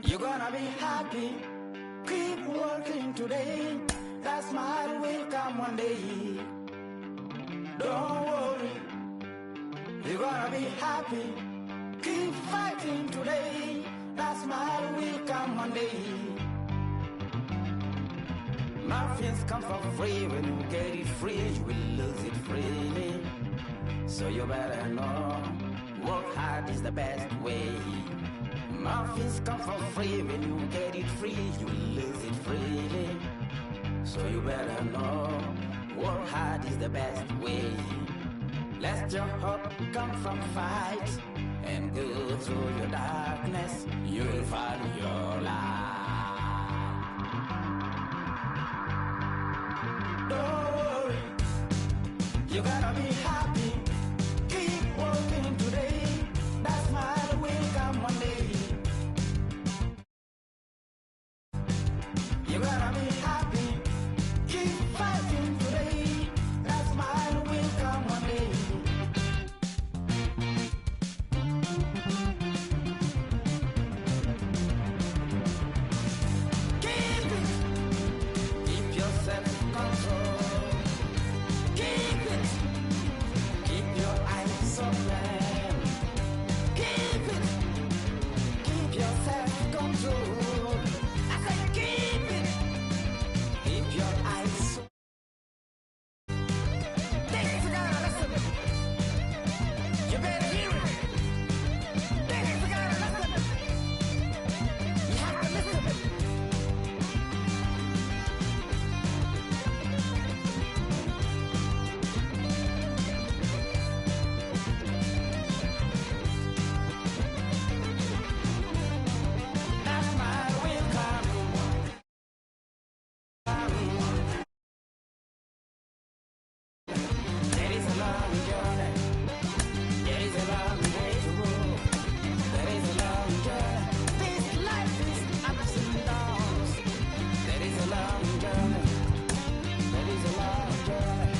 You're gonna be happy. Keep working today. That smile will come one day. Don't worry. You're gonna be happy. Keep fighting today. That smile will come one day. Muffins come for free. When you get it free, you will lose it freely. So you better know, work hard is the best way. Muffins come for free. When you get it free, you will lose it freely. So you better know, work hard is the best way. Let your hope come from fight and go through your darkness. You'll find your light. Don't worry, you gotta be happy. Keep working today. That smile will come one day. You gotta be happy. Keep fighting today. That smile will come one day. Keep it. Keep your self-control. Keep it. Keep your eyes open. Keep it. Keep your self-control. I said keep it. Keep your eyes open. Things are gonna listen. You better hear it. Things are gonna listen. You have to listen. That smile will come. There is a long journey. There is a long way to go. There is a long journey. This life is ups and downs. There is a long journey. There is a long journey.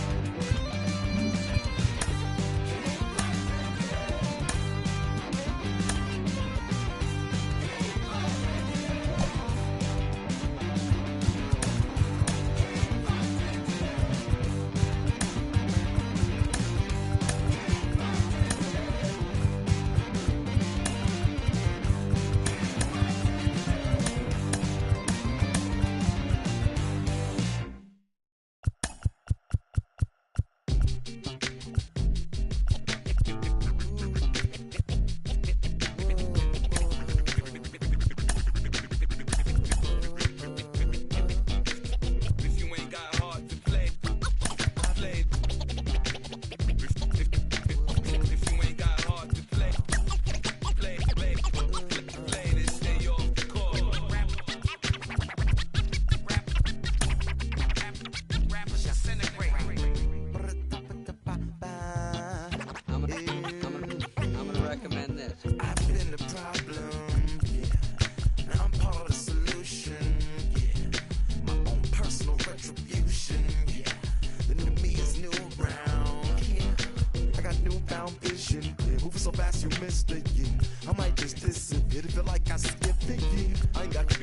If you ain't got hard to play, play. If you ain't got hard to play, then stay off the court. Rappers disintegrate. I'm gonna recommend this. I've been the problem, yeah. And I'm part of the solution, yeah. My own personal retribution, yeah. The new me is new around, yeah. I got newfound vision, yeah. Moving so fast you missed it, yeah. I might just disappear to feel like I skipped it, yeah. I ain't got to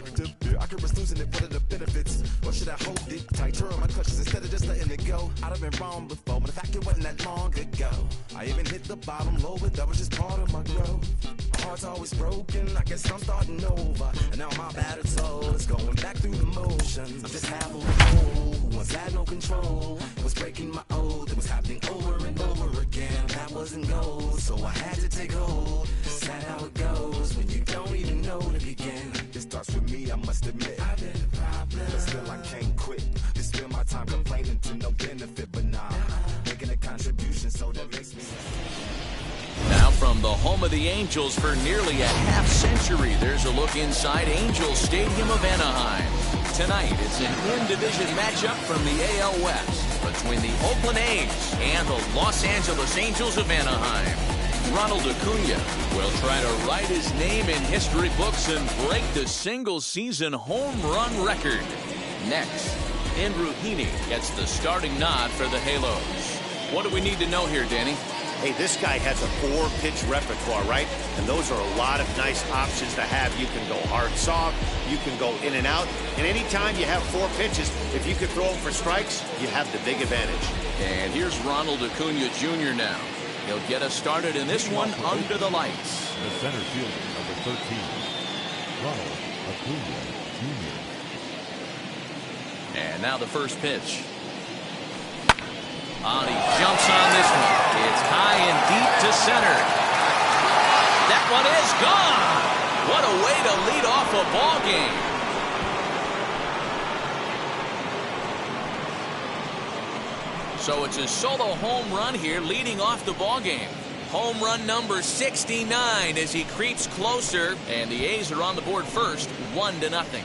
fear. I could risk losing it. What are the benefits? Or should I hold it tight? Turn on my clutches instead of just letting it go. I'd have been wrong before, but the fact it wasn't that long ago. I even hit the bottom low, but that was just part of my growth. My heart's always broken, I guess I'm starting over. And now my battered soul is going back through the motions. I'm just half a fool who once had no control. Was breaking my oath, it was happening over and over again. That wasn't gold, so I had to take hold. Sad how it goes when you don't even know to begin. It starts with me, I must admit. I've been the problem, but still I can't quit. Just spend my time complaining to no benefit, but nah, making a contribution, so that makes me. Now from the home of the Angels for nearly a half century, there's a look inside Angels Stadium of Anaheim. Tonight, it's an in-division matchup from the AL West between the Oakland A's and the Los Angeles Angels of Anaheim. Ronald Acuna will try to write his name in history books and break the single-season home run record. Next, Andrew Heaney gets the starting nod for the Halos. What do we need to know here, Danny? Hey, this guy has a 4-pitch repertoire, right? And those are a lot of nice options to have. You can go hard, soft, you can go in and out. And anytime you have 4 pitches, if you could throw them for strikes, you have the big advantage. And here's Ronald Acuna Jr. now. He'll get us started in this one under the lights. The center fielder, number 13, Ronald Acuna Jr. And now the first pitch. He jumps on this one. It's high and deep to center. That one is gone. What a way to lead off a ball game. So it's a solo home run here leading off the ball game. Home run number 69 as he creeps closer, and the A's are on the board first, 1-0.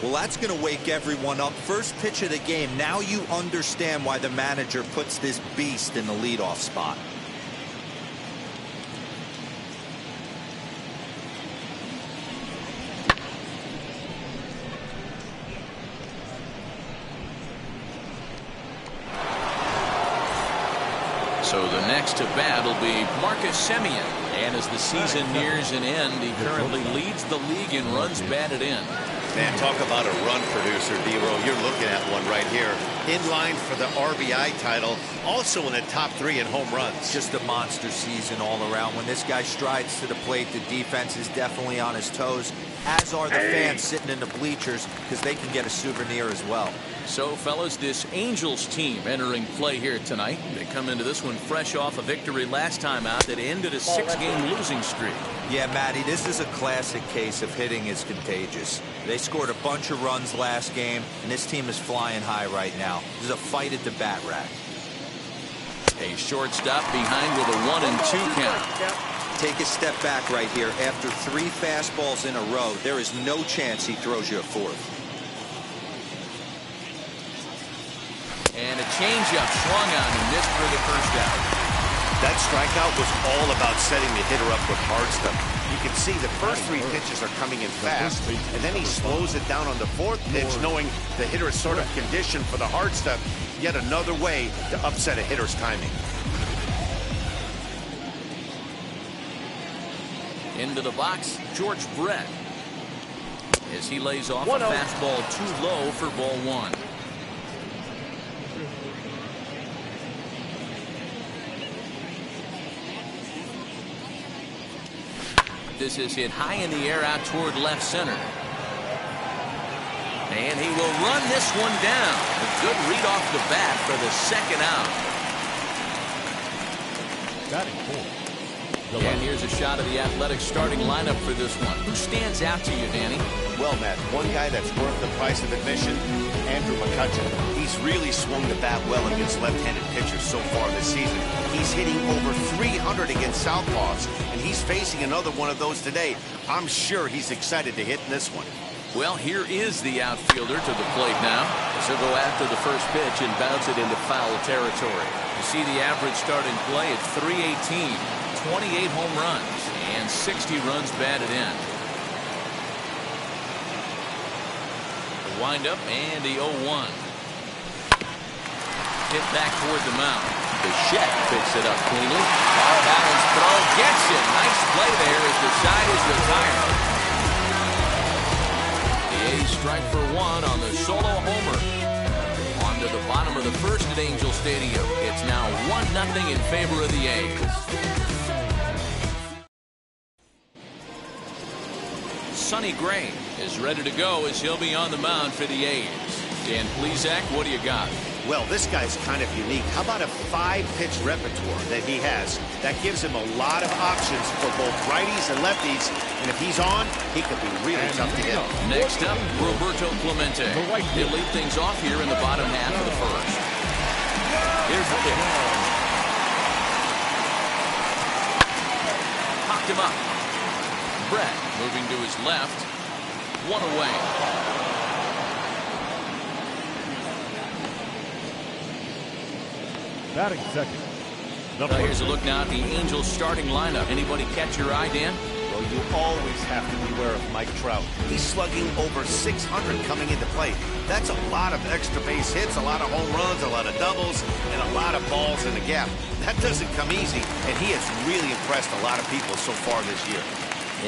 Well, that's going to wake everyone up. First pitch of the game. Now you understand why the manager puts this beast in the leadoff spot. So the next to bat will be Marcus Semien. And as the season nears an end, he currently leads the league in runs batted in. Man, talk about a run producer, D-Row. You're looking at one right here. In line for the RBI title. Also in the top 3 in home runs. Just a monster season all around. When this guy strides to the plate, the defense is definitely on his toes, as are the fans sitting in the bleachers, because they can get a souvenir as well. So, fellas, this Angels team entering play here tonight. They come into this one fresh off a victory last time out that ended a 6-game losing streak. Yeah, Matty, this is a classic case of hitting is contagious. They scored a bunch of runs last game, and this team is flying high right now. This is a fight at the bat rack. A shortstop behind with a 1-2 count. Take a step back right here. After 3 fastballs in a row, there is no chance he throws you a 4th. And a changeup swung on and missed for the first out. That strikeout was all about setting the hitter up with hard stuff. You can see the first 3 pitches are coming in fast, and then he slows it down on the 4th pitch, knowing the hitter is sort of conditioned for the hard stuff. Yet another way to upset a hitter's timing. Into the box, George Brett. As he lays off a fastball too low for ball 1. This is hit high in the air out toward left center. And he will run this one down. A good read off the bat for the second out. Batting 4. And here's a shot of the Athletics starting lineup for this one. Who stands out to you, Danny? Well, Matt, one guy that's worth the price of admission, Andrew McCutcheon. He's really swung the bat well against left-handed pitchers so far this season. He's hitting over 300 against southpaws, and he's facing another one of those today. I'm sure he's excited to hit in this one. Well, here is the outfielder to the plate now. So go after the first pitch and bounce it into foul territory. You see the average starting play at .318, 28 home runs, and 60 runs batted in. The windup and the 0-1. Hit back toward the mound. Bichette picks it up cleanly. Ball-balanced throw gets it. Nice play there as the side is retired. A's strike for 1 on the solo homer. On to the bottom of the first at Angel Stadium. It's now 1-0 in favor of the A's. Sonny Gray is ready to go as he'll be on the mound for the A's. Dan Plesac, what do you got? Well, this guy's kind of unique. How about a 5-pitch repertoire that he has? That gives him a lot of options for both righties and lefties. And if he's on, he could be really tough to hit. Next up, Roberto Clemente. He'll lead things off here in the bottom half of the first. Here's the pitch. Popped him up. Brett moving to his left. 1 away. Batting second. Here's a look now at the Angels starting lineup. Anybody catch your eye, Dan? Well, you always have to beware of Mike Trout. He's slugging over 600 coming into play. That's a lot of extra base hits, a lot of home runs, a lot of doubles, and a lot of balls in the gap. That doesn't come easy, and he has really impressed a lot of people so far this year.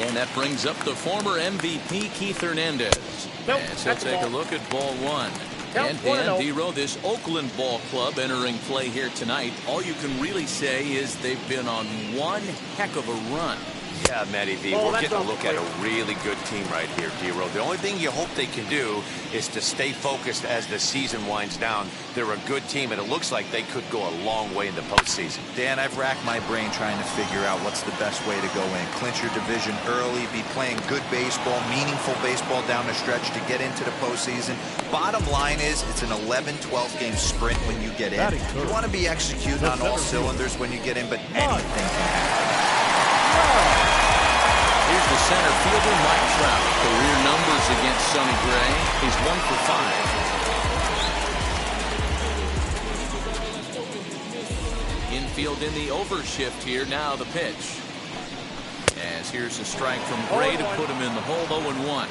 And that brings up the former MVP, Keith Hernandez. Nope, and so take a look at ball one. And Dan Dero, this Oakland ball club entering play here tonight, all you can really say is they've been on one heck of a run. Yeah, Matty V, we're getting a look at a really good team right here, Dero. The only thing you hope they can do is to stay focused as the season winds down. They're a good team, and it looks like they could go a long way in the postseason. Dan, I've racked my brain trying to figure out what's the best way to go in. Clinch your division early, be playing good baseball, meaningful baseball down the stretch to get into the postseason. Bottom line is, it's an 11-12 game sprint when you get in. You want to be executing on all cylinders when you get in, but anything can happen. Here's the center fielder, Mike Trout. Career numbers against Sonny Gray. He's 1 for 5. Infield in the overshift here. Now the pitch. As here's a strike from Gray to put him in the hole. 0-1.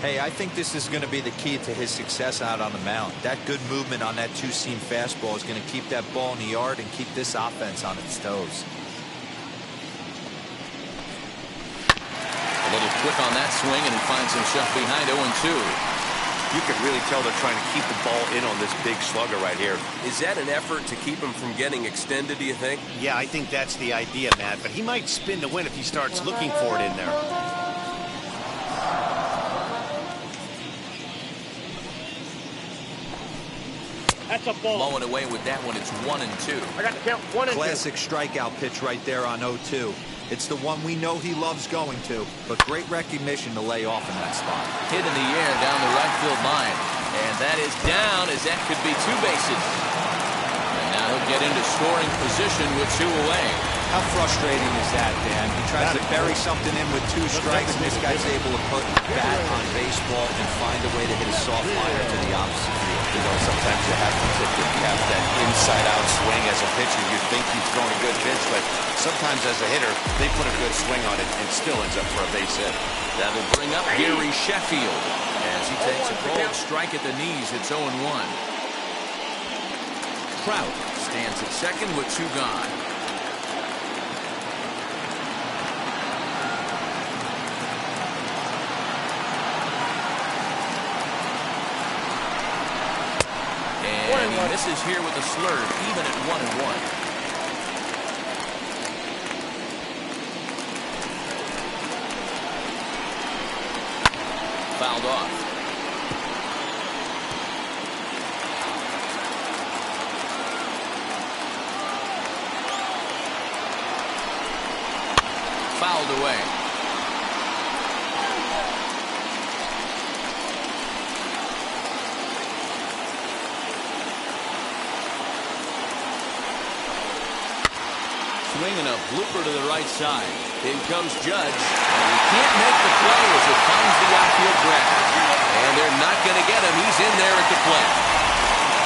Hey, I think this is going to be the key to his success out on the mound. That good movement on that two-seam fastball is going to keep that ball in the yard and keep this offense on its toes. A little quick on that swing, and he finds himself behind 0-2. You can really tell they're trying to keep the ball in on this big slugger right here. Is that an effort to keep him from getting extended, do you think? Yeah, I think that's the idea, Matt, but he might spin to win if he starts looking for it in there. That's a ball. Mowing away with that one. It's 1-2. I got to count 1 and 2. Classic strikeout pitch right there on 0-2. It's the one we know he loves going to, but great recognition to lay off in that spot. Hit in the air down the right field line. And that is down, as that could be 2 bases. And now he'll get into scoring position with 2 away. How frustrating is that, Dan? He tries to bury something in with 2 strikes, and this guy's able to put bat on baseball and find a way to hit a soft liner to the opposite field. You know, sometimes you have to tip your cap that inside-out swing as a pitcher. You think he's throwing a good pitch, but sometimes as a hitter, they put a good swing on it and still ends up for a base hit. That'll bring up Gary Sheffield as he takes a cold strike at the knees. It's 0-1. Trout stands at second with 2 gone. And he misses here with a slurve, even at 1-1. Fouled off. Fouled away. Swinging a blooper to the right side. In comes Judge. And he can't make the play as it finds the outfield grab. And they're not going to get him. He's in there at the plate.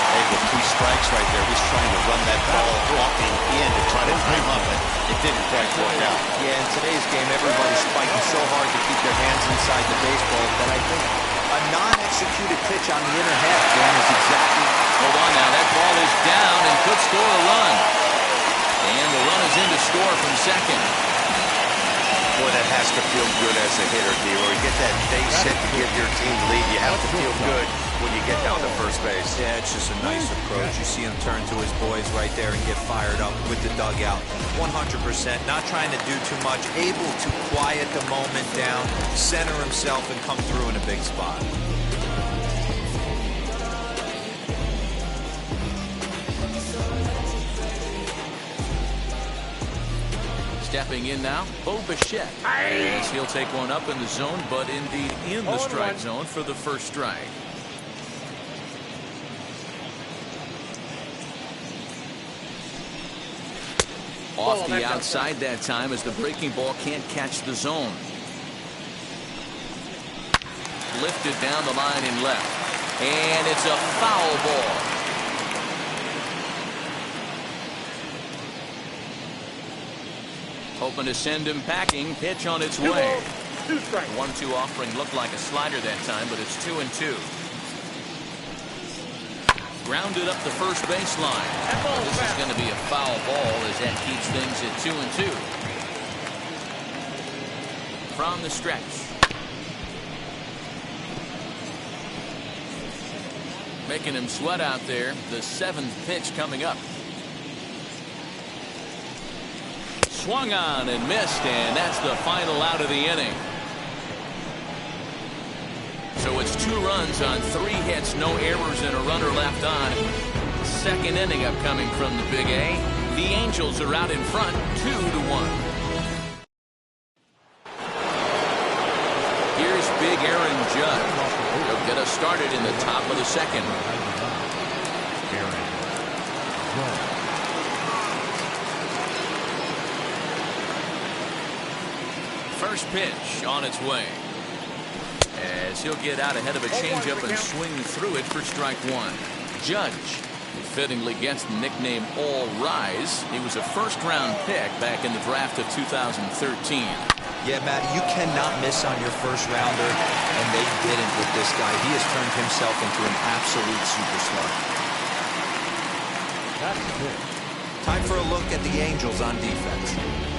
Hey, with 2 strikes right there, he's trying to run that ball walking in to try to time up it. It didn't quite work out. Yeah, in today's game, everybody's fighting so hard to keep their hands inside the baseball that I think a non-executed pitch on the inner half, Dan, is exactly... Hold on now. That ball is down and could score a run. And the run is in to score from second. Boy, that has to feel good as a hitter, Dero. You get that base hit to give your team the lead. You have to feel good when you get down to first base. Yeah, it's just a nice approach. You see him turn to his boys right there and get fired up with the dugout. 100%, not trying to do too much, able to quiet the moment down, center himself, and come through in a big spot. Stepping in now, Bo Bichette. As he'll take one up in the zone, but indeed in the strike zone for the first strike. Off the outside that time as the breaking ball can't catch the zone. Lifted down the line in left. And it's a foul ball. Hoping to send him packing. Pitch on its way. 1-2 offering looked like a slider that time, but it's 2-2. Grounded up the first baseline. This is going to be a foul ball as that keeps things at 2-2. From the stretch. Making him sweat out there. The 7th pitch coming up. Swung on and missed, and that's the final out of the inning. So it's 2 runs on 3 hits, no errors, and a runner left on. Second inning upcoming from the Big A. The Angels are out in front, 2-1. Here's Big Aaron Judge. He'll get us started in the top of the second. First pitch on its way. As he'll get out ahead of a changeup and swing through it for strike 1. Judge, who fittingly gets the nickname All Rise. He was a first-round pick back in the draft of 2013. Yeah, Matt, you cannot miss on your first rounder, and they didn't with this guy. He has turned himself into an absolute superstar. Time for a look at the Angels on defense.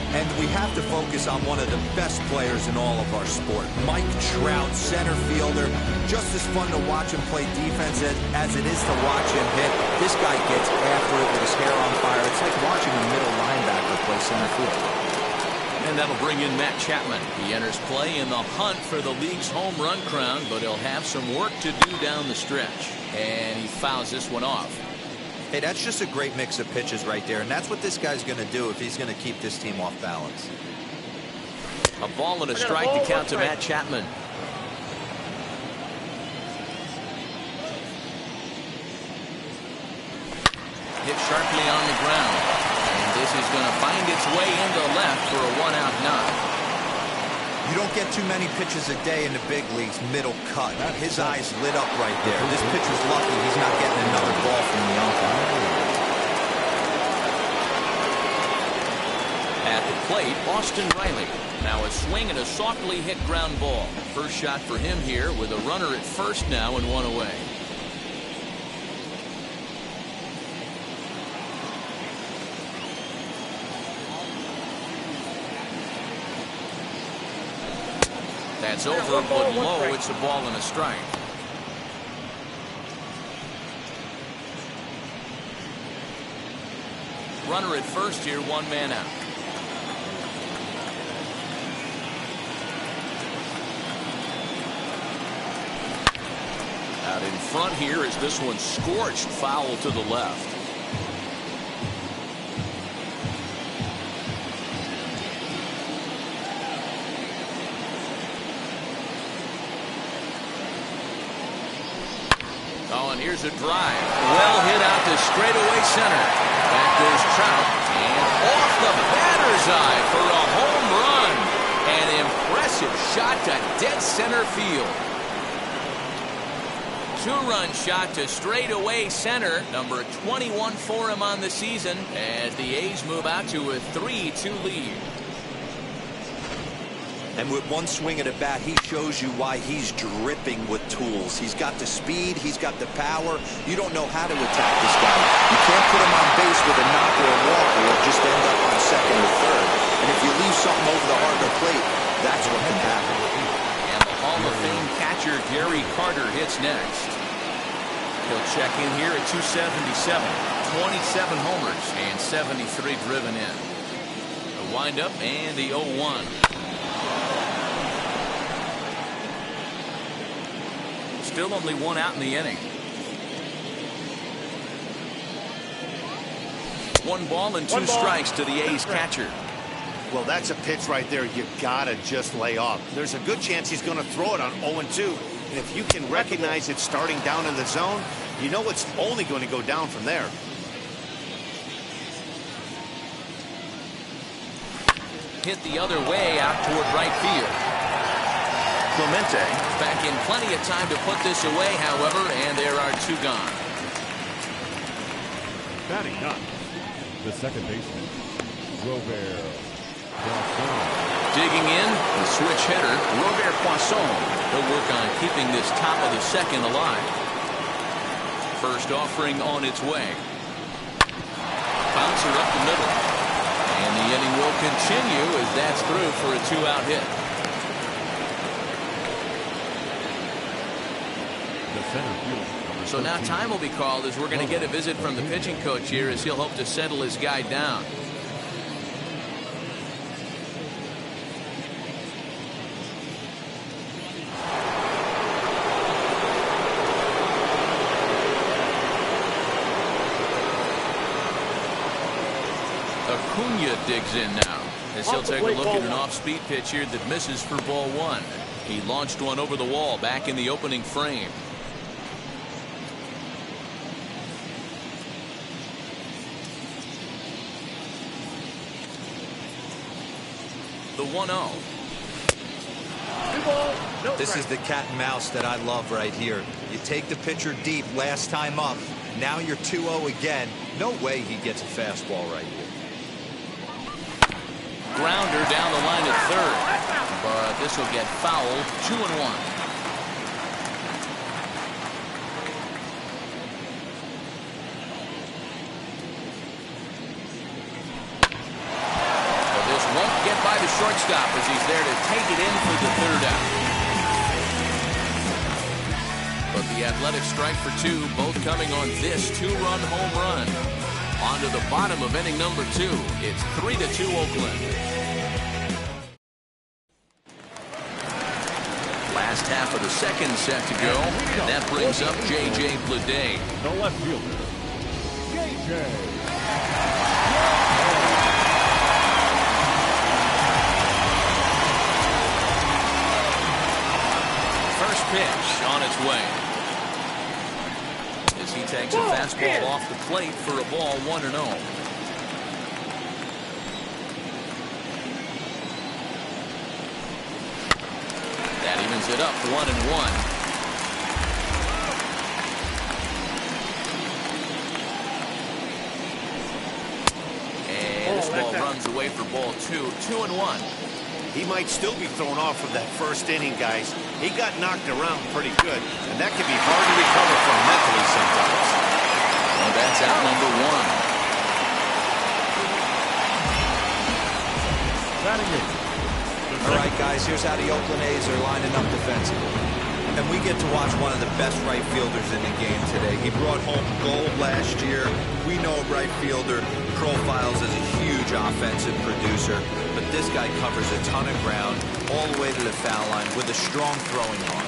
And we have to focus on one of the best players in all of our sport. Mike Trout, center fielder. Just as fun to watch him play defense as it is to watch him hit. This guy gets after it with his hair on fire. It's like watching a middle linebacker play center field. And that'll bring in Matt Chapman. He enters play in the hunt for the league's home run crown, but he'll have some work to do down the stretch. And he fouls this one off. Hey, that's just a great mix of pitches right there, and that's what this guy's going to do if he's going to keep this team off balance. A ball and a strike to count to Matt Chapman. Hit sharply on the ground. And this is going to find its way into left for a 1-out knock. You don't get too many pitches a day in the big leagues, middle cut. His eyes lit up right there. This pitcher's lucky he's not getting another ball from the umpire. At the plate, Austin Riley. Now a swing and a softly hit ground ball. First shot for him here with a runner at first now and 1 away. That's over, but low. It's a ball and a strike. Runner at first here, 1 man out. Out in front here is this one scorched foul to the left. Oh, and here's a drive. Well hit out to straightaway center. Back goes Trout. And off the batter's eye for a home run. An impressive shot to dead center field. 2-run shot to straightaway center. Number 21 for him on the season as the A's move out to a 3-2 lead. And with one swing at a bat, he shows you why he's dripping with tools. He's got the speed, he's got the power. You don't know how to attack this guy. You can't put him on base with a knock or a walk, or he'll just end up on second or third. And if you leave something over the heart of the plate, that's what can happen. And the Hall of Fame catcher Gary Carter hits next. He'll check in here at 277, 27 homers, and 73 driven in. The windup and the 0-1. Still only 1 out in the inning. 1 ball and 2 strikes to the A's catcher. Well, that's a pitch right there you gotta just lay off. There's a good chance he's going to throw it on 0-2. And if you can recognize it starting down in the zone, you know it's only going to go down from there. Hit the other way out toward right field. Clemente back in plenty of time to put this away, however, and there are 2 gone. Batting up, the second baseman, Robert. Digging in, the switch hitter, Robert Poisson. He'll work on keeping this top of the second alive. First offering on its way. Bouncer up the middle. And the inning will continue as that's through for a 2-out hit. So now time will be called as we're going to get a visit from the pitching coach here as he'll hope to settle his guy down. Acuna digs in now as he'll take a look at an off-speed pitch here that misses for ball one. He launched one over the wall back in the opening frame. The 1-0. This is the cat and mouse that I love right here. You take the pitcher deep last time up. Now you're 2-0 again. No way he gets a fastball right here. Grounder down the line at third. But this will get fouled. 2-1. But this won't get by the shortstop as he's there to take it in for the third out. But the Athletics strike for two, both coming on this two-run home run. On to the bottom of inning number 2. It's 3-2 Oakland. Last half of the second set to go, and that brings up J.J. Bleday. The left fielder, J.J. First pitch on its way. As he takes a fastball off the plate for a ball 1-0. That evens it up 1-1. And this ball runs away for ball 2. 2-1. He might still be thrown off from that first inning, guys. He got knocked around pretty good, and that can be hard to recover from mentally sometimes. Well, that's out number 1. All right, guys, here's how the Oakland A's are lining up defensively. And we get to watch one of the best right fielders in the game today. He brought home gold last year. We know a right fielder profiles as a huge offensive producer, but this guy covers a ton of ground all the way to the foul line with a strong throwing arm.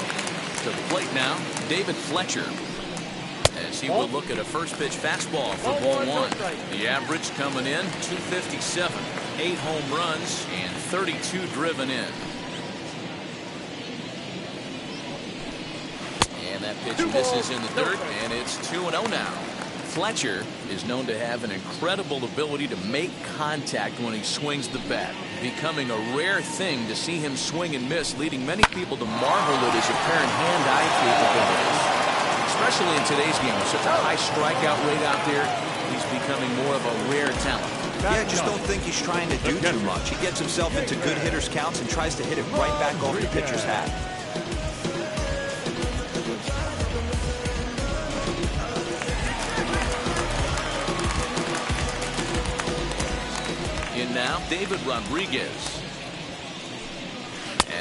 To the plate now, David Fletcher. As he will look at a first pitch fastball for ball 1. The average coming in 257, 8 home runs and 32 driven in. And that pitch misses in the dirt, and it's 2-0 now. Fletcher is known to have an incredible ability to make contact when he swings the bat, becoming a rare thing to see him swing and miss, leading many people to marvel at his apparent hand-eye capabilities. Especially in today's game with such a high strikeout rate out there, he's becoming more of a rare talent. Yeah, I just don't think he's trying to do too much. He gets himself into good hitters' counts and tries to hit it right back off the pitcher's hat. In now, David Rodriguez.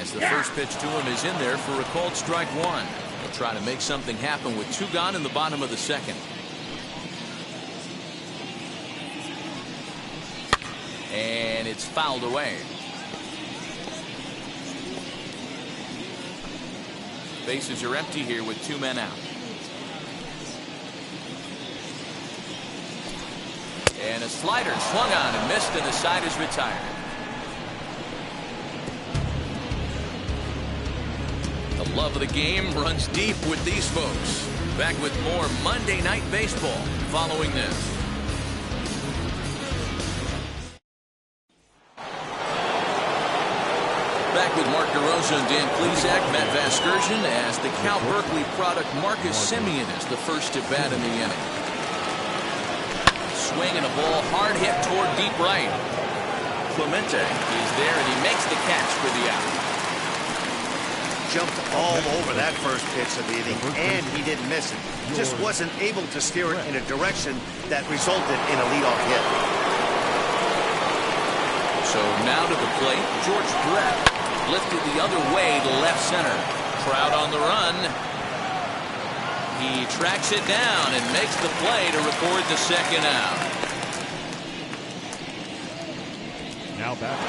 As the first pitch to him is in there for a called strike 1. He'll try to make something happen with 2 gone in the bottom of the second. And it's fouled away. Bases are empty here with 2 men out. And a slider swung on and missed, and the side is retired. The love of the game runs deep with these folks. Back with more Monday Night Baseball following this. Back with Mark DeRosa and Dan Plesac, Matt Vasgersian, as the Cal Berkeley product Marcus Semien is the first to bat in the inning. Swing and a ball hard hit toward deep right. Clemente is there, and he makes the catch for the out. Jumped all over that first pitch of the inning, and he didn't miss it. Just wasn't able to steer it in a direction that resulted in a leadoff hit. So now to the plate, George Brett lifted the other way to left center. Crowd on the run. He tracks it down and makes the play to record the second out. Now back.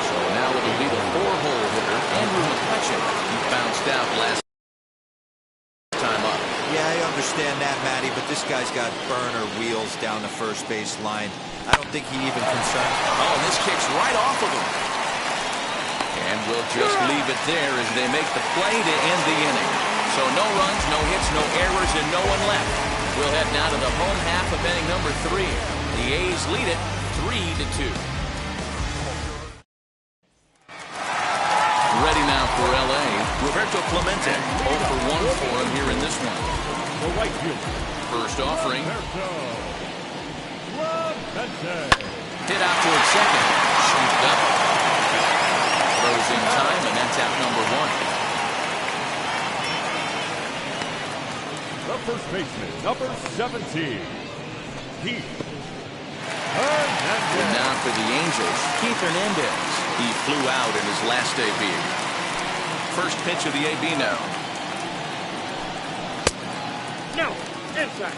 So now it'll be the 4-hole hitter, Andrew McCutcheon. He bounced out last time up. Yeah, I understand that, Matty, but this guy's got burner wheels down the first base line. I don't think he even concerned. Oh, and this kicks right off of him. And we'll just leave it there as they make the play to end the inning. So no runs, no hits, no errors, and no one left. We'll head now to the home half of inning number 3. The A's lead it 3-2. Ready now for L.A. Roberto Clemente. 0 for 1 for him here in this one. The right fielder. First offering. Clemente. Hit out towards second. Scooped up. Throws in time, and that's out number 1. The first baseman, number 17. Keith Hernandez. And now for the Angels, Keith Hernandez. He flew out in his last debut. First pitch of the AB now. No, inside.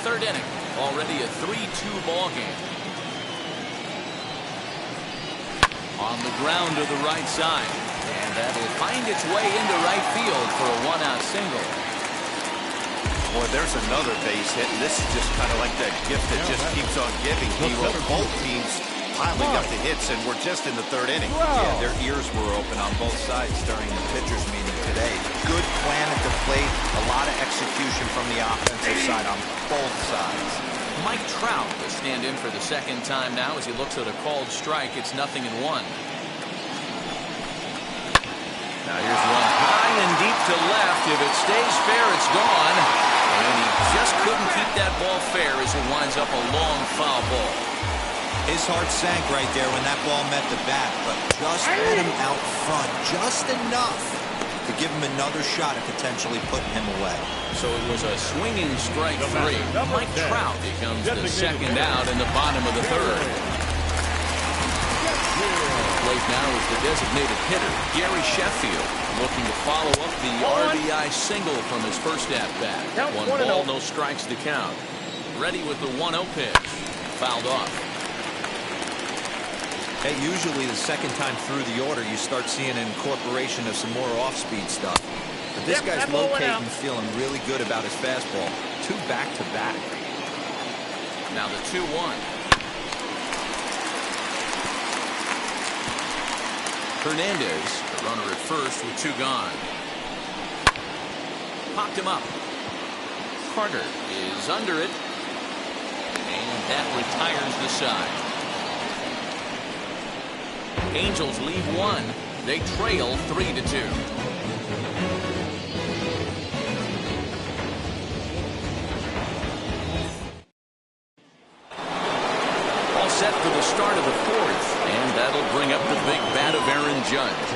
Third inning. Already a 3-2 ball game. On the ground to the right side. And that'll find its way into right field for a 1-out single. Boy, there's another base hit, and this is just kind of like that gift that just keeps on giving. Both teams piling up the hits, and we're just in the third inning. Yeah, their ears were open on both sides during the pitchers meeting today. Good plan at the plate, a lot of execution from the offensive side on both sides. Mike Trout will stand in for the second time now as he looks at a called strike. It's 0-1. Now here's one high and deep to left. If it stays fair, it's gone. And he just couldn't keep that ball fair as it winds up a long foul ball. His heart sank right there when that ball met the bat, but just let him out front, just enough to give him another shot at potentially putting him away. So it was a swinging strike 3. Mike Trout becomes the second out in the bottom of the third. Plate now is the designated hitter, Gary Sheffield, looking to follow up the RBI single from his first at-bat. 1 ball, no strikes to count. Ready with the 1-0 pitch. Fouled off. Hey, usually the second time through the order, you start seeing an incorporation of some more off-speed stuff. But this guy's locating, feeling really good about his fastball. 2 back-to-back. Now the 2-1. Hernandez, the runner at first with 2 gone. Popped him up. Carter is under it. And that retires the side. Angels lead 1. They trail 3-2. All set for the start of the 4th. And that'll bring up the big bat of Aaron Judge.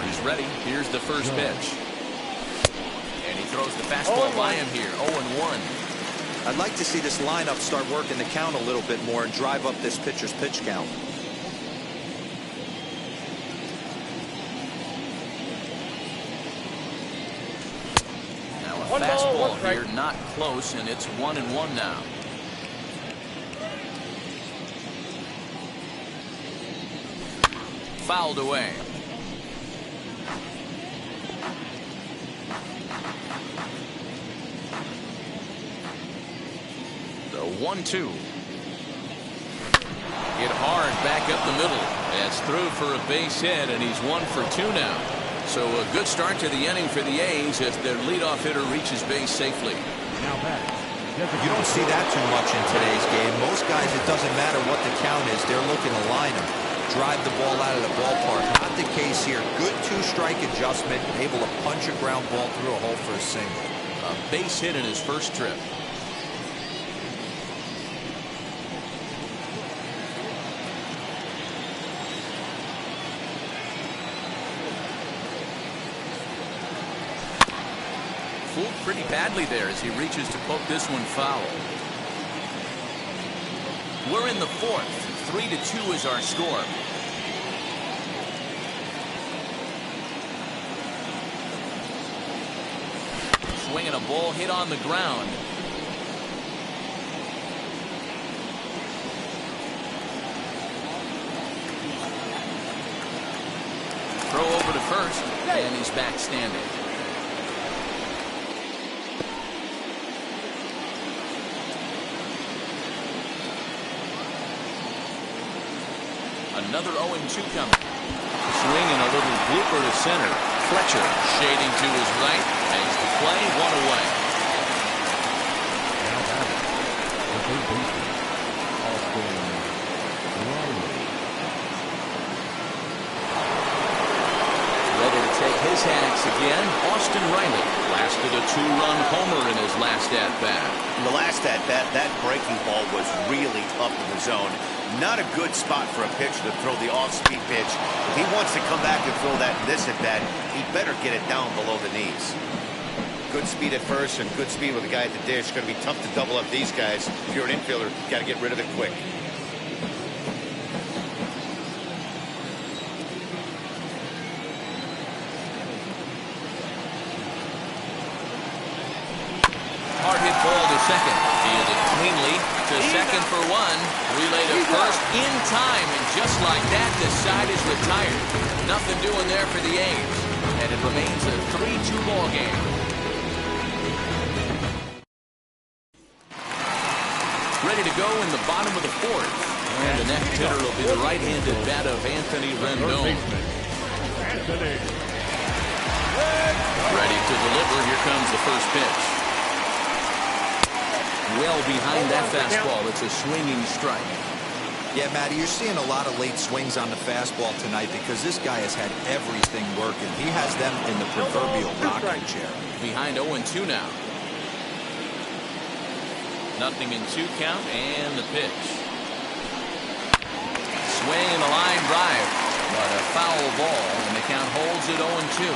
He's ready. Here's the first pitch. And he throws the fastball by him here. 0-1. I'd like to see this lineup start working the count a little bit more and drive up this pitcher's pitch count. Now a fastball here, not close, and it's 1-1 now. Fouled away. The 1-2. Hit hard back up the middle. That's through for a base hit, and he's 1 for 2 now. So a good start to the inning for the A's as their leadoff hitter reaches base safely. Now back. You don't see that too much in today's game. Most guys, it doesn't matter what the count is. They're looking to line them, drive the ball out of the ballpark. Not the case here. Good 2-strike adjustment, able to punch a ground ball through a hole for a single. A base hit in his first trip. fooled pretty badly there as he reaches to poke this one foul. We're in the fourth. 3-2 is our score. Swinging a ball hit on the ground. Throw over to first, and he's back standing. Another 0-2 coming. Swing and a little blooper to center. Fletcher shading to his right. Makes the play, one away. Now batting, the third baseman, Austin Riley. Ready to take his hacks again. Austin Riley blasted a 2-run homer in his last at-bat. In the last at-bat, that breaking ball was really up in the zone. Not a good spot for a pitcher to throw the off-speed pitch. If he wants to come back and throw that in this at-bat, he better get it down below the knees. Good speed at first and good speed with the guy at the dish. Going to be tough to double up these guys. If you're an infielder, got to get rid of it quick. Hard hit ball to second. Fielded cleanly to second for one. Relay to first in time, and just like that, the side is retired. Nothing doing there for the A's, and it remains a 3-2 ball game. Ready to go in the bottom of the fourth, and the next hitter will be the right-handed bat of Anthony Rendon. Ready to deliver. Here comes the first pitch. Well behind that fastball. It's a swinging strike. Yeah, Matty, you're seeing a lot of late swings on the fastball tonight because this guy has had everything working. He has them in the proverbial rocking chair. Behind 0-2 now. Nothing in 2 count, and the pitch. Swing and a line drive, but a foul ball, and the count holds at 0-2.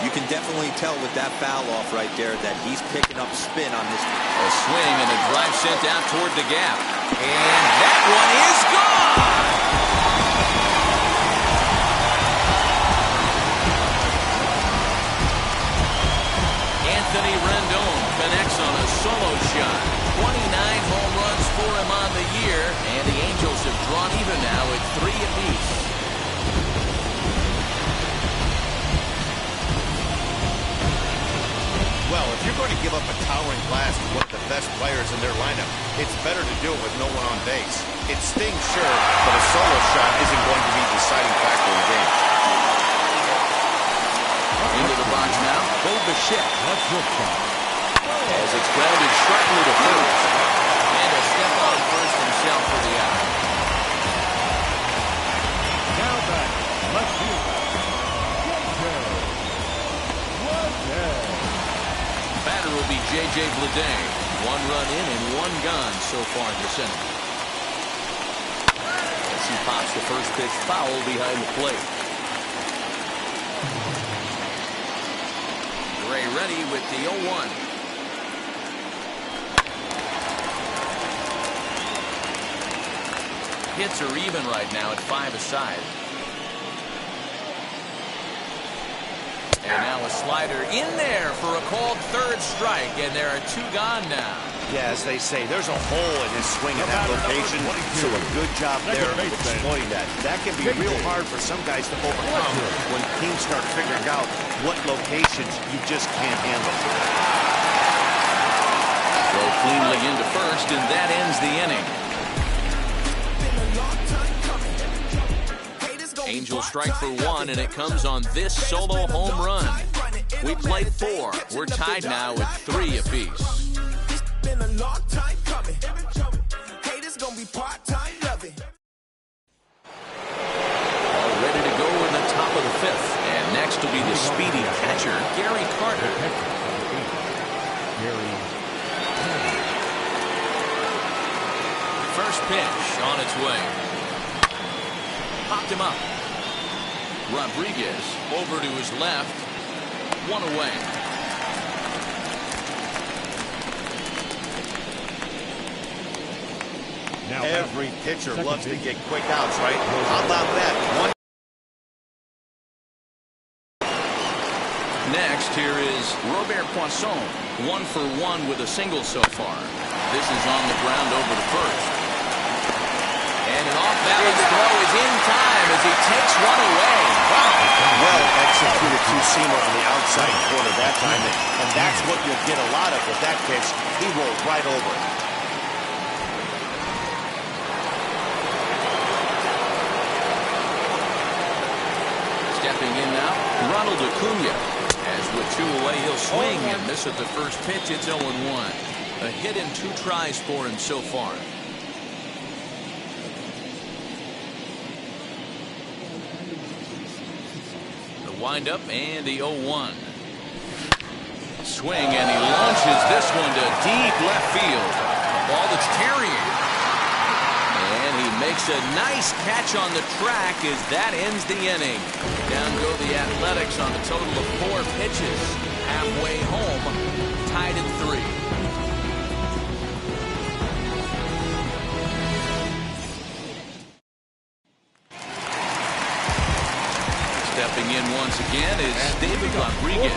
You can definitely tell with that foul off right there that he's picking up spin on this. A swing and a drive sent out toward the gap. And that one is gone! Anthony Rendon connects on a solo shot. 29 home runs for him on the year, and the Angels have drawn even now at 3 apiece. Well, if you're going to give up a towering blast to one of the best players in their lineup, it's better to do it with no one on base. It stings, sure, but a solo shot isn't going to be the deciding factor in the game. Into the box now, Bo Bichette. That's your shot. As it's grounded sharply to first. And a step on first himself for the out. Now back, left fielder, Batter will be J.J. Bleday. 1 run in and 1 gone so far this inning. As he pops the first pitch foul behind the plate. Gray ready with the 0-1. Hits are even right now at 5 aside. And now a slider in there for a called third strike, and there are 2 gone now. Yeah, as they say, there's a hole in his swing in that location, so a good job there of exploiting that. That can be real hard for some guys to overcome when teams start figuring out what locations you just can't handle. Throw cleanly into first, and that ends the inning. Angels strike for 1, and it comes on this solo home run. We played 4. We're tied now at 3 apiece. All ready to go in the top of the 5th. And next will be the speedy catcher, Gary Carter. First pitch on its way. Popped him up. Rodriguez over to his left. 1 away. Every pitcher loves to get quick outs, right? How about that? Next, here is Robert Poisson, 1 for 1 with a single so far. This is on the ground over the first. And an off-balance throw is in time as he takes one away. Wow. Well executed two-seamer on the outside corner that time, and that's what you'll get a lot of with that pitch. He rolled right over it. Stepping in now, Ronald Acuna. As with 2 away, he'll swing and miss at the first pitch. It's 0-1. A hit in 2 tries for him so far. The windup and the 0-1. Swing and he launches this one to deep left field. A ball that's carrying. And he makes a nice catch on the track as that ends the inning. Down go the Athletics on a total of 4 pitches. Halfway home, tied at 3. Stepping in once again is David Rodriguez.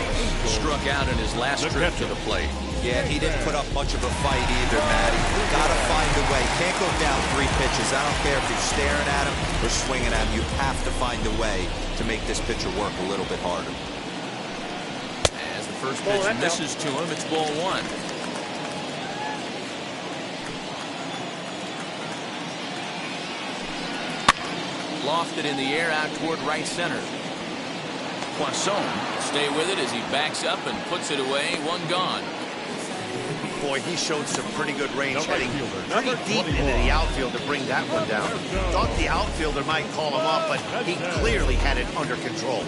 Struck out in his last trip to the plate. Yeah, he didn't put up much of a fight either, Matty. Gotta find a way. Can't go down 3 pitches. I don't care if you're staring at him or swinging at him. You have to find a way to make this pitcher work a little bit harder. As the first pitch misses to him, it's ball 1. Lofted in the air out toward right center. Poisson stay with it as he backs up and puts it away. 1 gone. Boy, he showed some pretty good range heading pretty deep into the outfield to bring that one down. Thought the outfielder might call him up, but he clearly had it under control.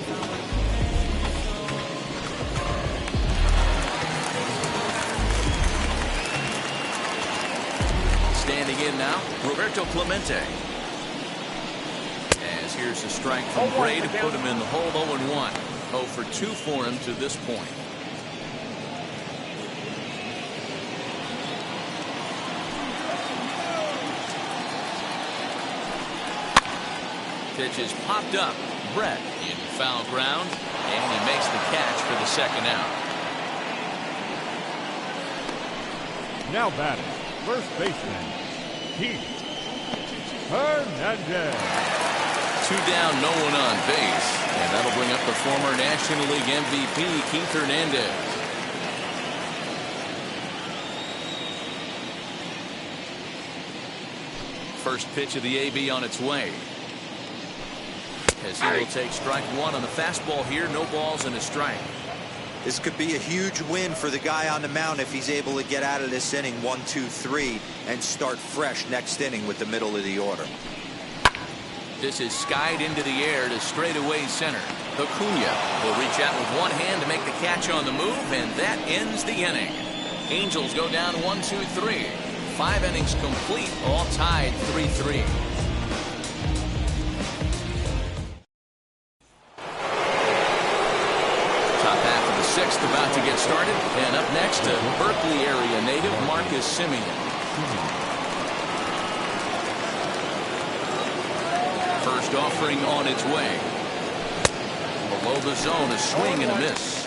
Standing in now, Roberto Clemente. As here's a strike from Bray to put him in the hole. 0-1. 0 for 2 for him to this point. Pitch is popped up. Brett in foul ground, and he makes the catch for the second out. Now batting, first baseman, Keith Hernandez. 2 down, no one on base, and that'll bring up the former National League MVP, Keith Hernandez. First pitch of the AB on its way. As he will take strike 1 on the fastball here. No balls and a strike. This could be a huge win for the guy on the mound if he's able to get out of this inning 1, 2, 3 and start fresh next inning with the middle of the order. This is skied into the air to straightaway center. Acuna will reach out with one hand to make the catch on the move, and that ends the inning. Angels go down 1, 2, 3. 5 innings complete, all tied 3-3. Sixth about to get started, and up next to Berkeley area native Marcus Simeon. First offering on its way. Below the zone, a swing and a miss.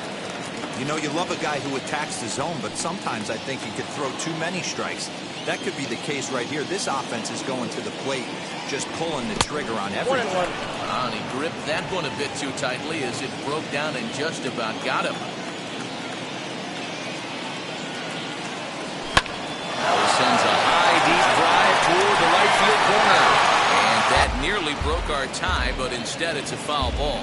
You know, you love a guy who attacks the zone, but sometimes I think he could throw too many strikes. That could be the case right here. This offense is going to the plate, just pulling the trigger on everything. And he gripped that one a bit too tightly as it broke down and just about got him. Now he sends a high, deep drive toward the right field corner. And that nearly broke our tie, but instead it's a foul ball.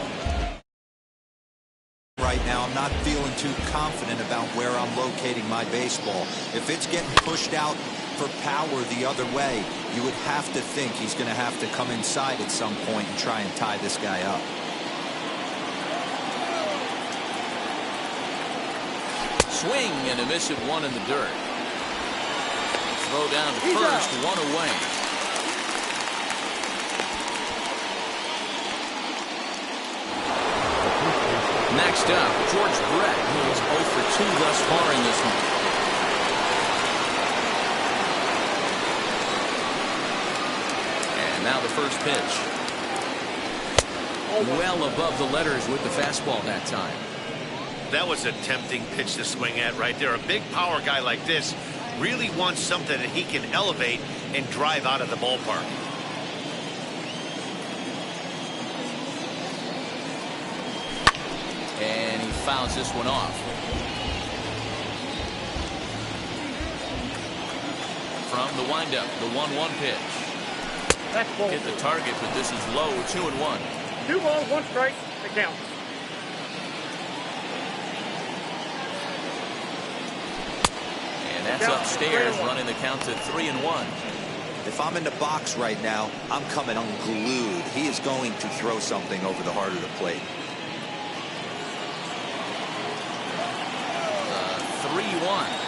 Right now, I'm not feeling too confident about where I'm locating my baseball. If it's getting pushed out for power the other way, you would have to think he's going to have to come inside at some point and try and tie this guy up. Swing and a miss at 1 in the dirt. Throw down to first, 1 away. Next up, George Brett, who is 0 for 2 thus far in this one. Now the first pitch. Well above the letters with the fastball that time. That was a tempting pitch to swing at right there. A big power guy like this really wants something that he can elevate and drive out of the ballpark. And he fouls this one off. From the windup, the 1-1 pitch. That's ball. Hit the target, but this is low, 2-1. 2 balls, 1 strike, the count. And that's upstairs, running the count to 3-1. If I'm in the box right now, I'm coming unglued. He is going to throw something over the heart of the plate. 3-1.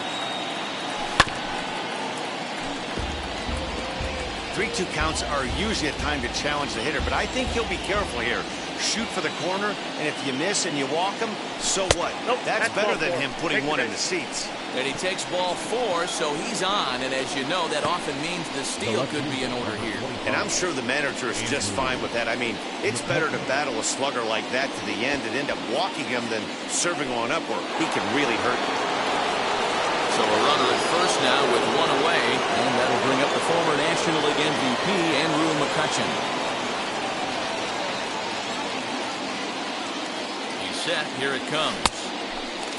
3-2 counts are usually a time to challenge the hitter, but I think he'll be careful here. Shoot for the corner, and if you miss and you walk him, so what? Nope, that's better than 4. him putting Take one the in the seats. And he takes ball 4, so he's on. And as you know, that often means the steal could be in order here. And I'm sure the manager is just fine with that. I mean, it's better to battle a slugger like that to the end and end up walking him than serving on up where he can really hurt you. So a runner at first now with 1 away, and that'll bring up the former National League MVP, Andrew McCutchen. He's set. Here it comes.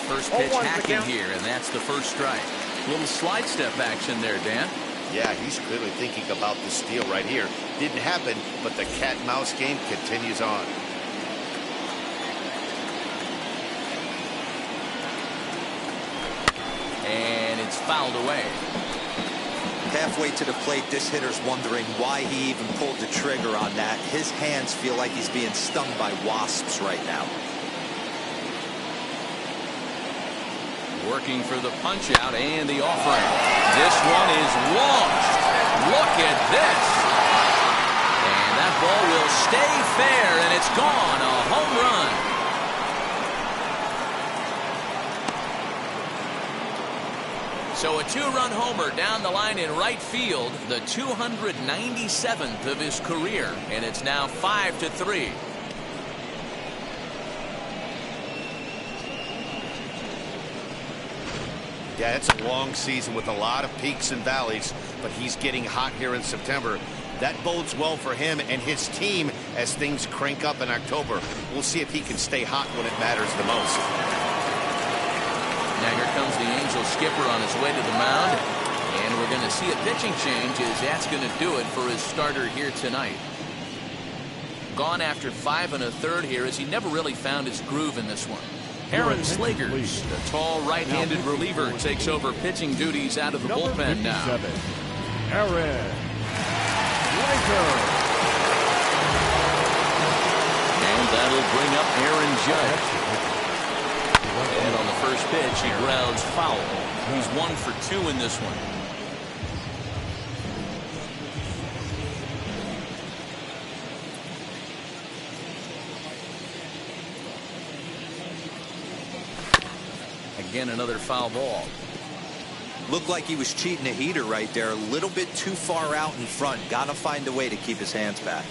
First pitch hacking here, and that's the first strike. Little slide step action there, Dan. Yeah, he's clearly thinking about the steal right here. Didn't happen, but the cat-mouse game continues on. And it's fouled away. Halfway to the plate, this hitter's wondering why he even pulled the trigger on that. His hands feel like he's being stung by wasps right now. Working for the punch out and the offering. This one is launched. Look at this. And that ball will stay fair, and it's gone. A home run. So a 2-run homer down the line in right field, the 297th of his career, and it's now 5-3. Yeah, it's a long season with a lot of peaks and valleys, but he's getting hot here in September. That bodes well for him and his team as things crank up in October. We'll see if he can stay hot when it matters the most. Now here comes the Angels skipper on his way to the mound, and we're going to see a pitching change as that's going to do it for his starter here tonight. Gone after 5 1/3 here as he never really found his groove in this one. Aaron Slegers, the tall right-handed reliever, takes over pitching duties out of the bullpen now. Aaron Slegers. And that'll bring up Aaron Judge. And on the first pitch, he grounds foul. He's 1 for 2 in this one. Again, another foul ball. Looked like he was cheating a heater right there. A little bit too far out in front. Got to find a way to keep his hands back.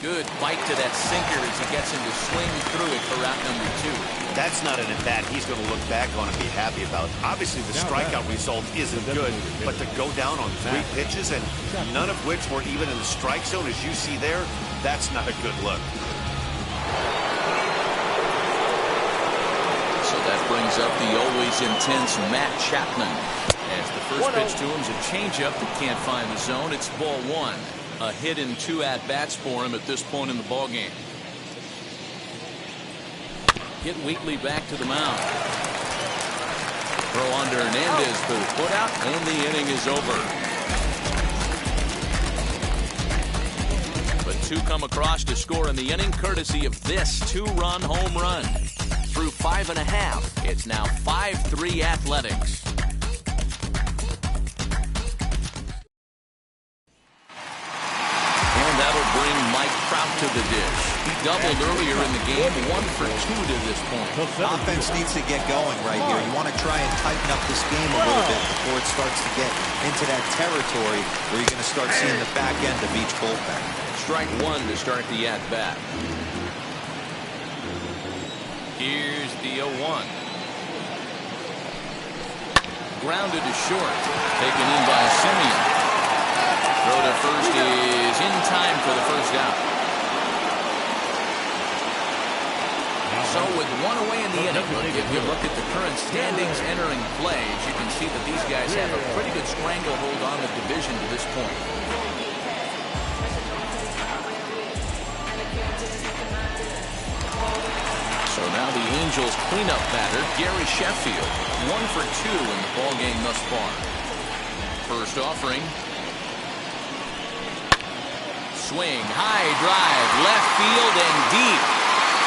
Good bite to that sinker as he gets him to swing through it for route number 2. That's not an at-bat he's going to look back on and be happy about. Obviously, the strikeout result isn't good, but to go down on 3 pitches and none of which were even in the strike zone, as you see there, that's not a good look. So that brings up the always intense Matt Chapman. As the first pitch to him is a changeup that can't find the zone. It's ball 1. A hit in 2 at-bats for him at this point in the ballgame. Get Wheatley back to the mound. Throw under Hernandez for the put out, and the inning is over. But 2 come across to score in the inning, courtesy of this 2-run home run. Through 5 1/2, it's now 5-3 Athletics. And that'll bring Mike Trout to the dish. He doubled earlier in the game, 1 for 2 to this point. Offense needs to get going right here. You want to try and tighten up this game a little bit before it starts to get into that territory where you're going to start seeing the back end of each bullpen. Strike 1 to start the at-bat. Here's the 0-1. Grounded to short. Taken in by Simeon. Throw to first is in time for the first out. So with 1 away in the inning, if you look at the current standings entering play, you can see that these guys have a pretty good stranglehold on the division to this point. So now the Angels cleanup batter, Gary Sheffield, 1 for 2 in the ballgame thus far. First offering. Swing, high drive, left field and deep.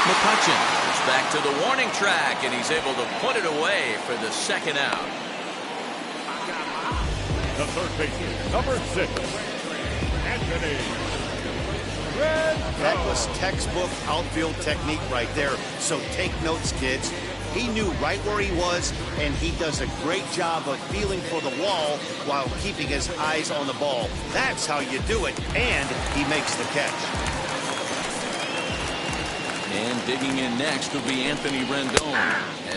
McCutchen back to the warning track, and he's able to put it away for the second out. The third baseman, number 6, Anthony. That was textbook outfield technique right there. So take notes, kids. He knew right where he was, and he does a great job of feeling for the wall while keeping his eyes on the ball. That's how you do it, and he makes the catch. And digging in next will be Anthony Rendon,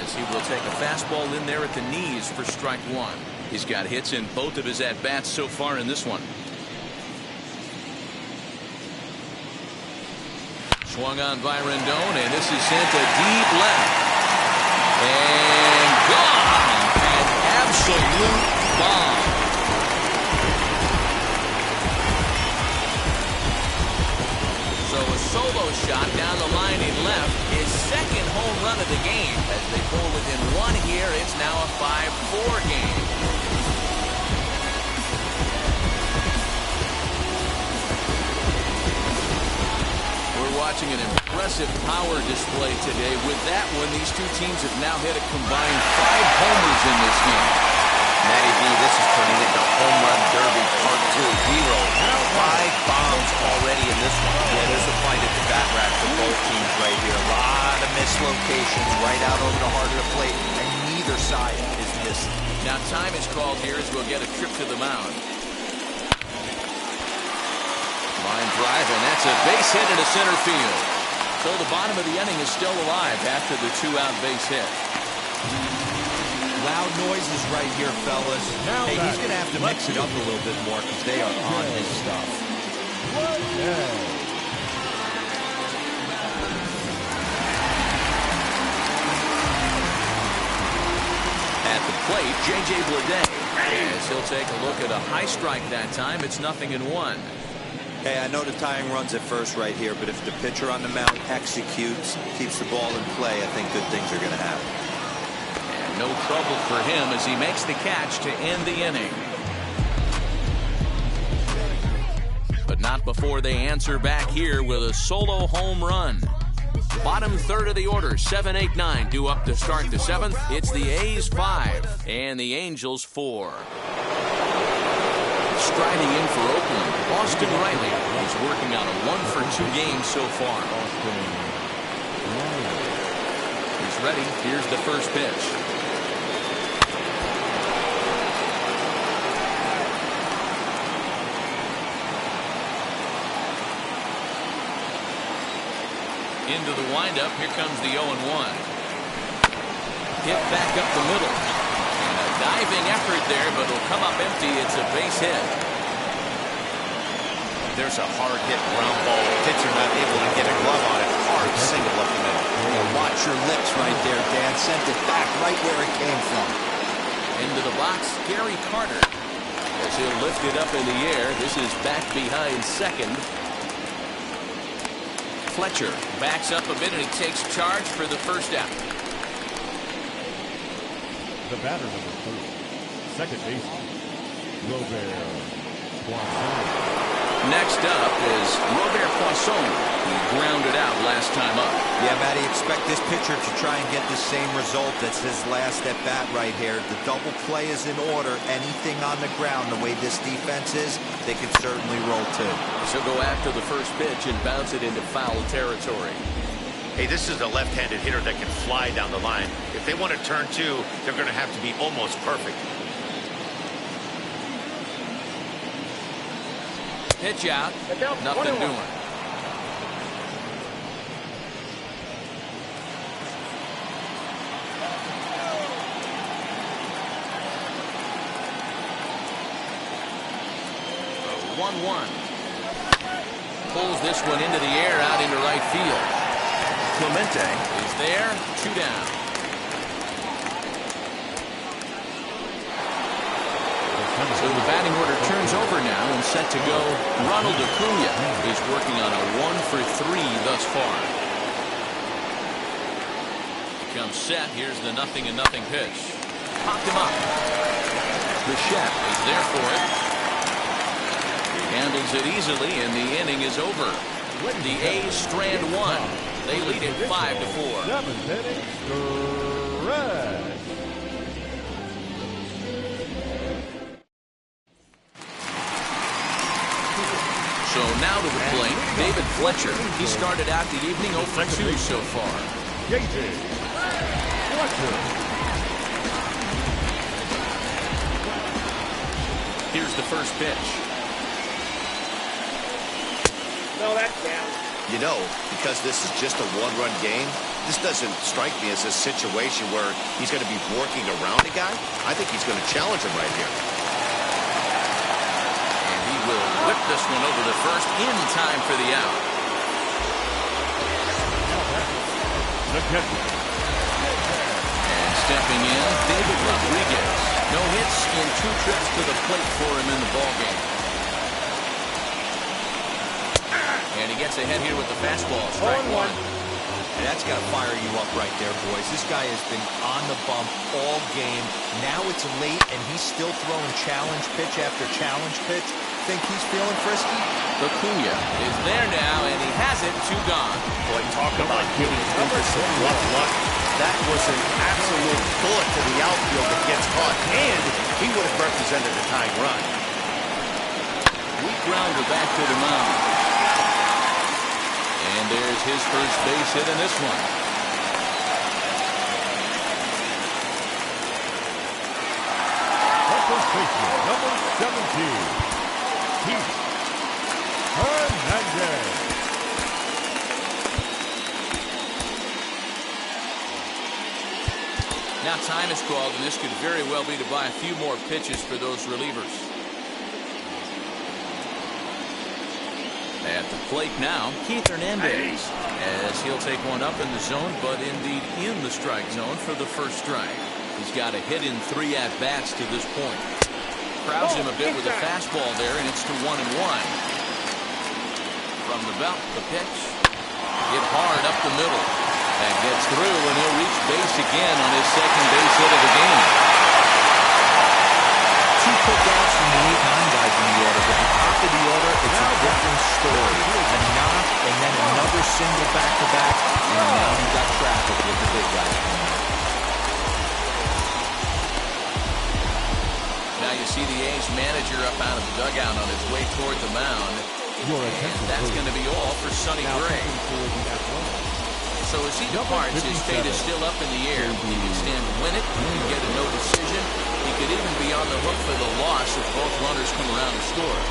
as he will take a fastball in there at the knees for strike 1. He's got hits in both of his at-bats so far in this one. Swung on by Rendon, and this is sent a deep left. And gone! An absolute bomb. So a solo shot down the line in left, his second home run of the game. As they pull within 1 here, it's now a 5-4 game. We're watching an impressive power display today. With that one, these two teams have now hit a combined 5 homers in this game. Matty B, this is turning into home run derby part 2. 5 bombs already in this one. Yeah, there's a fight at the bat rack for both teams right here. A lot of mislocations right out over the heart of the plate, and neither side is missing. Now time is called here as we'll get a trip to the mound. Line drive, and that's a base hit into center field. So the bottom of the inning is still alive after the 2-out base hit. Loud noises right here, fellas. Hey, he's going to have to mix it up a little bit more because they are on his stuff. At the plate, J.J. Bleday, as he'll take a look at a high strike that time. It's 0-1. Hey, I know the tying runs at first right here, but if the pitcher on the mound executes, keeps the ball in play, I think good things are going to happen. No trouble for him as he makes the catch to end the inning. But not before they answer back here with a solo home run. Bottom third of the order, 7, 8, 9 due up to start the 7th. It's the A's 5 and the Angels 4. Striding in for Oakland, Austin Riley is working on a 1 for 2 game so far. He's ready. Here's the first pitch. Into the windup, here comes the 0-1. Hit back up the middle. And a diving effort there, but it'll come up empty. It's a base hit. There's a hard hit ground ball. Pitcher not able to get a glove on it. Hard single up the middle. Watch your lips right there, Dan. Sent it back right where it came from. Into the box, Gary Carter. As he'll lift it up in the air. This is back behind second. Fletcher backs up a bit and he takes charge for the first out. The batter number 4, second baseman, Robert Poisson. Next up is Robert Poisson. He grounded out last time up. Yeah, Matty, expect this pitcher to try and get the same result. That's his last at bat right here. The double play is in order. Anything on the ground, the way this defense is, they can certainly roll too. So go after the first pitch and bounce it into foul territory. Hey, this is a left-handed hitter that can fly down the line. If they want to turn two, they're going to have to be almost perfect. Pitch out. Nothing doing. The 1-1. Pulls this one into the air out into right field. Clemente is there. 2 down. So the batting order turns over now and set to go. Ronald Acuna is working on a 1-for-3 thus far. Becomes set. Here's the 0-0 pitch. Popped him up. Bichette is there for it. He handles it easily, and the inning is over. The A's strand 1. They lead it 5-4. 7th inning, stretch. So now to the plate, David Fletcher. He started out the evening 0-for-2 so far. David Fletcher. Here's the first pitch. No, that's down. You know, because this is just a one-run game, this doesn't strike me as a situation where he's going to be working around a guy. I think he's going to challenge him right here. And he will whip this one over the first in time for the out. And stepping in, David Rodriguez. No hits in 2 trips to the plate for him in the ballgame. And he gets ahead here with the fastball. Strike 1. And that's got to fire you up right there, boys. This guy has been on the bump all game. Now it's late, and he's still throwing challenge pitch after challenge pitch. Think he's feeling frisky? Acuna is there now, and he has it. 2 gone. Boy, talk about giving Cooper some rough luck. That was an absolute bullet to the outfield that gets caught, and he would have represented a tying run. Weak grounder back to the mound. And there's his first base hit in this one. First baseman, number 17, Keith Hernandez. Now time is called, and this could very well be to buy a few more pitches for those relievers. At the plate now, Keith Hernandez, as he'll take one up in the zone, but indeed in the strike zone for the first strike. He's got a hit in 3 at-bats to this point. Crowds him a bit with a fastball there, and it's to 1-1. From the belt, the pitch. Hit hard up the middle. And gets through, and he'll reach base again on his second base hit of the game. 2 putbacks from the 8-9 guys in the order, but at the top of the order, it's a different story. A knock, and then another single back-to-back, and now you got traffic with the big guys coming in. Now you see the A's manager up out of the dugout on his way toward the mound. And that's going to be all for Sonny Gray. So as he departs, his fate is still up in the air. He can stand to win it. He can get a no decision. He could even be on the hook for the loss if both runners come around to score.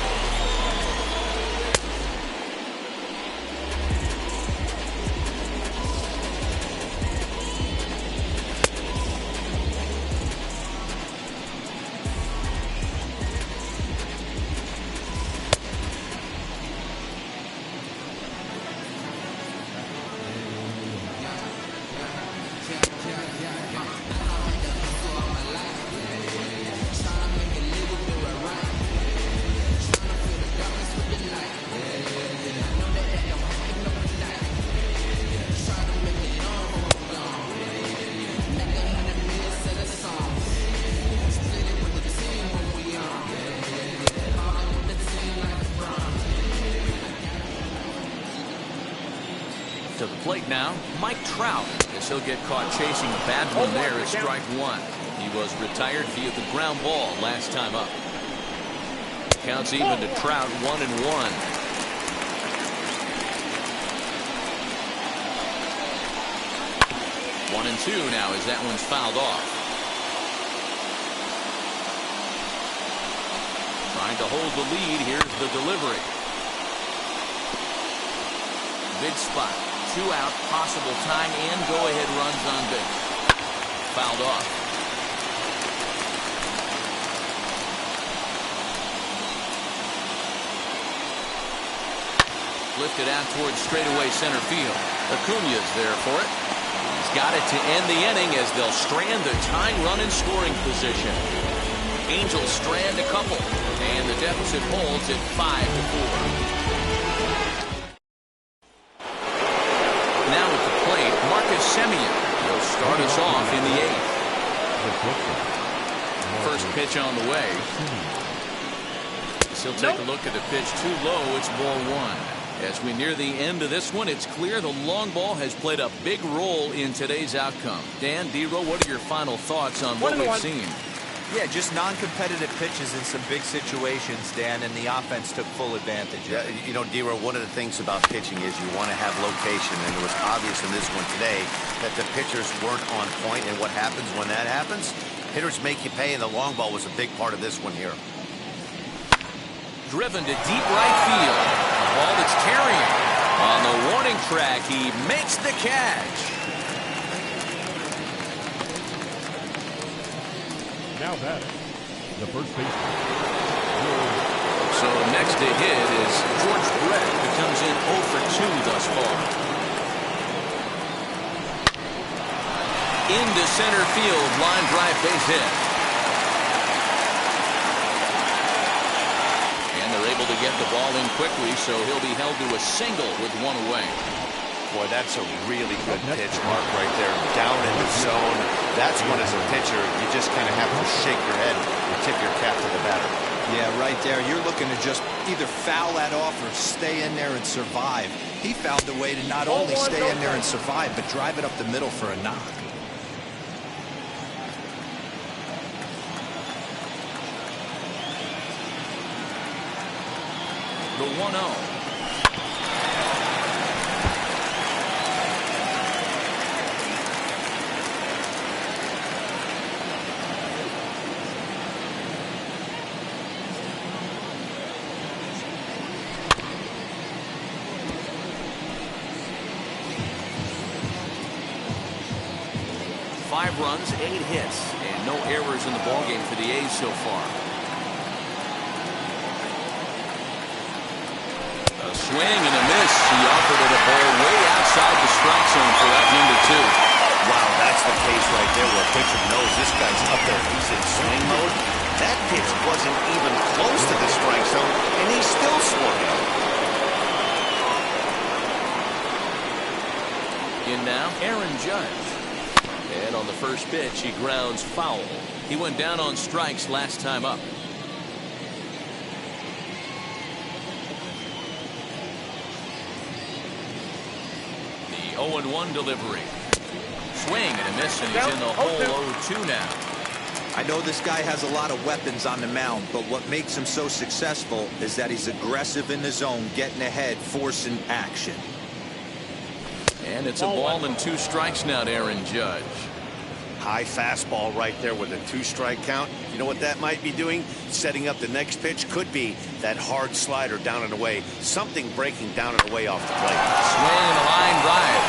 now, Mike Trout, as he'll get caught chasing a bad one there at strike one. He was retired via the ground ball last time up. Counts even to Trout, 1-1. 1-2 now as that one's fouled off. Trying to hold the lead. Here's the delivery. Big spot. 2 out, possible time and go-ahead runs on base. Fouled off. Lifted out towards straightaway center field. Acuña's there for it. He's got it to end the inning as they'll strand the tying run in scoring position. Angels strand a couple, and the deficit holds at 5-4. Now at the plate, Marcus Semien will start us off in the 8th. First pitch on the way. He'll take a look at the pitch. Too low. It's ball 1. As we near the end of this one, it's clear the long ball has played a big role in today's outcome. Dan, D-Row, what are your final thoughts on what we've seen? Yeah, just non-competitive pitches in some big situations, Dan, and the offense took full advantage. Yeah, you know, D-Row, one of the things about pitching is you want to have location, and it was obvious in this one today that the pitchers weren't on point, and what happens when that happens? Hitters make you pay, and the long ball was a big part of this one here. Driven to deep right field. A ball that's carrying. On the warning track, he makes the catch. Now batting, the first baseman. So next to hit is George Brett, who comes in 0 for 2 thus far. Into center field, line drive base hit. And they're able to get the ball in quickly, so he'll be held to a single with 1 away. Boy, that's a really good pitch, Mark, right there. Down in the zone. That's when, as a pitcher, you just kind of have to shake your head and tip your cap to the batter. Yeah, right there. You're looking to just either foul that off or stay in there and survive. He found a way to not only stay in there and survive, but drive it up the middle for a knock. The 1-0. 5 runs, 8 hits, and no errors in the ballgame for the A's so far. A swing and a miss. He offered it a ball way outside the strike zone for out number 2. Wow, that's the case right there where a pitcher knows this guy's up there. He's in swing mode. That pitch wasn't even close to the strike zone, and he still swung out. In now, Aaron Judge. And on the first pitch, he grounds foul. He went down on strikes last time up. The 0-1 delivery. Swing and a miss, and he's in the hole 0-2 now. I know this guy has a lot of weapons on the mound, but what makes him so successful is that he's aggressive in the zone, getting ahead, forcing action. And it's a ball and 2 strikes now to Aaron Judge. High fastball right there with a 2-strike count. You know what that might be doing? Setting up the next pitch. Could be that hard slider down and away. Something breaking down and away off the plate. Swing and a line drive.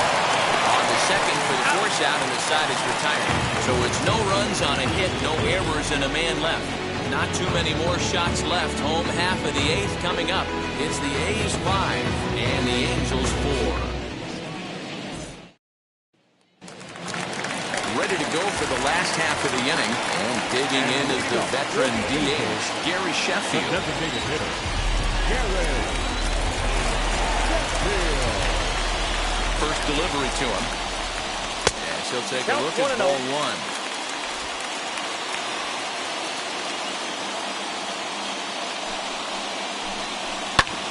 On the second for the force out, and the side is retired. So it's no runs on a hit, no errors, and a man left. Not too many more shots left. Home half of the 8th coming up. It's the A's 5 and the Angels 4. Ready to go for the last half of the inning, and digging in is the veteran DH, Gary Sheffield. Designated hitter, Gary Sheffield. First delivery to him. As he'll take a look at ball 1.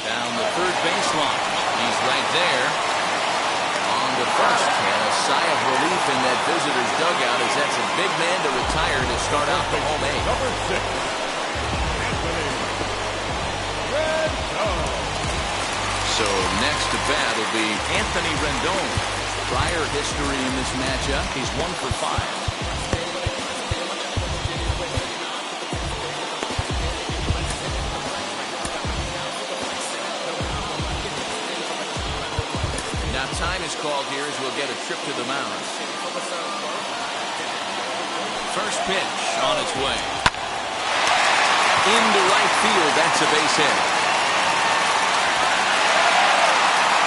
Down the third baseline. He's right there. On to first. And a sigh of relief in that visitor's dugout as that's a big man to retire to start out the home eight. Number 6, Anthony Rendon. So next to bat will be Anthony Rendon. Prior history in this matchup, he's 1 for 5. Now time is called here as we'll get a trip to the mound. First pitch on its way. Into right field, that's a base hit.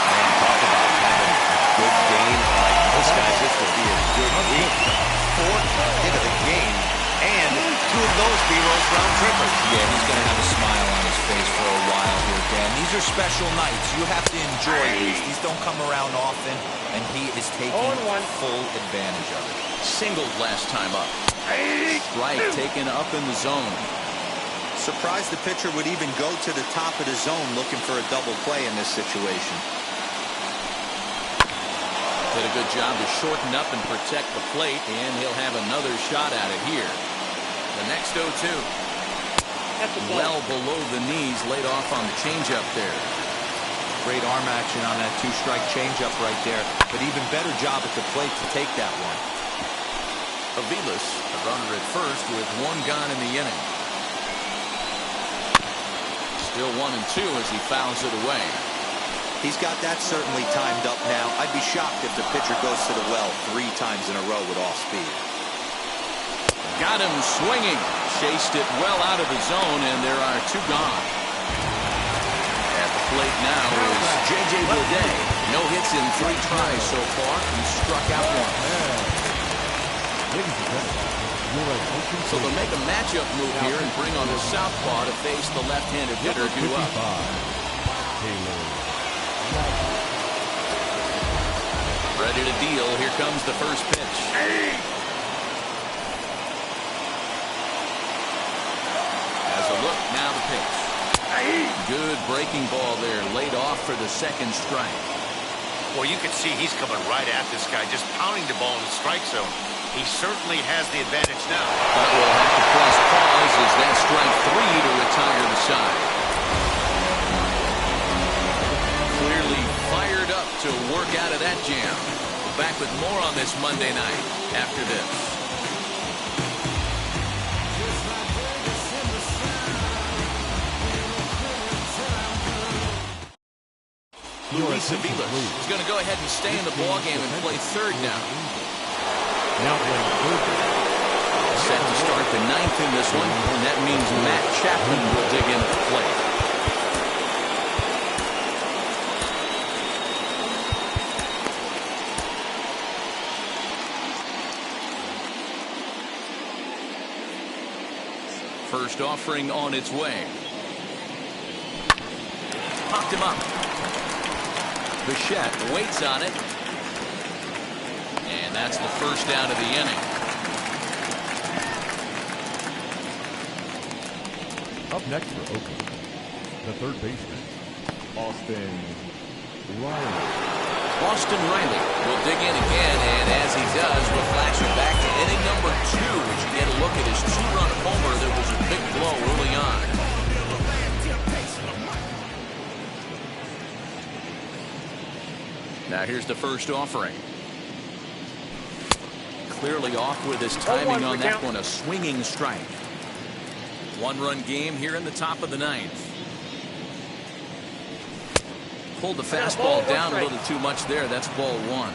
Man, talk about having a good game. Like most guys, this would be a good week. 4th hit of the game, and 2 of those B-Rolls round trippers. Yeah, he's going to have a smile on his face for a while here, Dan. These are special nights. You have to enjoy these. These don't come around often, and he is taking full advantage of it. Singled last time up. Strike taken up in the zone. Surprised the pitcher would even go to the top of the zone looking for a double play in this situation. Did a good job to shorten up and protect the plate, and he'll have another shot at it here. The next 0-2. Well below the knees, laid off on the changeup there. Great arm action on that 2-strike changeup right there, but even better job at the plate to take that one. Aviles, a runner at first with 1 gone in the inning. Still 1-2 as he fouls it away. He's got that certainly timed up now. I'd be shocked if the pitcher goes to the well 3 times in a row with off speed. Got him swinging. Chased it well out of the zone, and there are 2 gone. At the plate now is J.J. Bleday. No hits in 3 tries so far. He struck out once. So they'll make a matchup move here and bring on the southpaw to face the left-handed hitter due up. Ready to deal. Here comes the first pitch. Has a look. Now the pitch. Good breaking ball there. Laid off for the 2nd strike. Well, you can see he's coming right at this guy, just pounding the ball in the strike zone. He certainly has the advantage now. But we'll have to press pause as that strike 3 to retire the side. Clearly fired up to work out of that jam. Back with more on this Monday night after this. Luis Aviles is going to go ahead and stay in the ballgame and play third now. Now playing third. Set to start the 9th in this one, and that means Matt Chapman will dig in at the plate. First offering on its way. Popped him up. Bichette waits on it. And that's the first down of the inning. Up next for Oakland, the third baseman, Austin Riley. Austin Riley will dig in again, and as he does, we'll flash it back to inning number 2 as you get a look at his 2-run homer that was a big blow early on. Now here's the first offering. Clearly off with his timing on that one, a swinging strike. 1-run game here in the top of the 9th. Pulled the fastball down a little too much there. That's ball 1.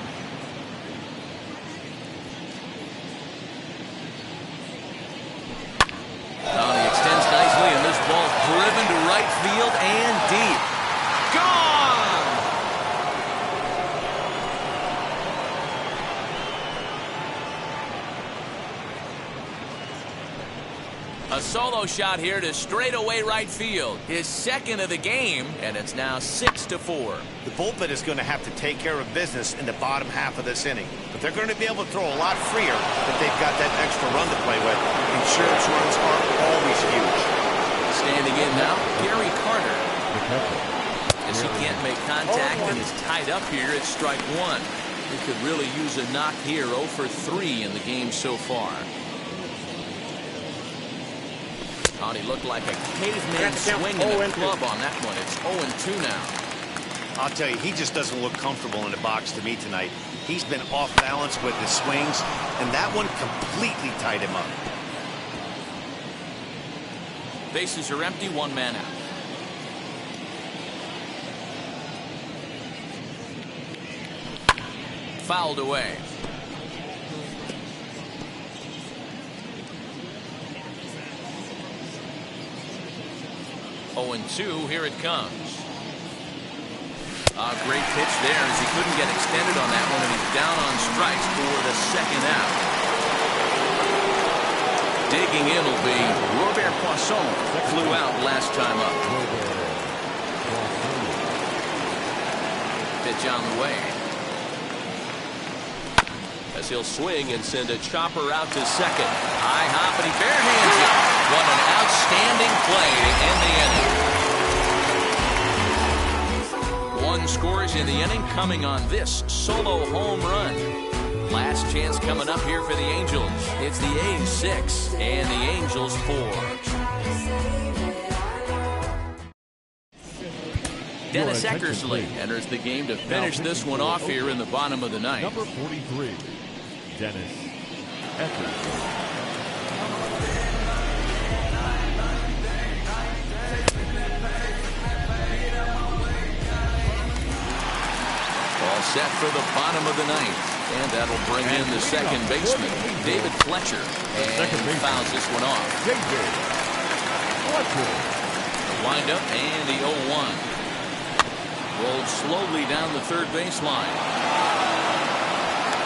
Now he extends nicely, and this ball driven to right field and deep. Gone! A solo shot here to straightaway right field. His 2nd of the game, and it's now 6-4. The bullpen is going to have to take care of business in the bottom half of this inning. But they're going to be able to throw a lot freer if they've got that extra run to play with. Insurance runs are always huge. Standing in now, Gary Carter. As he can't make contact and is tied up here at strike 1. He could really use a knock here. 0 for 3 in the game so far. Oh, he looked like a caveman swinging a club on that one. It's 0-2 now. I'll tell you, he just doesn't look comfortable in the box to me tonight. He's been off balance with his swings, and that one completely tied him up. Bases are empty, 1 man out. Fouled away. Oh, and 2, here it comes. A great pitch there as he couldn't get extended on that one, and he's down on strikes for the second out. Digging in will be Robert Poisson. Flew out last time up. Pitch on the way. As he'll swing and send a chopper out to second. High hop, and he barehands it. What an outstanding play to end the inning. 1 scores in the inning, coming on this solo home run. Last chance coming up here for the Angels. It's the A's 6 and the Angels 4. Dennis Eckersley enters the game to finish this one off here in the bottom of the ninth. Number 43, Dennis Eckersley. All set for the bottom of the ninth. And that'll bring in the second baseman, David Fletcher. And he fouls this one off. Wind up and the 0-1. Rolled slowly down the third baseline.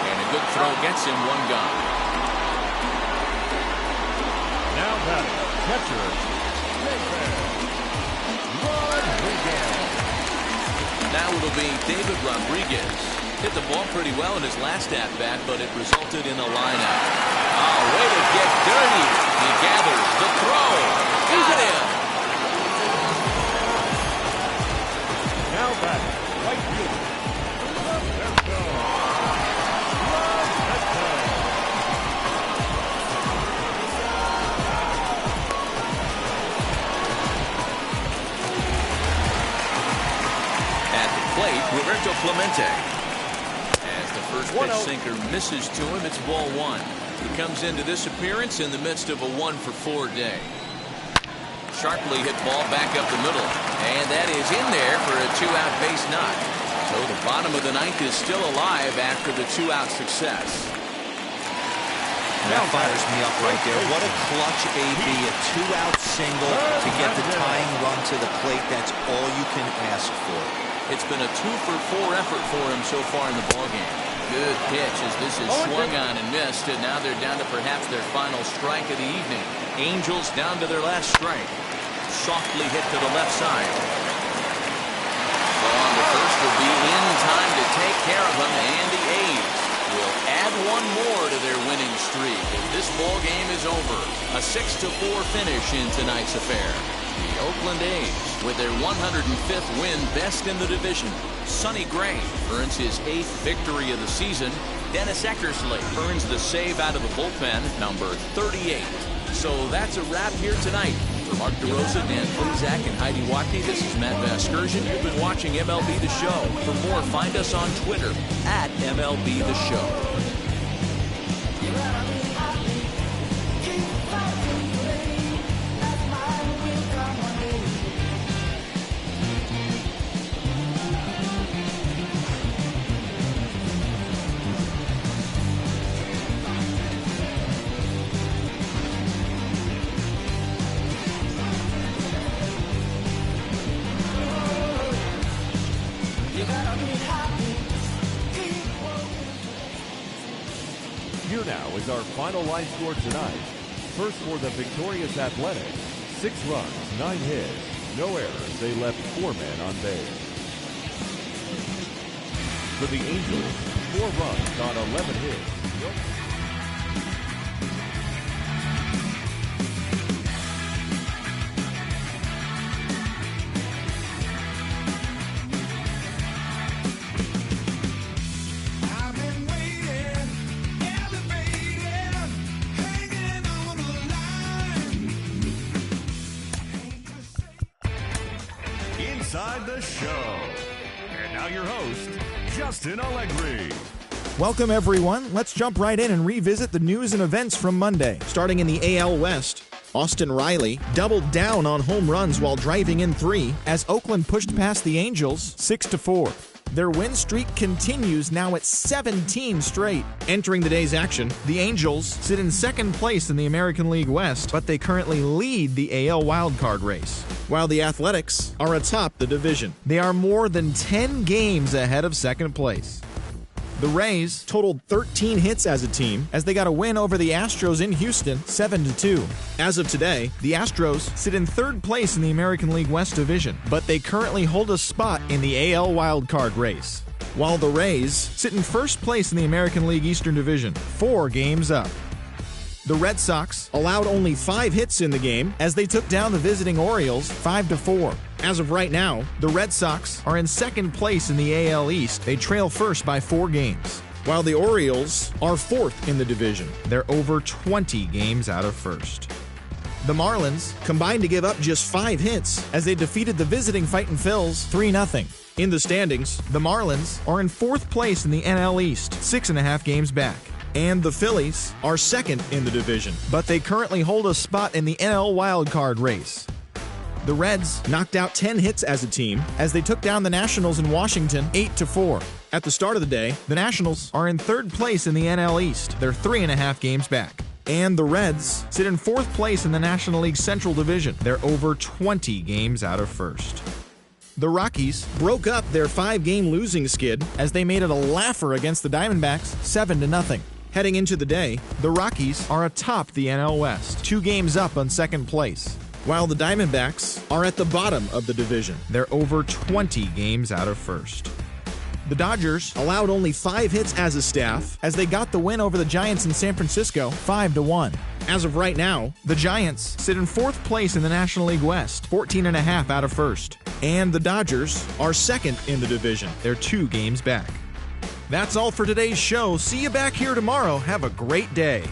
And a good throw gets him 1 gone. Now batting, catcher, Rodriguez. Now it'll be David Rodriguez. Hit the ball pretty well in his last at-bat, but it resulted in a lineout. Oh, way to get dirty. He gathers the throw. Got him. Now back, right field. At the plate, Roberto Clemente. First pitch sinker misses to him. It's ball 1. He comes into this appearance in the midst of a 1-for-4 day. Sharply hit ball back up the middle. And that is in there for a 2-out base knock. So the bottom of the ninth is still alive after the 2-out success. That fires me up right there. What a clutch AB. A 2-out single to get the tying run to the plate. That's all you can ask for. It's been a 2-for-4 effort for him so far in the ballgame. Good pitch as this is swung on and missed, and now they're down to perhaps their final strike of the evening. Angels down to their last strike. Softly hit to the left side. Ball on to first will be in time to take care of him, and the A's will add 1 more to their winning streak as this ball game is over. A 6-4 finish in tonight's affair. The Oakland A's, with their 105th win, best in the division. Sonny Gray earns his 8th victory of the season. Dennis Eckersley earns the save out of the bullpen, number 38. So that's a wrap here tonight. For Mark DeRosa, Dan Plezak, and Heidi Watney, this is Matt Vasgersian. You've been watching MLB The Show. For more, find us on Twitter at MLB The Show. Here now is our final line score tonight. First for the victorious Athletics, 6 runs, 9 hits, no errors. They left 4 men on base. For the Angels, 4 runs on 11 hits. inside the show. And now your host, Justin Allegri. Welcome, everyone. Let's jump right in and revisit the news and events from Monday. Starting in the AL West, Austin Riley doubled down on home runs while driving in 3 as Oakland pushed past the Angels 6-4. Their win streak continues now at 17 straight. Entering the day's action, the Angels sit in second place in the American League West, but they currently lead the AL wildcard race, while the Athletics are atop the division. They are more than 10 games ahead of second place. The Rays totaled 13 hits as a team as they got a win over the Astros in Houston 7-2. As of today, the Astros sit in third place in the American League West Division, but they currently hold a spot in the AL wildcard race, while the Rays sit in first place in the American League Eastern Division, 4 games up. The Red Sox allowed only 5 hits in the game as they took down the visiting Orioles 5-4. As of right now, the Red Sox are in second place in the AL East. They trail first by 4 games, while the Orioles are fourth in the division. They're over 20 games out of first. The Marlins combined to give up just 5 hits as they defeated the visiting Fightin' Phils 3-0. In the standings, the Marlins are in fourth place in the NL East, 6.5 games back. And the Phillies are second in the division, but they currently hold a spot in the NL wildcard race. The Reds knocked out 10 hits as a team as they took down the Nationals in Washington 8-4. At the start of the day, the Nationals are in third place in the NL East. They're 3.5 games back. And the Reds sit in fourth place in the National League Central Division. They're over 20 games out of first. The Rockies broke up their 5-game losing skid as they made it a laugher against the Diamondbacks 7-0. Heading into the day, the Rockies are atop the NL West, 2 games up on second place, while the Diamondbacks are at the bottom of the division. They're over 20 games out of first. The Dodgers allowed only 5 hits as a staff as they got the win over the Giants in San Francisco 5-1. As of right now, the Giants sit in fourth place in the National League West, 14.5 out of first. And the Dodgers are second in the division. They're 2 games back. That's all for today's show. See you back here tomorrow. Have a great day.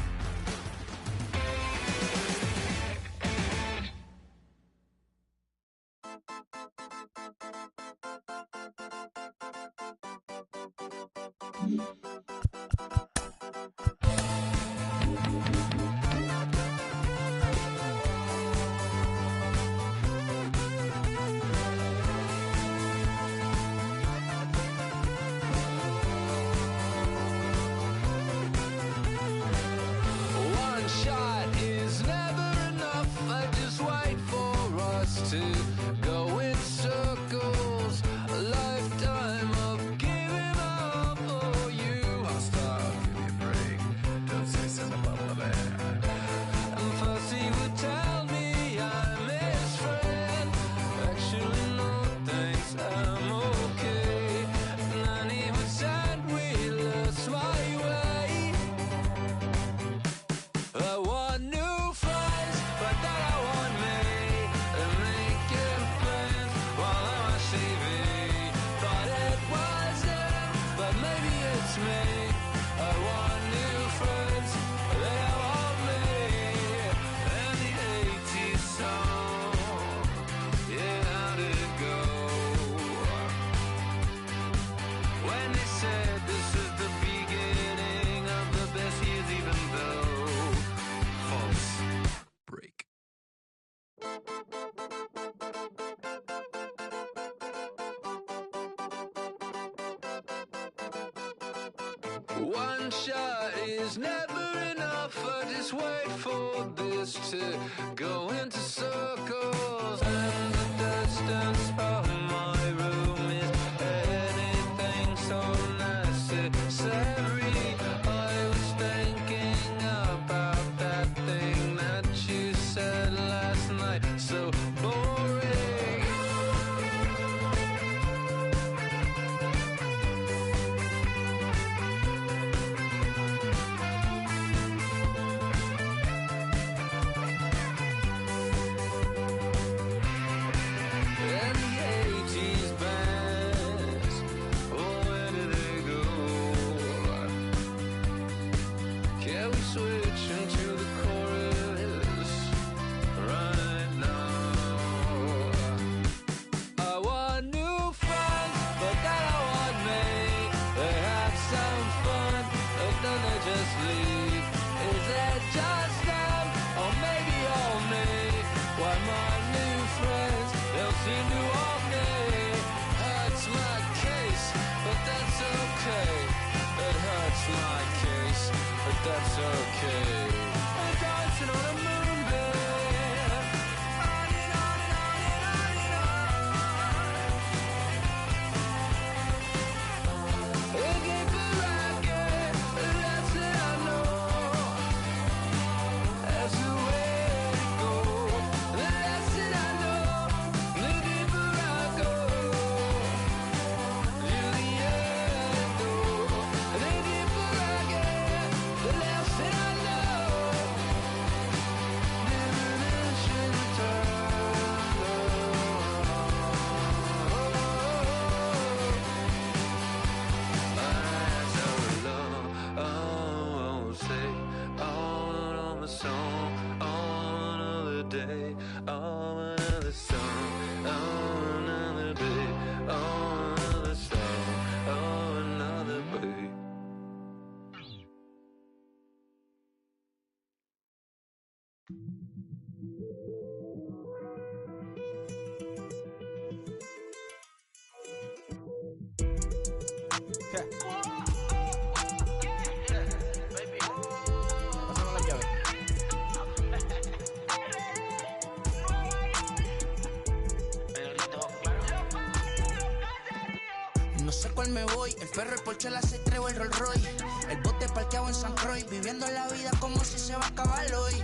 One shot is never enough. I just wait for this to go into circles, and the distance from my room is anything so necessary. I was thinking about that thing that you said last night, so boring. seem to all day. Hurts my case, but that's okay. It hurts my case, but that's okay. I'm dancing on a moonbed, on and on and on and on and on. Looking for rocket, that's it I know. That's the way to go. That's it I know. Looking for rocket, you're the antidote. Looking for rocket, that's it I know. Diminishing day, oh, another song, oh, another day, oh, another song, oh, another day. No sé cuál me voy, el perro, el Porsche, la C3 o el Rolls Royce. El bote parqueado en San Croix, viviendo la vida como si se va a acabar hoy.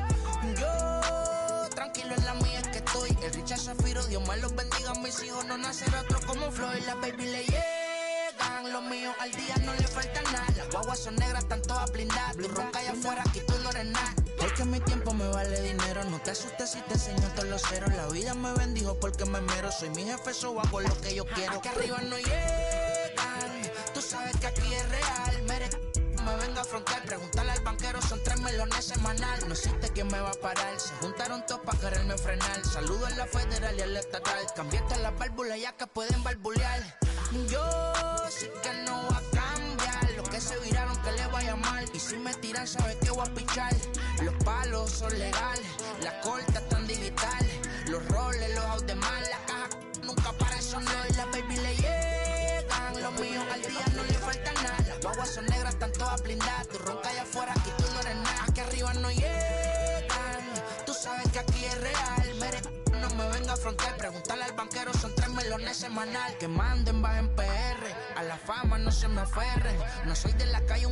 Yo, tranquilo en la mía es que estoy. El Richard Zafiro, Dios más los bendiga, mis hijos no nacerá otro como Floyd. Las baby le llegan, los míos al día no le falta nada. Las guaguas son negras, están todas blindadas. Tu ronca allá afuera, aquí tú no eres nada. Es que mi tiempo me vale dinero, no te asustes si te enseño todos los ceros. La vida me bendijo porque me mero, soy mi jefe, so hago lo que yo quiero. Aquí arriba no llegan, tú sabes que aquí es real. Me venga a afrontar, preguntarle al banquero, son 3 melones semanal. No existe quien me va a parar, se juntaron todos para quererme frenar. Saludo a la federal y a la estatal, cambié todas las válvulas ya que pueden barbulear. Yo sí que no voy a cambiar, los que se viraron que les vaya mal. Y si me tiran sabes que voy a pichar. Los palos son legales, las cortas están digitales. Los roles, los out de mal, la caja nunca para de sonar. Las baby le llegan, los míos al día no le falta nada. Las guaguas son negras, están todas blindadas. Tu ronca allá afuera, aquí tú no eres nada. Aquí arriba no llegan, tú sabes que aquí es real. No me venga a afrontar, preguntarle al banquero, son 3 melones semanal. Que manden, bajen PR, a la fama no se me aferren. No soy de la calle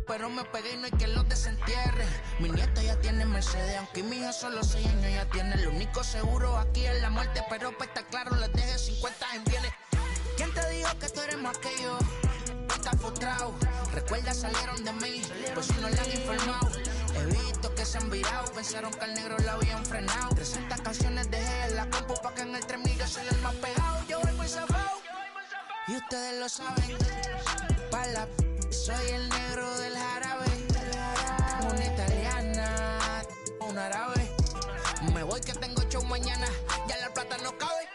pero me pegué y no hay que los desentierre. Mi nieto ya tiene Mercedes, aunque mi hija solo 6 años ya tiene. Lo único seguro aquí es la muerte, pero para estar claro les deje 50 en bienes. ¿Quién te dijo que tú eres más que yo? Estás frustrado, recuerda salieron de mí, pues si no le han informado. He visto que se han virado, pensaron que al negro la habían frenado. 300 canciones dejé en la compu pa' que en el 3000 yo soy el más pegado. Yo voy muy zafado, y ustedes lo saben. Pa' la soy el negro del jarabe. Una italiana, un árabe. Me voy que tengo show mañana, ya la plata no cabe.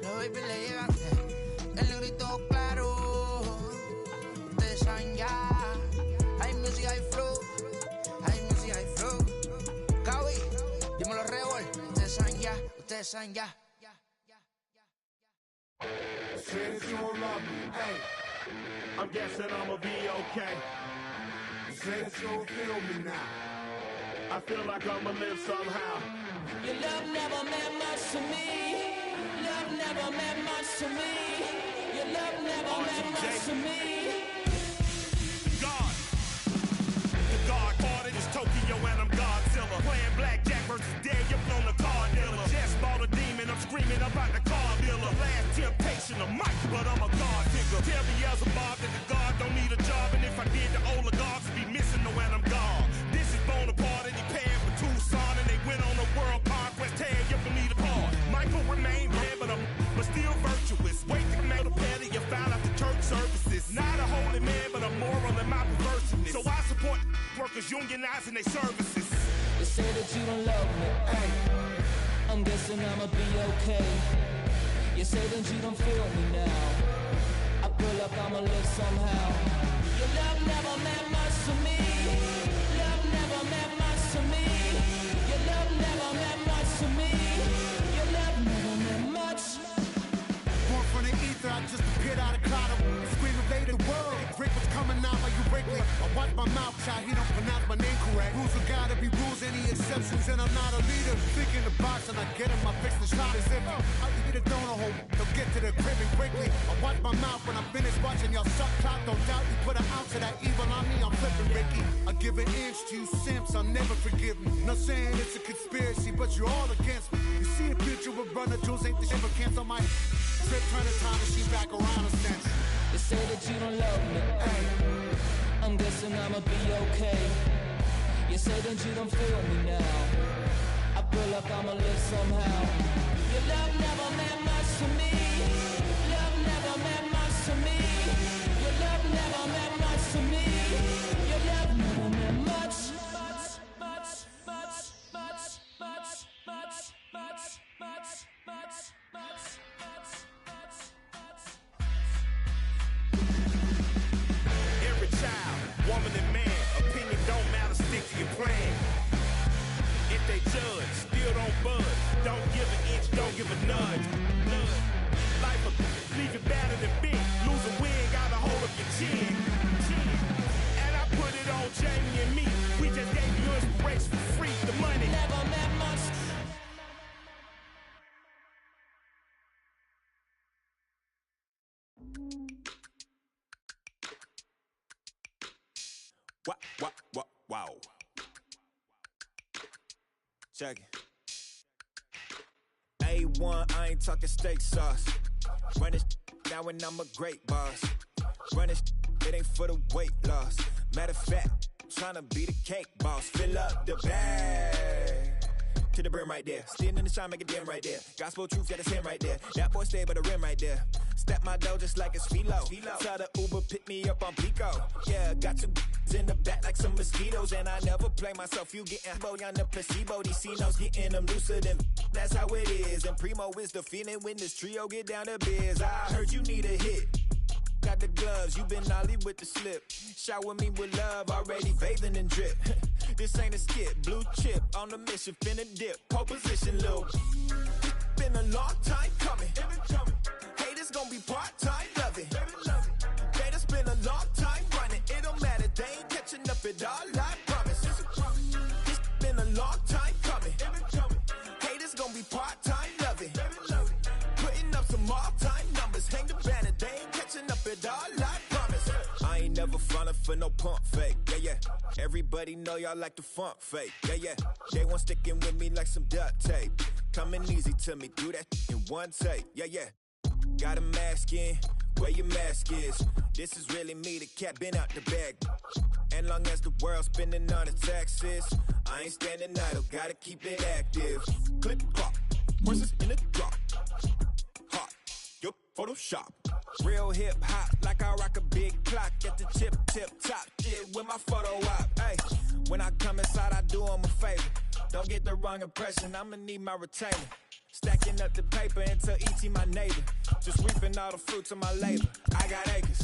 Los baby le llegan, el negrito claro. Ustedes saben ya. Hay music, hay flow. Hay music, hay flow. Cabi, dímelo Rebol. Ustedes saben ya, ustedes saben ya. Since you don't love me, hey, I'm guessing I'ma be okay. Since you don't feel me now, I feel like I'ma live somehow. Your love never meant much to me. Love never meant much to me. Your love never meant much to me. God. The God party is Tokyo and I'm Godzilla. Playing blackjack versus Daniel on the card dealer. Just bought a demon, I'm screaming about the car dealer. Last temptation of Mike, but I'm a God figure. Tell Beelzebub that the God don't need a job, and if I did, the oligarchs would be missing no when I'm gone. This is Bonaparte and he paired with Tucson, and they went on a world conquest. Tear you from me apart. Michael remained dead, but still virtuous. Wait to make a petty, you found out the church services. Not a holy man, but a moral in my perverseness. So I support workers unionizing their services. You say that you don't love me, hey. I'm guessing I'ma be okay. You say that you don't feel me now. I feel like I'ma live somehow. Your love never meant much to me. Love never meant much to me. Your love never meant much to me. exceptions, and I'm not a leader. Thinking the box and I get him, I fix the shot as if I eat a donut hole. They'll get to the crib and quickly. I watch my mouth when I'm finished watching y'all suck clock. Don't doubt you put an ounce of that evil on me, I'm flipping Ricky. I give an inch to you simps, I'll never forgive me. Not saying it's a conspiracy, but you're all against me. You see a picture with Runner Jules, ain't the shit, but cancel my trip, turn the time machine back around a sense. They say that you don't love me, ay. I'm guessing I'ma be okay. You say that you don't feel me now. I feel like I'ma live somehow. Your love never meant much to me. Love never meant much to me. Your love never meant much to me. Your love never meant much. Every child, woman and man, opinion don't matter, stick to your plan. If they judge, still don't budge. Don't give an inch, don't give a nudge. Life will leave you battered and bent. Lose a win, gotta hold up your chin. And I put it on Jamie and me. We just gave you inspiration for free. The money never meant much. Wow. Check it. A1, I ain't talking steak sauce. Run this now and I'm a great boss. Run this, it ain't for the weight loss. Matter of fact, tryna be the cake boss. Fill up the bag to the brim right there. Standing in the shine, make it dim right there. Gospel truth, yeah, that's him right there. That boy stay by the rim right there. Step my dough just like it's philo. Tell the Uber, pick me up on Pico. Yeah, got two in the back like some mosquitoes. And I never play myself, you getting boy on the placebo. These C-notes getting them looser than that's how it is. And Primo is the feeling when this trio get down to biz. I heard you need a hit. Got the gloves, you been ollie with the slip. Shower me with love, already bathing in drip. This ain't a skip, blue chip on the mission, finna dip. Pole position, Lil. It's been a long time coming. Haters gonna be part-time, love it. Haters been a long time running. It don't matter, they ain't catching up at all, I promise. It's been a long time coming. Haters gonna be part-time, love it. Putting up some all-time numbers. Hang the banner, they ain't catching up at all, I promise. I ain't never frontin' for no pump fake, yeah. Everybody know y'all like the funk fake, yeah. They want sticking with me like some duct tape. Coming easy to me, do that in one take, yeah. Got a mask in, where your mask is. This is really me, the cat been out the bag. And long as the world's spending on the taxes, I ain't standing idle, gotta keep it active. Click clock, horses in the drop. Hot, yup, Photoshop. Real hip hop, like I rock a big clock at the tip top. Shit with my photo op. Hey, when I come inside, I do them a favor. Don't get the wrong impression, I'ma need my retainer. Stacking up the paper until E.T. my neighbor. Just reaping all the fruits of my labor. I got acres.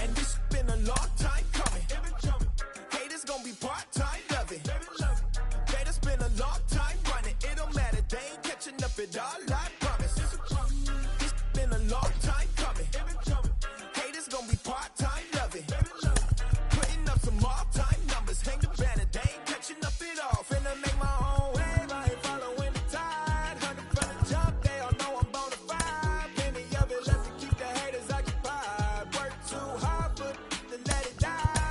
And this been a long time coming. Haters gonna be part-time, love it. Haters been a long time running. It don't matter, they ain't catching up at all, I promise. This been a long time coming. Haters gonna be part-time, love it. Putting up some all-time numbers. Hang the banner, they ain't catching up at all. Finna make my own wave, I ain't following the tide. 100 from the jump, they all know I'm bona fide. Plenty of it left to keep the haters occupied. Work too hard, but to let it die.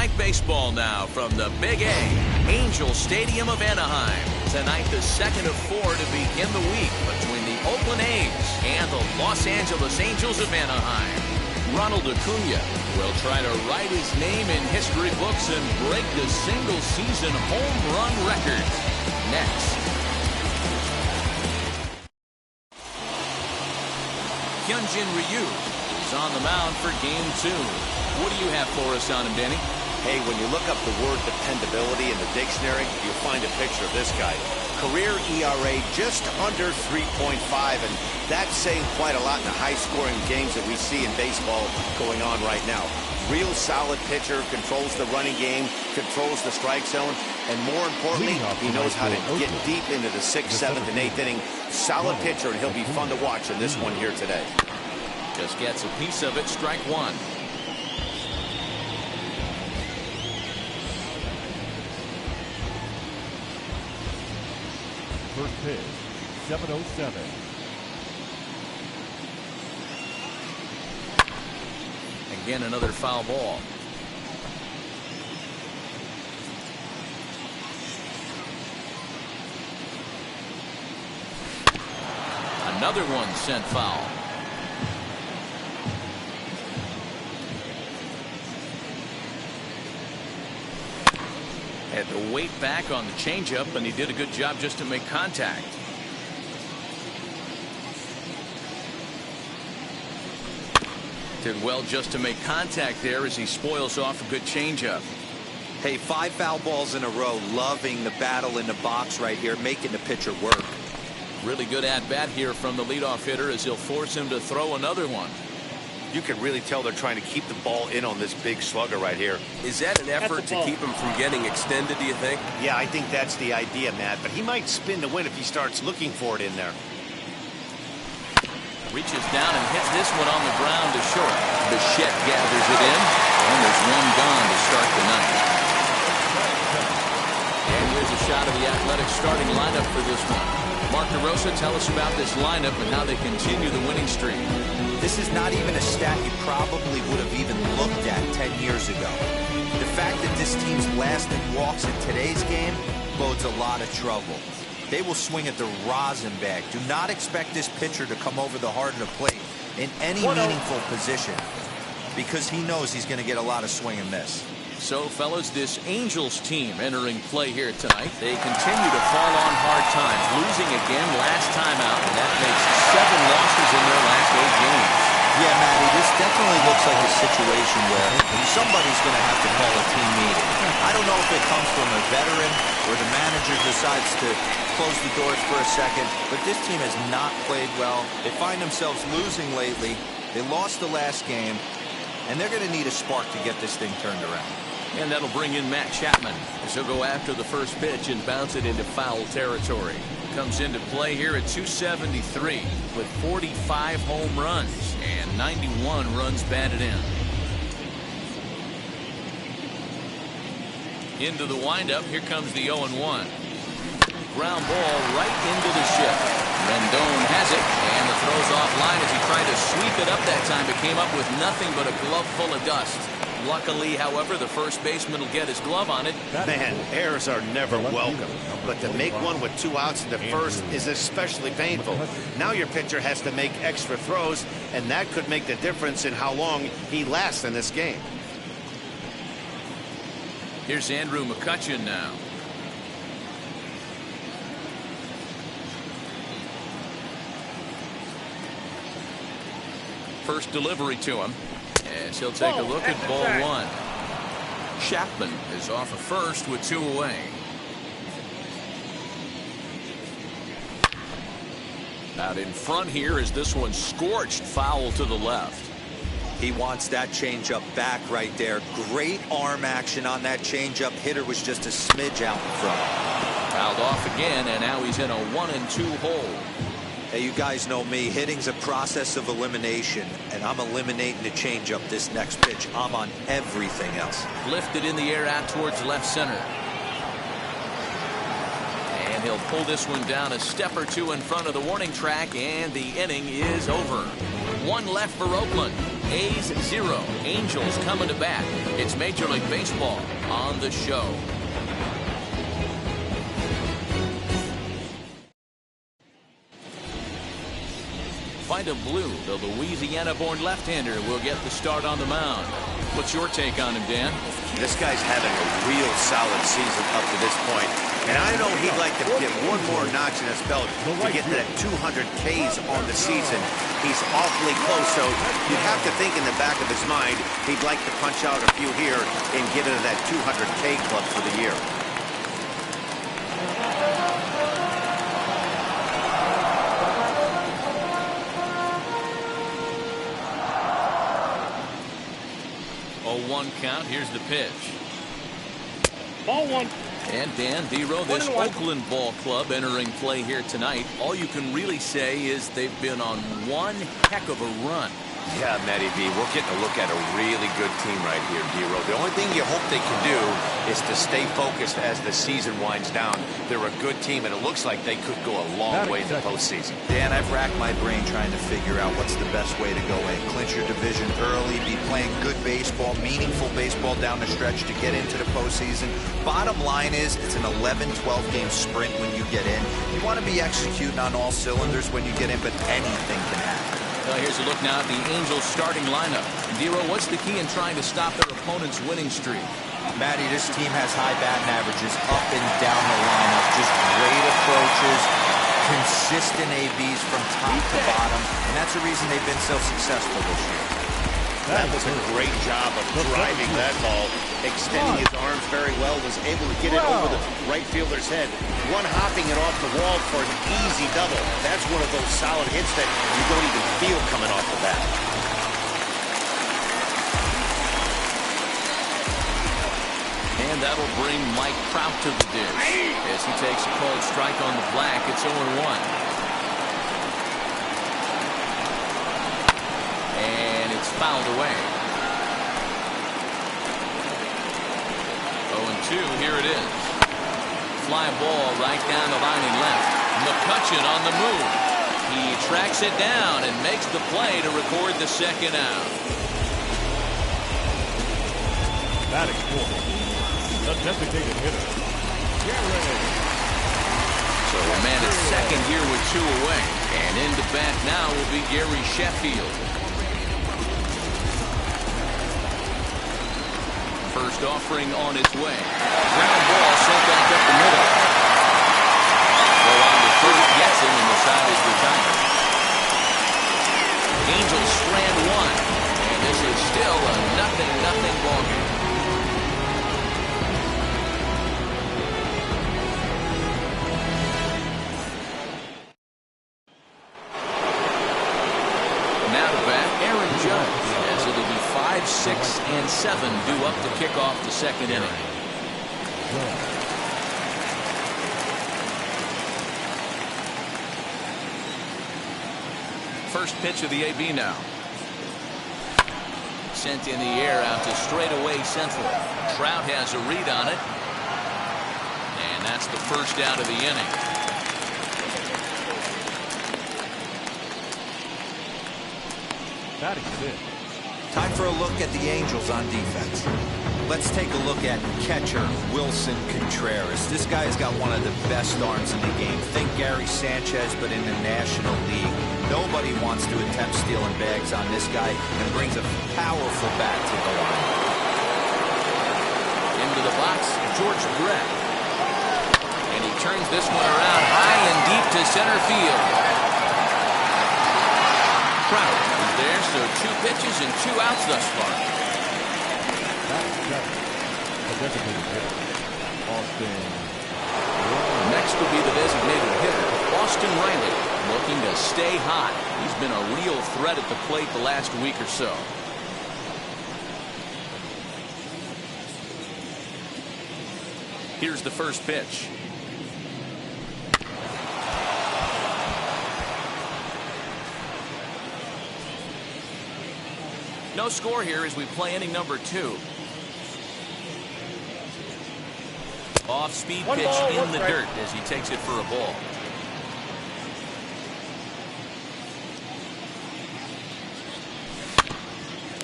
Night Baseball now from the Big A, Angel Stadium of Anaheim. Tonight, the second of 4 to begin the week between the Oakland A's and the Los Angeles Angels of Anaheim. Ronald Acuna will try to write his name in history books and break the single-season home run record. Next. Hyunjin Ryu is on the mound for Game 2. What do you have for us on him, Denny? Hey, when you look up the word dependability in the dictionary, you'll find a picture of this guy. Career ERA just under 3.5, and that's saying quite a lot in the high-scoring games that we see in baseball going on right now. Real solid pitcher, controls the running game, controls the strike zone, and more importantly, he knows how to get deep into the 6th, 7th, and 8th inning. Solid pitcher, and he'll be fun to watch in this one here today. Just gets a piece of it, strike one. First pitch, 7:07. Again, another foul ball. Another one sent foul. Had to wait back on the changeup, and he did a good job just to make contact. Did well just to make contact there as he spoils off a good changeup. Hey, 5 foul balls in a row, loving the battle in the box right here, making the pitcher work. Really good at-bat here from the leadoff hitter as he'll force him to throw another one. You can really tell they're trying to keep the ball in on this big slugger right here. Is that an effort to keep him from getting extended, do you think? Yeah, I think that's the idea, Matt, but he might spin to win if he starts looking for it in there. Reaches down and hits this one on the ground to short. Bichette gathers it in, and there's one gone to start the night. And here's a shot of the Athletics starting lineup for this one. Mark DeRosa, tell us about this lineup and how they continue the winning streak. This is not even a stat you probably would have even looked at 10 years ago. The fact that this team's last in walks in today's game bodes a lot of trouble. They will swing at the rosin bag. Do not expect this pitcher to come over the heart of the plate in any meaningful position because he knows he's going to get a lot of swing and miss. So, fellas, this Angels team entering play here tonight, they continue to fall on hard times, losing again last time out, and that makes 7 losses in their last 8 games. Yeah, Matty, this definitely looks like a situation where somebody's going to have to call a team meeting. I don't know if it comes from a veteran or the manager decides to close the doors for a second, but this team has not played well. They find themselves losing lately. They lost the last game, and they're going to need a spark to get this thing turned around. And that'll bring in Matt Chapman as he'll go after the first pitch and bounce it into foul territory. Comes into play here at 273 with 45 home runs and 91 runs batted in. Into the windup, here comes the 0-1. Ground ball right into the shift. Rendon has it, and the throw's offline as he tried to sweep it up that time. It came up with nothing but a glove full of dust. Luckily, however, the first baseman will get his glove on it. Man, errors are never welcome, but to make one with 2 outs in the first is especially painful. Now your pitcher has to make extra throws, and that could make the difference in how long he lasts in this game. Here's Andrew McCutchen now. First delivery to him. As he'll take a look at ball 1. Chapman is off of first with 2 away. Out in front here is this one scorched foul to the left. He wants that changeup back right there. Great arm action on that changeup. Hitter was just a smidge out in front. Fouled off again, and now he's in a 1-2 hole. Hey, you guys know me. Hitting's a process of elimination, and I'm eliminating the changeup this next pitch. I'm on everything else. Lifted in the air out towards left center. And he'll pull this one down a step or 2 in front of the warning track, and the inning is over. 1 left for Oakland. A's 0. Angels coming to bat. It's Major League Baseball on the show. Find a blue. The Louisiana-born left-hander will get the start on the mound. What's your take on him, Dan? This guy's having a real solid season up to this point. And I know he'd like to get one more notch in his belt to get that 200 Ks on the season. He's awfully close, so you'd have to think in the back of his mind he'd like to punch out a few here and get into that 200 K club for the year. One count. Here's the pitch. Ball one. And Dan Dero, this Oakland ball club entering play here tonight. All you can really say is they've been on one heck of a run. Yeah, Matty B, we're getting a look at a really good team right here, Dero. The only thing you hope they can do is to stay focused as the season winds down. They're a good team, and it looks like they could go a long way in the postseason. Dan, I've racked my brain trying to figure out what's the best way to go in. Clinch your division early, be playing good baseball, meaningful baseball down the stretch to get into the postseason. Bottom line is, it's an 11-12 game sprint when you get in. You want to be executing on all cylinders when you get in, but anything can happen. Well, here's a look now at the Angels starting lineup. Dero, what's the key in trying to stop their opponent's winning streak? Matty, this team has high batting averages up and down the lineup. Just great approaches, consistent ABs from top to bottom, and that's the reason they've been so successful this year. That was a great job of driving that ball, extending his arms very well, was able to get it over the right fielder's head. One hopping it off the wall for an easy double. That's one of those solid hits that you don't even feel coming off the bat. And that'll bring Mike Trout to the dish. As he takes a cold strike on the black, it's 0-1. Fouled away. 0-2, here it is. Fly ball right down the line and left. McCutchen on the move. He tracks it down and makes the play to record the second out. Batting fourth, the designated hitter, Gary. So a man at second here with two away. And into bat now will be Gary Sheffield. First offering on its way. Ground ball sent back up the middle. Go on to first, gets him, and the side is retired. Angels strand one, and this is still a 0-0 ball game. Now to bat, Aaron Judge. 6 and 7 due up to kick off the second inning. First pitch of the AB now. Sent in the air out to straightaway central. Trout has a read on it. And that's the first out of the inning. Batting fifth. Time for a look at the Angels on defense. Let's take a look at catcher Wilson Contreras. This guy's got one of the best arms in the game. Think Gary Sanchez, but in the National League. Nobody wants to attempt stealing bags on this guy, and brings a powerful bat to the line. Into the box, George Brett. And he turns this one around high and deep to center field. Trout is there, so 2 pitches and 2 outs thus far. Next will be the designated hitter, Austin Riley, looking to stay hot. He's been a real threat at the plate the last week or so. Here's the first pitch. No score here as we play inning number 2. Off-speed pitch in the dirt as he takes it for a ball.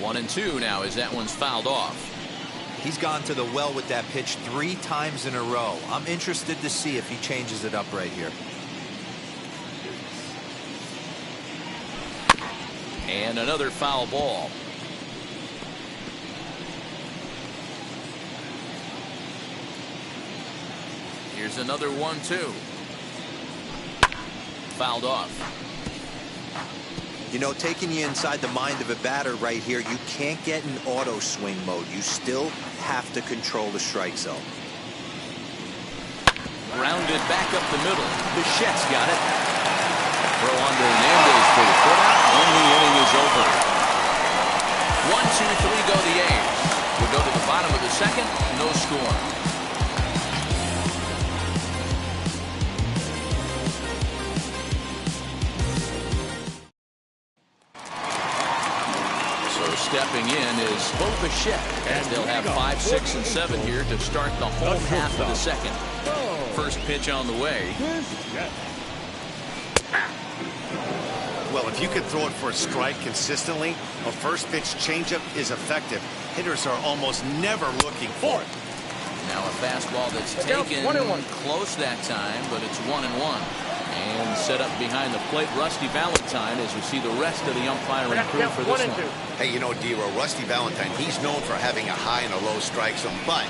1-2 now as that one's fouled off. He's gone to the well with that pitch 3 times in a row. I'm interested to see if he changes it up right here. And another foul ball. Here's another 1-2. Fouled off. You know, taking you inside the mind of a batter right here, you can't get in auto swing mode. You still have to control the strike zone. Grounded back up the middle. Bichette's got it. Throw on to Hernandez for the putout, and the inning is over. 1-2-3 go the A's. We'll go to the bottom of the second. No score. Stepping in is Bo Bichette, as they'll have 5, 6, and 7 here to start the home half of the second. First pitch on the way. Well, if you can throw it for a strike consistently, a first pitch changeup is effective. Hitters are almost never looking for it. Now a fastball that's taken close that time, but it's 1-1. And set up behind the plate, Rusty Valentine, as we see the rest of the umpiring crew for this one. Hey, you know, D-Row, Rusty Valentine, he's known for having a high and a low strike zone, but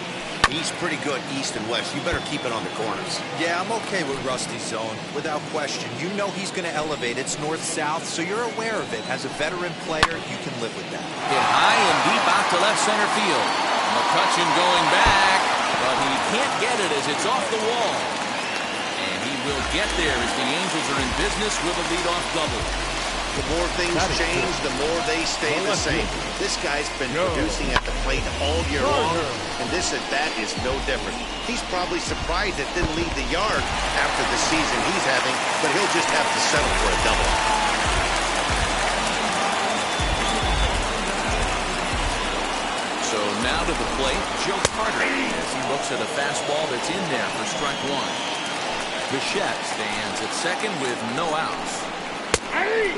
he's pretty good east and west. You better keep it on the corners. Yeah, I'm okay with Rusty's zone, without question. You know he's going to elevate. It's north-south, so you're aware of it. As a veteran player, you can live with that. Hit high and deep out to left center field. McCutchen going back, but he can't get it as it's off the wall. Will get there as the Angels are in business with a leadoff double. The more things change, the more they stay the same. This guy's been producing at the plate all year long, and this at bat is no different. He's probably surprised it didn't leave the yard after the season he's having, but he'll just have to settle for a double. So now to the plate, Joe Carter, as he looks at a fastball that's in there for strike 1. Bichette stands at second with no outs.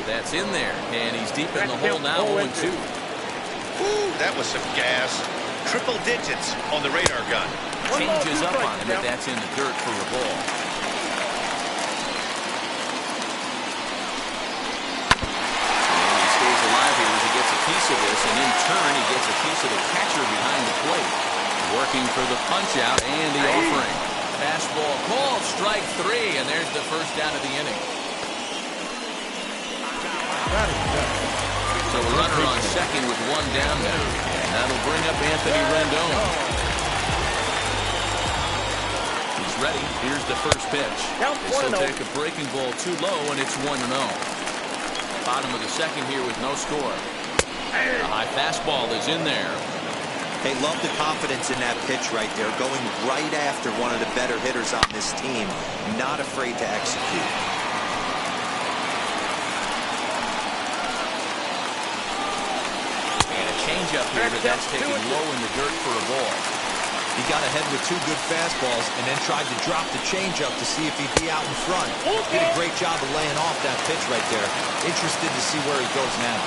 That's in there, and he's deep in the hole now, 0-2. Ooh, that was some gas. Triple digits on the radar gun. Changes up on him, but that's in the dirt for a ball. And he stays alive here as he gets a piece of this, and in turn, he gets a piece of the catcher behind the plate. Working for the punch-out and the offering. Fastball called, strike 3, and there's the first out of the inning. So a runner on second with 1 down now. That'll bring up Anthony Rendon. He's ready. Here's the first pitch. This will take a breaking ball too low, and it's 1-0. Bottom of the second here with no score. The high fastball is in there. They love the confidence in that pitch right there, going right after one of the better hitters on this team, not afraid to execute. And a changeup here, but that's taken low in the dirt for a ball. He got ahead with 2 good fastballs and then tried to drop the changeup to see if he'd be out in front. Did a great job of laying off that pitch right there. Interested to see where he goes now.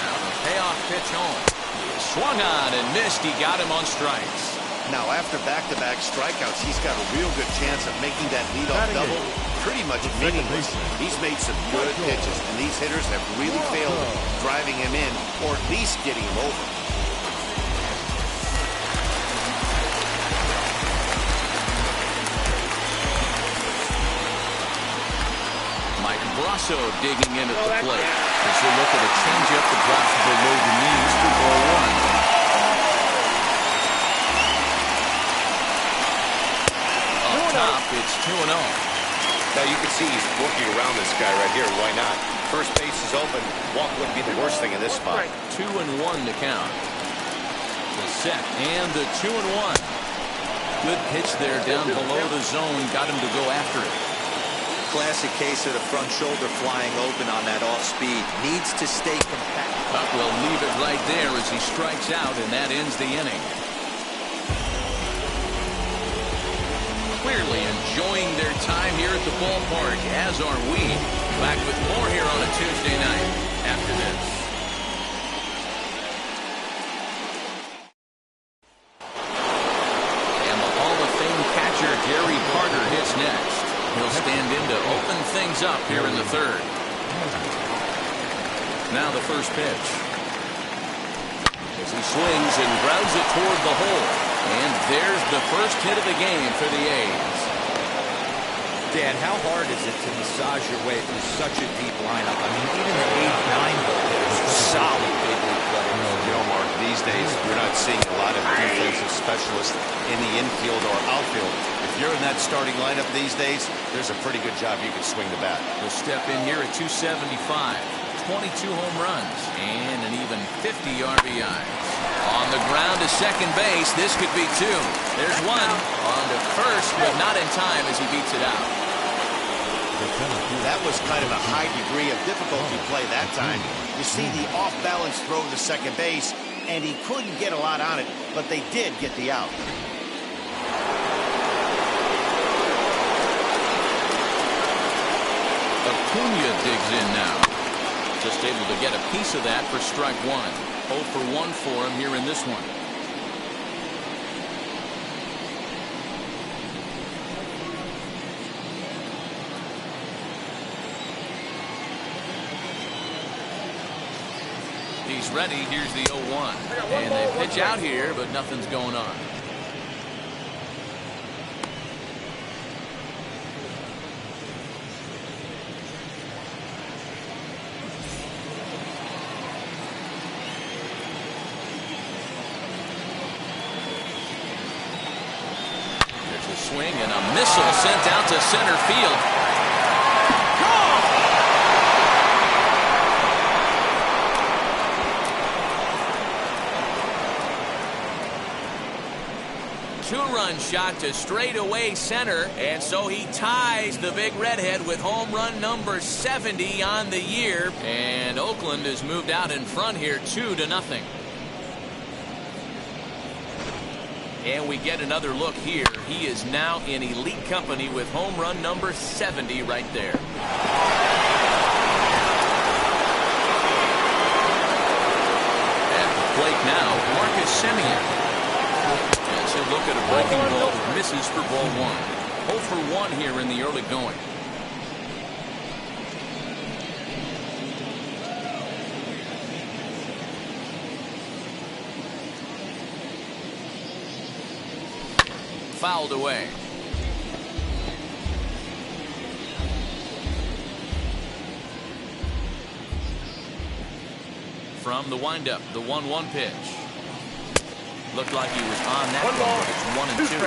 Now the payoff pitch home. Swung on and missed. He got him on strikes. Now, after back-to-back strikeouts, he's got a real good chance of making that leadoff double pretty much meaningless. He's made some good pitches, and these hitters have really failed driving him in or at least getting him over. Brasso digging in at the plate. As you look at a changeup that drops below the knees for ball 1. Up top, it's 2-0. Now you can see he's working around this guy right here. Why not? First base is open. Walk wouldn't be the worst thing in this spot. 2-1 to count. The set and the 2-1. Good pitch there down below the zone. Got him to go after it. Classic case of the front shoulder flying open on that off speed. Needs to stay compact. Buck will leave it right there as he strikes out, and that ends the inning. Clearly enjoying their time here at the ballpark, as are we. Back with more here on a Tuesday night after this. things up here in the third. Now the first pitch. As he swings and grounds it toward the hole. And there's the first hit of the game for the A's. Dan, how hard is it to massage your way through such a deep lineup? I mean, even the 8-9 hole hitters are solid big league players. You know, Mark, these days you're not seeing a lot of defensive specialists in the infield or outfield. If you're in that starting lineup these days, there's a pretty good job you can swing the bat. He'll step in here at 275, 22 home runs, and an even 50 RBIs. On the ground to second base, this could be two. There's one on to first, but not in time as he beats it out. That was kind of a high degree of difficulty play that time. You see the off-balance throw to second base, and he couldn't get a lot on it, but they did get the out. Acuna digs in now. Just able to get a piece of that for strike one. 0 for 1 for him here in this one. He's ready. Here's the 0-1. And they pitch out here, but nothing's going on. There's a swing and a missile sent out to center field. Two-run shot to straightaway center, and so he ties the big redhead with home run number 70 on the year. And Oakland has moved out in front here 2-0. And we get another look here. He is now in elite company with home run number 70 right there. At the plate now, Marcus Semien. As he'll look at a breaking ball that misses for ball one. 0 for 1 here in the early going. Fouled away. From the windup, the 1-1 pitch. Looked like he was on that one, but it's 1-2.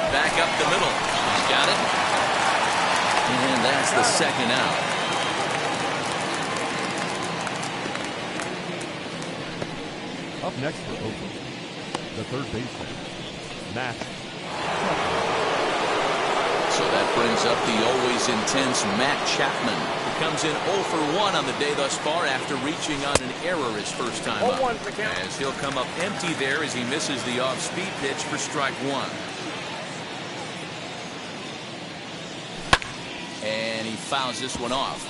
Back up the middle. He's got it. And that's the second out. Up next for Oakland, the third baseman, Matt. So that brings up the always intense Matt Chapman, who comes in 0 for 1 on the day thus far after reaching on an error his first time up. As he'll come up empty there as he misses the off-speed pitch for strike one. And he fouls this one off.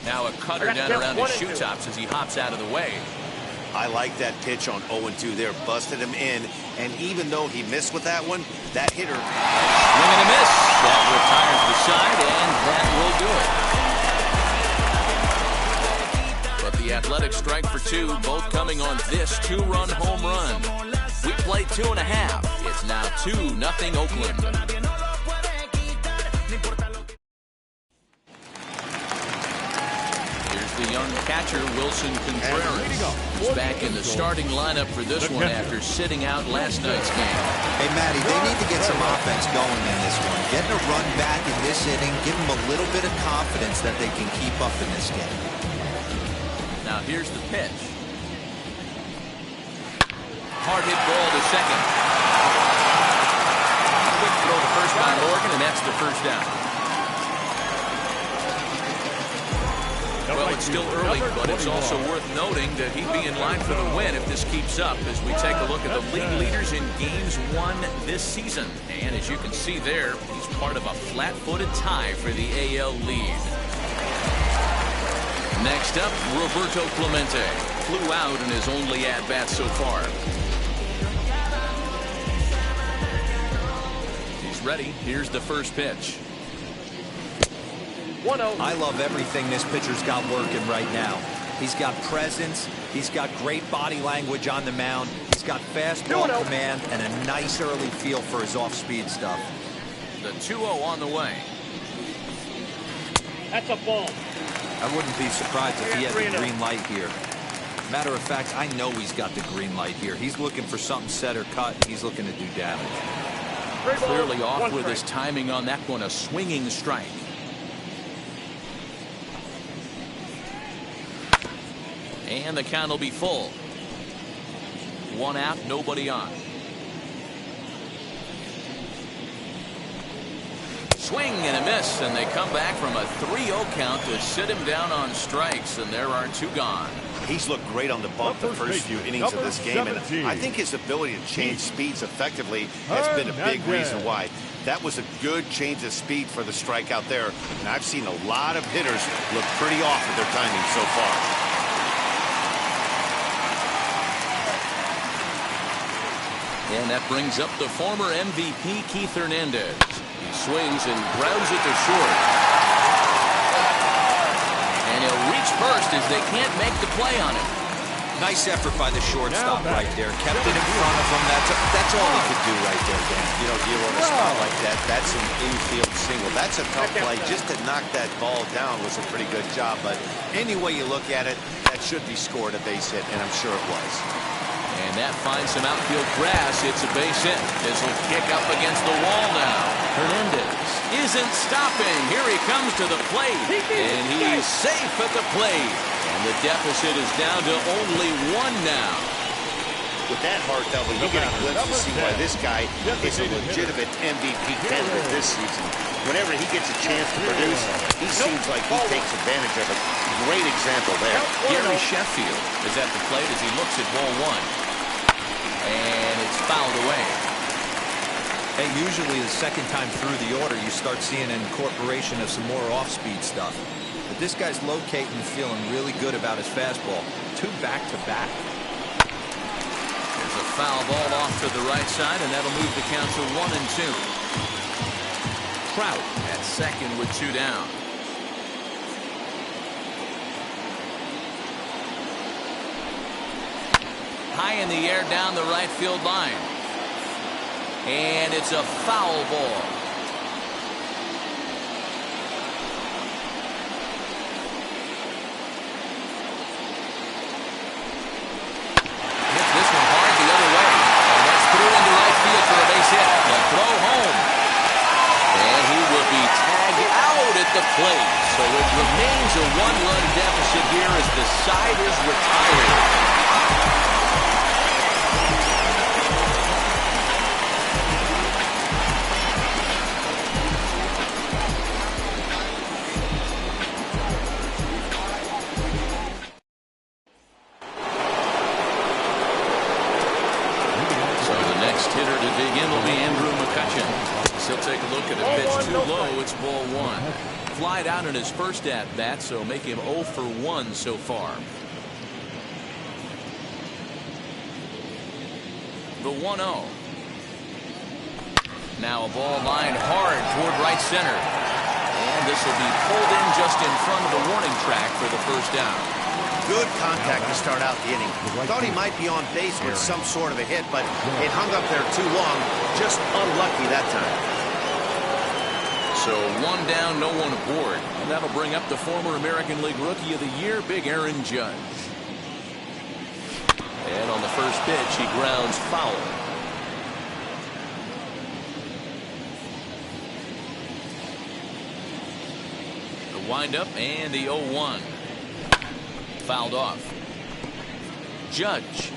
Now a cutter down around his shoe tops as he hops out of the way. I like that pitch on 0-2 there. Busted him in. And even though he missed with that one, that hitter. Swing and a miss. That retires the side, and that will do it. But the Athletics strike for two, both coming on this two-run home run. We play 2.5. It's now 2-0 Oakland. The young catcher Wilson Contreras is back in the starting lineup for this one after sitting out last night's game. Hey, Matty, they need to get some offense going in this one. Getting a run back in this inning, give them a little bit of confidence that they can keep up in this game. Now here's the pitch. Hard hit ball to second. Quick throw to first by Morgan, and that's the first down. Well, it's still early, but it's also worth noting that he'd be in line for the win if this keeps up as we take a look at the league leaders in games won this season. And as you can see there, he's part of a flat-footed tie for the AL lead. Next up, Roberto Clemente. Flew out in his only at-bat so far. He's ready. Here's the first pitch. 1-0. I love everything this pitcher's got working right now. He's got presence. He's got great body language on the mound. He's got fastball command and a nice early feel for his off-speed stuff. The 2-0 on the way. That's a ball. I wouldn't be surprised if he had the green light here. Matter of fact, I know he's got the green light here. He's looking for something set or cut. He's looking to do damage. Clearly off with his timing on that one. A swinging strike. And the count will be full. One out, nobody on. Swing and a miss, and they come back from a 3-0 count to sit him down on strikes, and there are two gone. He's looked great on the bump the first few innings of this game, and I think his ability to change speeds effectively has been a big reason why. That was a good change of speed for the strikeout there, and I've seen a lot of hitters look pretty off with their timing so far. And that brings up the former MVP, Keith Hernandez. He swings and grounds it to short. And he'll reach first as they can't make the play on it. Nice effort by the shortstop right there. Kept it in front of him. That's all he could do right there, Dan. You know, deal on a spot like that, that's an infield single. That's a tough play. Just to knock that ball down was a pretty good job. But any way you look at it, that should be scored a base hit, and I'm sure it was. And that finds some outfield grass. It's a base hit. This will kick up against the wall now. Hernandez isn't stopping. Here he comes to the plate. And he's safe at the plate. And the deficit is down to only one now. With that heart double, you get a glimpse to see why this guy is a legitimate MVP candidate this season. Whenever he gets a chance to produce, he seems like he takes advantage of it. Great example there. Gary Sheffield is at the plate as he looks at ball one. And it's fouled away. Hey, usually the second time through the order, you start seeing an incorporation of some more off-speed stuff. But this guy's locating and feeling really good about his fastball. Two back-to-back. There's a foul ball off to the right side, and that'll move the count to 1-2. Trout at second with two down. High in the air down the right field line. And it's a foul ball. Hits this one hard the other way. And that's through into right field for a base hit. The throw home. And he will be tagged out at the plate. So it remains a one-run deficit here as the side is retired. It's ball one. Flied out in his first at-bat, so make him 0 for 1 so far. The 1-0. Now a ball lined hard toward right center. And this will be pulled in just in front of the warning track for the first down. Good contact to start out the inning. Thought he might be on base with some sort of a hit, but it hung up there too long. Just unlucky that time. So one down, no one aboard. And that'll bring up the former American League Rookie of the Year, Big Aaron Judge. And on the first pitch, he grounds foul. The windup and the 0-1. Fouled off. Judge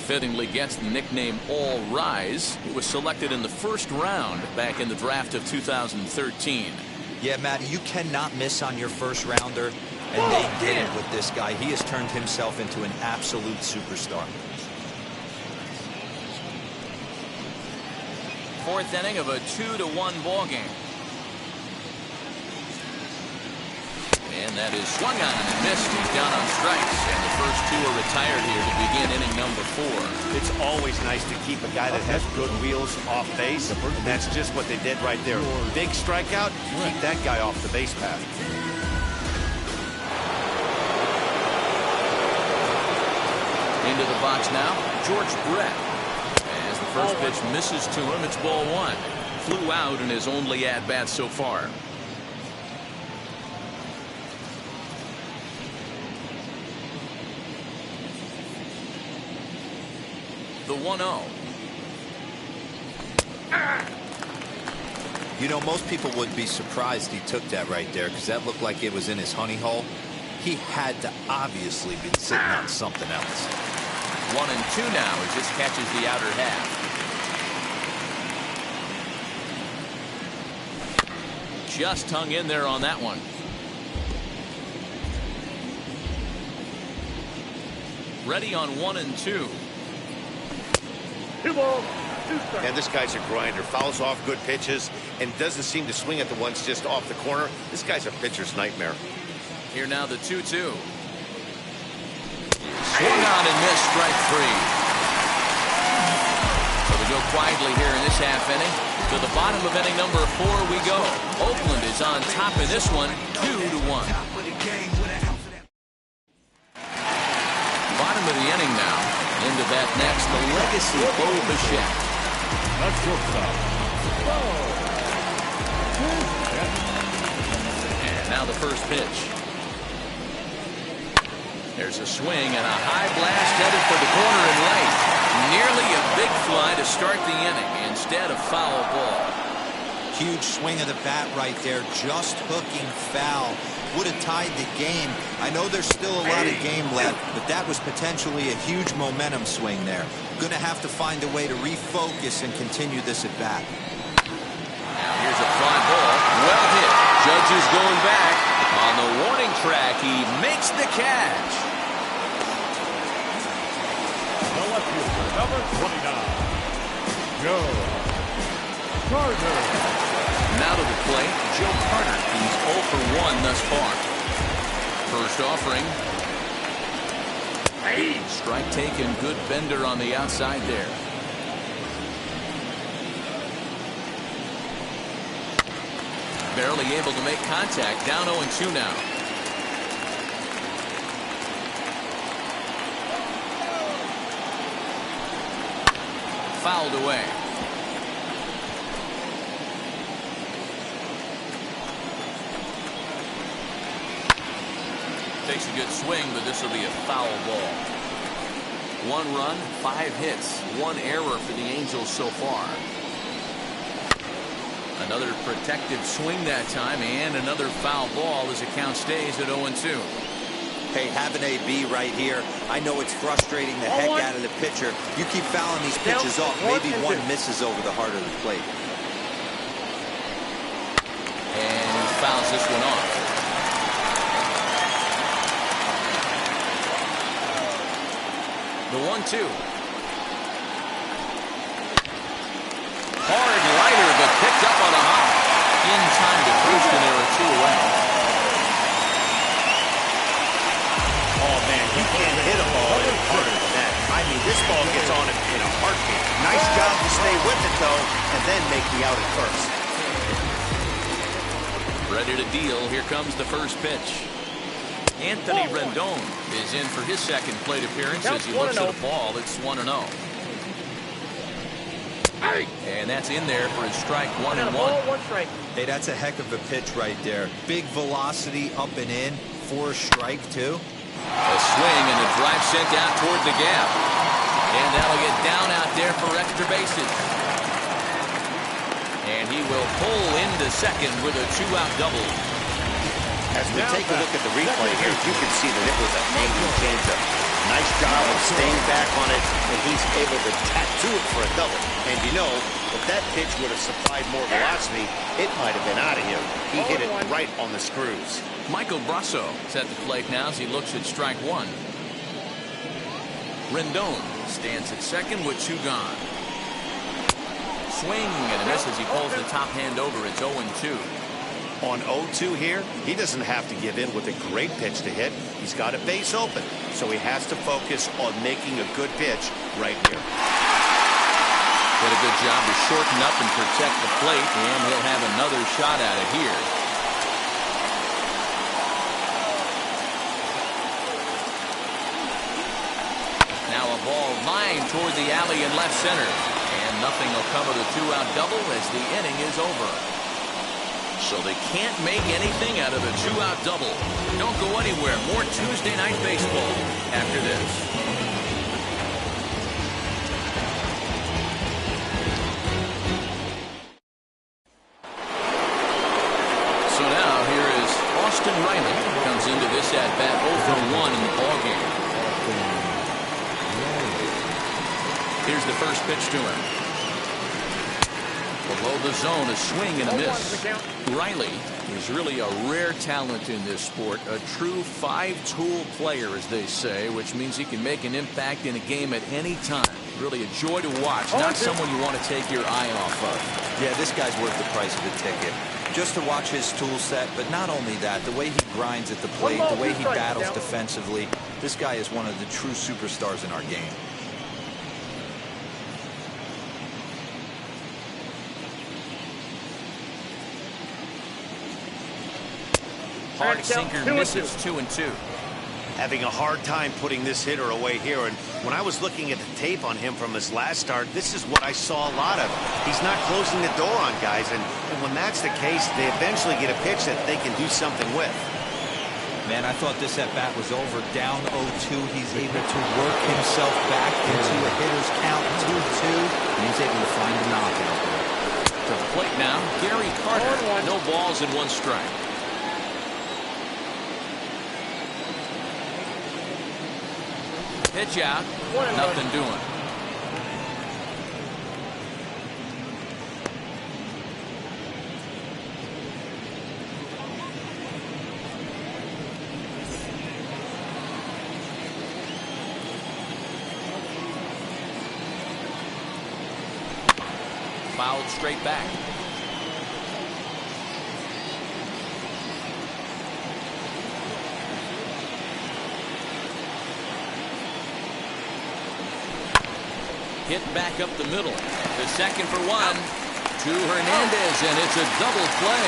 fittingly gets the nickname All Rise. He was selected in the first round back in the draft of 2013. Yeah, Matt, you cannot miss on your first rounder. And they didn't with this guy. He has turned himself into an absolute superstar. Fourth inning of a 2-1 ball game. And that is swung on and missed. He's down on strikes. And the first two are retired here to begin inning number 4. It's always nice to keep a guy that has good wheels off base. And that's just what they did right there. Big strikeout, keep that guy off the base path. Into the box now, George Brett. As the first pitch misses to him, it's ball 1. Flew out in his only at-bat so far. The 1-0. You know, most people would be surprised he took that right there because that looked like it was in his honey hole. He had to obviously be sitting on something else. 1-2 now as this catches the outer half. Just hung in there on that one. Ready on 1-2. And this guy's a grinder. Fouls off good pitches and doesn't seem to swing at the ones just off the corner. This guy's a pitcher's nightmare. Here now the 2-2. Swung on and missed, strike 3. So they go quietly here in this half inning. To the bottom of inning number 4 we go. Oakland is on top in this one, 2-1. Bottom of the inning now. Into that next, the legacy Bo Bichette. That's shortstop. And now the first pitch. There's a swing and a high blast headed for the corner and right. Nearly a big fly to start the inning instead of foul ball. Huge swing of the bat right there, just hooking foul. Would have tied the game. I know there's still a lot of game left, but that was potentially a huge momentum swing there. Gonna have to find a way to refocus and continue this at bat. Now here's a fly ball, well hit. Judge is going back. On the warning track, he makes the catch. The left fielder, number 29, Joe Carter. Now to the plate, Joe Carter. He's 0 for 1 thus far. First offering. Strike taken, good bender on the outside there. Barely able to make contact. Down 0-2 now. Fouled away. Takes a good swing, but this will be a foul ball. 1 run, 5 hits, 1 error for the Angels so far. Another protective swing that time, and another foul ball as the count stays at 0-2. Hey, have an AB right here. I know it's frustrating the heck out of the pitcher. You keep fouling these pitches off. Maybe one misses over the heart of the plate. And he fouls this one off. The 1-2. Hard liner, but picked up on a hop. In time to boost, and there are 2 away. Oh, man, you can't hit a ball any harder than that. I mean, this ball gets on it in a heartbeat. Nice job to stay with it, though, and then make the out at first. Ready to deal. Here comes the first pitch. Anthony Rendon is in for his second plate appearance as he looks at a ball. It's 1-0. And that's in there for his strike 1-1. Hey, that's a heck of a pitch right there. Big velocity up and in for a strike, too. A swing and a drive sent out toward the gap. And that'll get down out there for extra bases. And he will pull into second with a 2-out double. As we take a look at the replay here, you can see that it was a hanging changeup. Nice job of staying back on it, and he's able to tattoo it for a double. And you know, if that pitch would have supplied more velocity, it might have been out of here. He hit it right on the screws. Michael Brasso is at the plate now as he looks at strike one. Rendon stands at second with 2 gone. Swing and a miss as he pulls the top hand over. It's 0-2. On 0-2 here, he doesn't have to give in with a great pitch to hit. He's got a base open, so he has to focus on making a good pitch right here. Did a good job to shorten up and protect the plate, and he'll have another shot at it here. Now a ball lined toward the alley in left center, and nothing will come of the 2-out double as the inning is over. So they can't make anything out of a 2-out double. Don't go anywhere. More Tuesday Night Baseball after this. So now here is Austin Riley. Comes into this at-bat 0 for 1 in the ballgame. Here's the first pitch to him. Below the zone, a swing and a miss. Riley is really a rare talent in this sport. A true 5-tool player, as they say, which means he can make an impact in a game at any time. Really a joy to watch. Not someone you want to take your eye off of. Yeah, this guy's worth the price of the ticket. Just to watch his tool set, but not only that, the way he grinds at the plate, the way he battles defensively. This guy is one of the true superstars in our game. Hard sinker misses 2-2. Having a hard time putting this hitter away here. And when I was looking at the tape on him from his last start, this is what I saw a lot of. He's not closing the door on guys. And when that's the case, they eventually get a pitch that they can do something with. Man, I thought this at-bat was over. Down 0-2. He's able to work himself back into a hitter's count 2-2. And he's able to find a knockout. To the plate now, Gary Carter. No balls and 1 strike. Pitch out. Nothing doing. Fouled straight back. Hit back up the middle. The second for 1 to Hernandez, and it's a double play.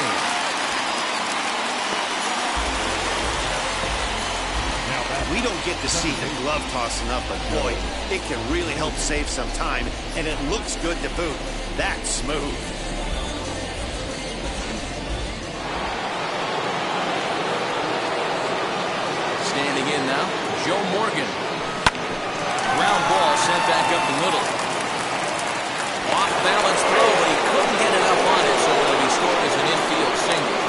We don't get to see the glove toss enough, but boy, it can really help save some time, and it looks good to boot. That's smooth. Standing in now, Joe Morgan. Ground ball sent back up the middle. Off balance throw, but he couldn't get it up on it, so it'll be scored as an infield single.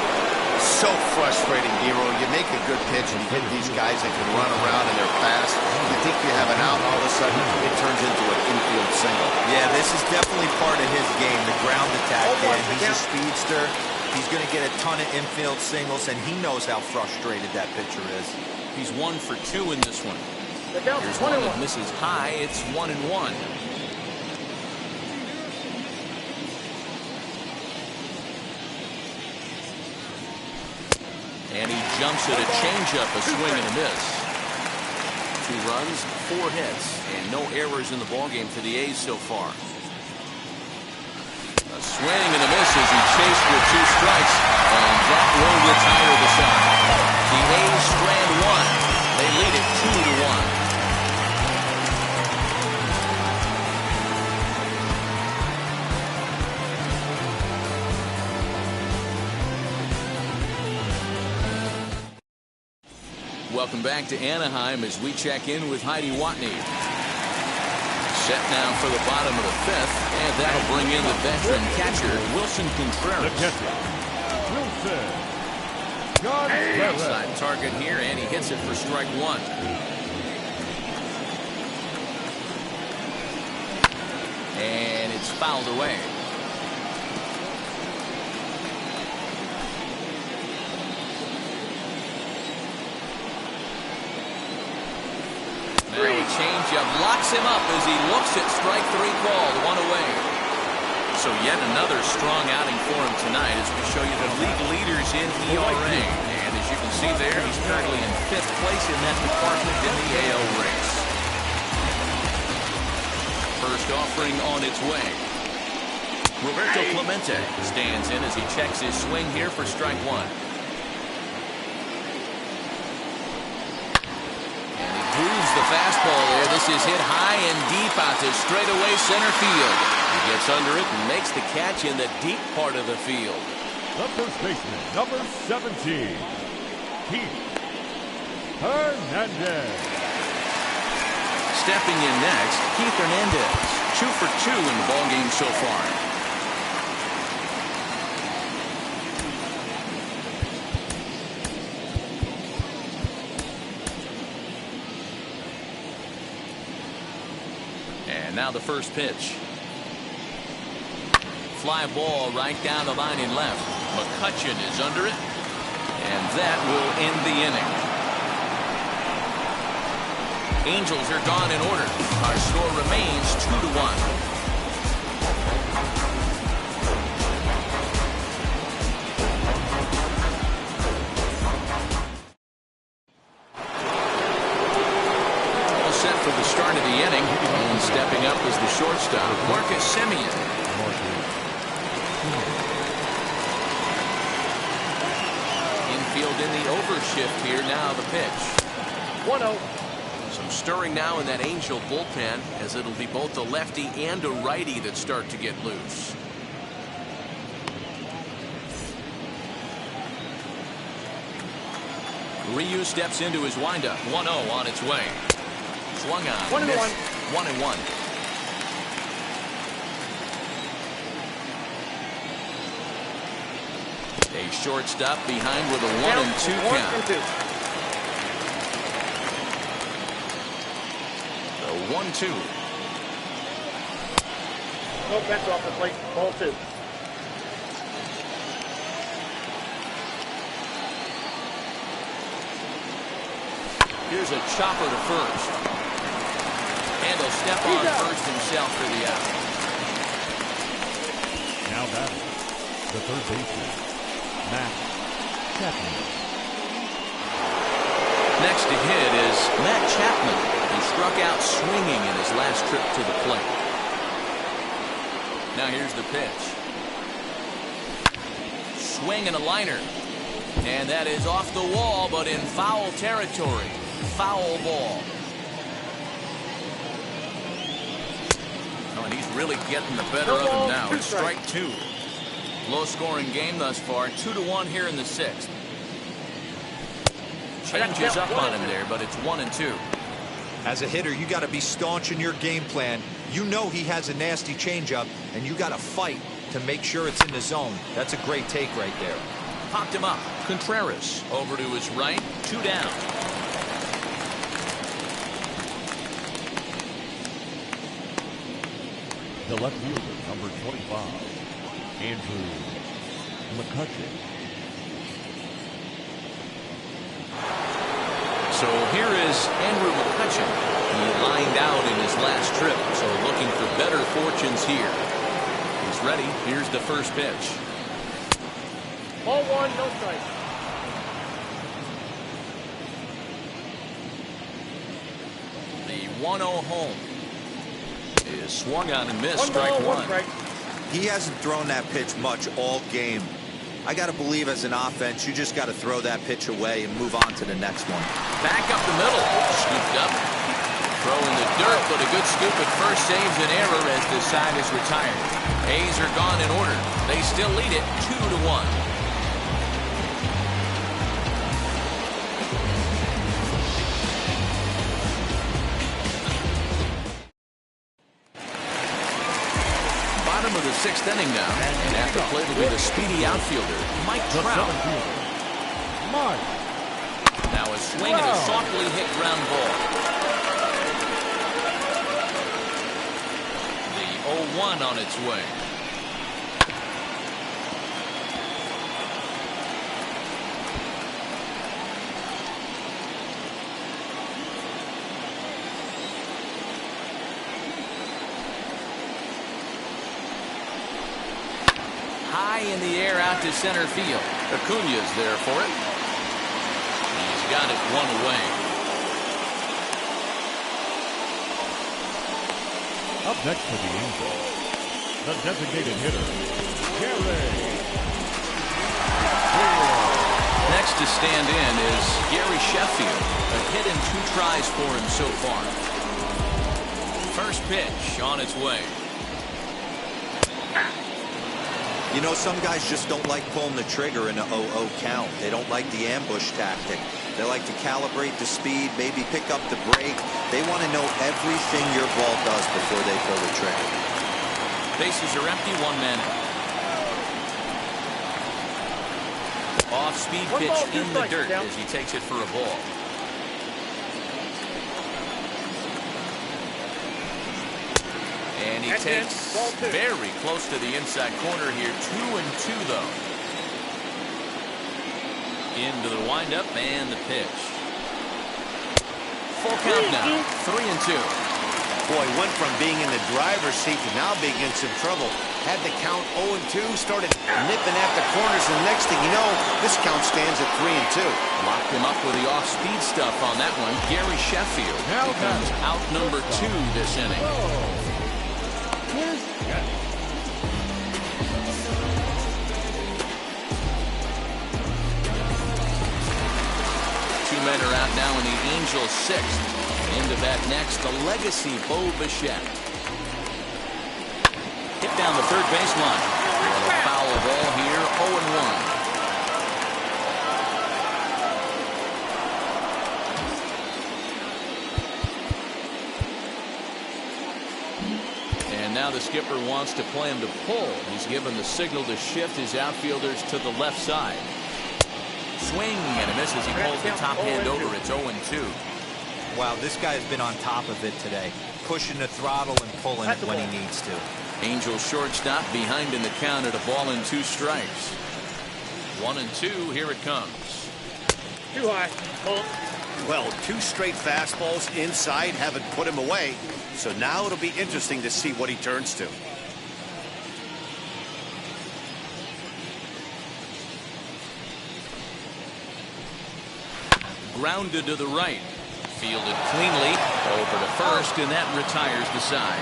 So frustrating, Nero. You make a good pitch and you hit these guys that can run around and they're fast. You think you have an out, all of a sudden it turns into an infield single. Yeah, this is definitely part of his game, the ground attack. He's a speedster. He's going to get a ton of infield singles, and he knows how frustrated that pitcher is. He's 1 for 2 in this one. Here's one that misses high. It's 1-1. And he jumps at a changeup, a swing and a miss. 2 runs, 4 hits, and no errors in the ballgame for the A's so far. A swing and a miss as he chased with 2 strikes, and that will retire the side. The A's strand 1. They lead it 2-1. Welcome back to Anaheim as we check in with Heidi Watney. Set now for the bottom of the 5th, and that'll bring in the veteran catcher, Wilson Contreras. Outside target here, and he hits it for strike 1. And it's fouled away. Now a changeup locks him up as he looks at strike three called. One away. So yet another strong outing for him tonight as we show you the league leaders in ERA. And as you can see there, he's currently in 5th place in that department in the AL race. First offering on its way. Roberto Clemente stands in as he checks his swing here for strike one. And he grooves the fastball there. This is hit high and deep out to straightaway center field. He gets under it and makes the catch in the deep part of the field. The first baseman, number 17, Keith Hernandez. Stepping in next, Keith Hernandez. 2 for 2 in the ballgame so far. And now the first pitch. Fly ball right down the line in left. McCutchen is under it. And that will end the inning. Angels are gone in order. Our score remains 2-1. For the start of the inning, and stepping up as the shortstop, Marcus Semien. Infield in the overshift here. Now the pitch. 1-0. Some stirring now in that Angel bullpen, as it'll be both a lefty and a righty that start to get loose. Ryu steps into his windup. 1-0 on its way. Swung on. 1-1. 1-1. A shortstop behind with a 1-2 count. The 1-2. Nope, that's off the plate. Ball 2. Here's a chopper to first. And he'll step on first himself for the out. Now batting, the third baseman, Matt Chapman. Next to hit is Matt Chapman. He struck out swinging in his last trip to the plate. Now here's the pitch. Swing and a liner. And that is off the wall, but in foul territory. Foul ball. Oh, and he's really getting the better of him now. It's strike 2. Low-scoring game thus far. 2-1 here in the 6th. Changes up on him there, but it's 1-2. As a hitter, you got to be staunch in your game plan. You know he has a nasty changeup, and you got to fight to make sure it's in the zone. That's a great take right there. Popped him up. Contreras over to his right. 2 down. The left fielder, number 25, Andrew McCutchen. So here is Andrew McCutchen. He lined out in his last trip, so looking for better fortunes here. He's ready. Here's the first pitch. Ball 1, no strike. The 1-0 home is swung on and missed. Strike 1. He hasn't thrown that pitch much all game. I got to believe as an offense, you just got to throw that pitch away and move on to the next one. Back up the middle. Scooped up. Throw in the dirt, but a good scoop at first saves an error as the side is retired. A's are gone in order. They still lead it 2-1. Of the 6th inning now, and at the plate will be the speedy outfielder Mike Trout. Now a swing and a softly hit ground ball. The 0-1 on its way. High in the air out to center field. Acuña's there for it. He's got it one away. Up next for the Angels, the designated hitter, Gary. Next to stand in is Gary Sheffield. A hit and 2 tries for him so far. First pitch on its way. You know, some guys just don't like pulling the trigger in a 0-0 count. They don't like the ambush tactic. They like to calibrate the speed, maybe pick up the brake. They want to know everything your ball does before they pull the trigger. Bases are empty, 1 man out. Off-speed pitch in the dirt as he takes it for a ball. And he takes very close to the inside corner here. 2-2 though. Into the windup and the pitch. Full count now. 3-2. Boy, went from being in the driver's seat to now being in some trouble. Had the count 0-2, started nipping at the corners, and next thing you know, this count stands at 3-2. Locked him up with the off-speed stuff on that one. Gary Sheffield becomes out number 2 this inning. Two men are out now in the Angels' 6th. Into that next, the legacy Bo Bichette. Hit down the third baseline. A foul ball here, 0-1. And now the skipper wants to play him to pull. He's given the signal to shift his outfielders to the left side. Swing and a miss as he pulls the top hand over. It's 0-2. Wow, this guy has been on top of it today. Pushing the throttle and pulling it when he needs to. Angels shortstop behind in the count at a ball and 2 strikes. 1-2, here it comes. Too high. Well, 2 straight fastballs inside haven't put him away. So now it'll be interesting to see what he turns to. Grounded to the right. Fielded cleanly over to first, and that retires the side.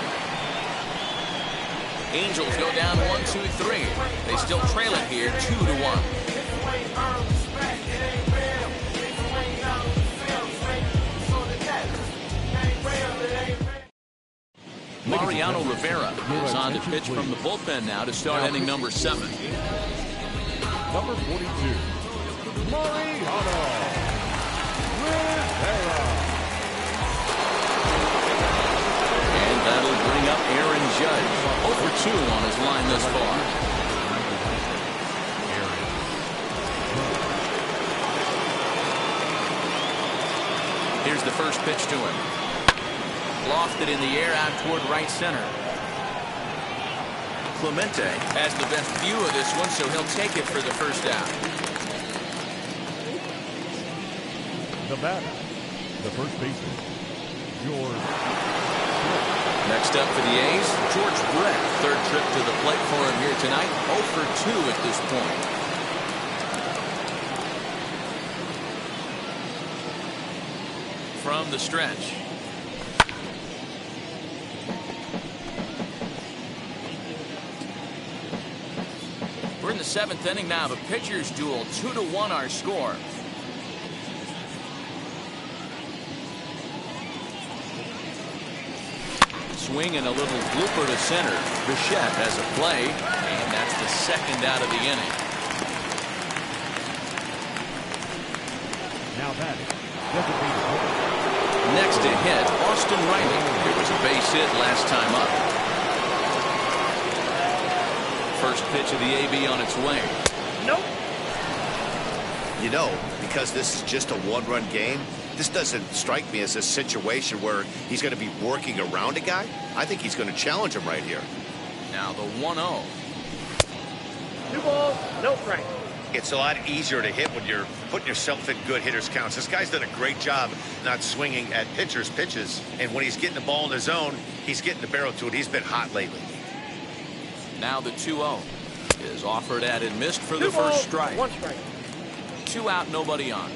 Angels go down 1-2-3. They still trail it here 2-1. Mariano Rivera is on to pitch from the bullpen now to start inning number 7. Number 42, Mariano Rivera. And that'll bring up Aaron Judge. 0-2 on his line thus far. Here's the first pitch to him. Lofted in the air out toward right center. Clemente has the best view of this one, so he'll take it for the first out. The batter, the first baseman, George. Next up for the A's, George Brett. Third trip to the plate for him here tonight. 0-2 at this point. From the stretch. We're in the 7th inning now of a pitcher's duel. 2-1 our score. Swing and a little blooper to center. Bichette has a play, and that's the second out of the inning. Now batting, designated hitter. Next to hit, Austin Riley. It was a base hit last time up. First pitch of the AB on its way. Nope. You know, because this is just a 1-run game, This doesn't strike me as a situation where he's going to be working around a guy. I think he's going to challenge him right here. Now the 1-0. 2 balls, no strike. It's a lot easier to hit when you're putting yourself in good hitters' counts. This guy's done a great job not swinging at pitchers' pitches. And when he's getting the ball in his zone, he's getting the barrel to it. He's been hot lately. Now the 2-0 is offered at and missed for 2 the balls, first strike. 1 strike. 2 out, nobody on.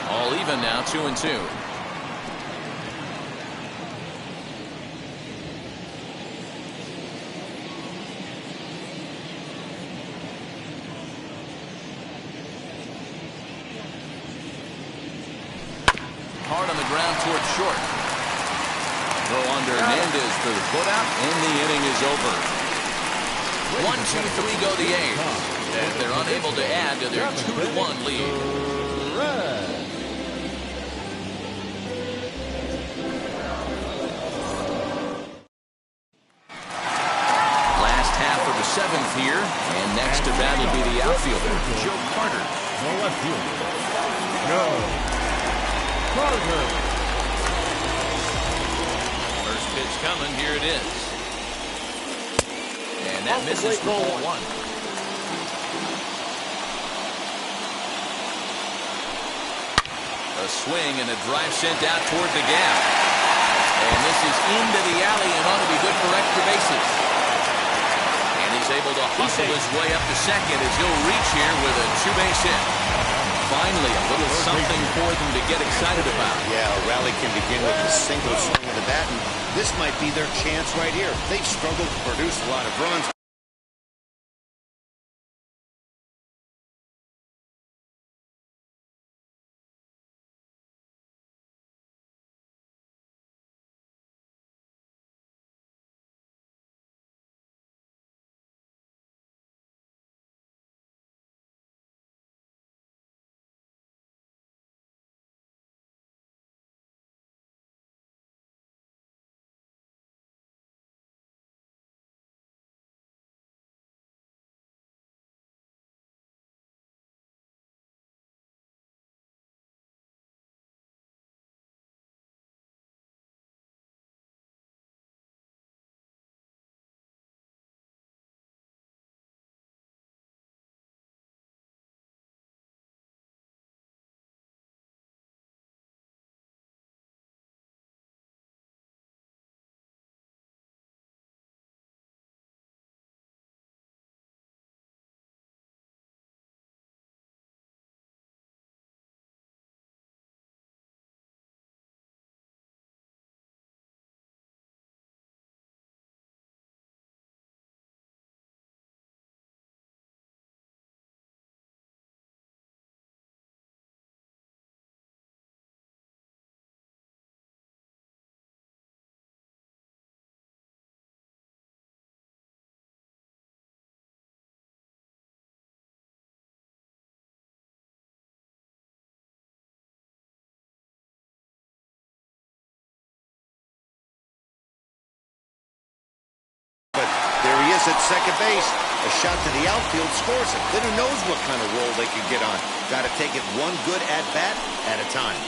All even now, 2-2. Hard on the ground towards short. Throw under Hernandez for the put-out, and the inning is over. 1-2-3 go the A's, and they're unable to add to their 2-1 lead. Last half of the 7th here, and next to bat will be the outfielder, Joe Carter. The left fielder, Joe Carter. First pitch coming, here it is. And that misses for ball 1. A swing and a drive sent out toward the gap. And this is into the alley and ought to be good for extra bases. And he's able to hustle his way up to second as he'll reach here with a 2-base hit. Finally, a little something for them to get excited about. Yeah, a rally can begin with a single swing of the bat, and this might be their chance right here. They've struggled to produce a lot of runs. There he is at second base. A shot to the outfield scores it. Then who knows what kind of roll they could get on. Got to take it one good at-bat at a time.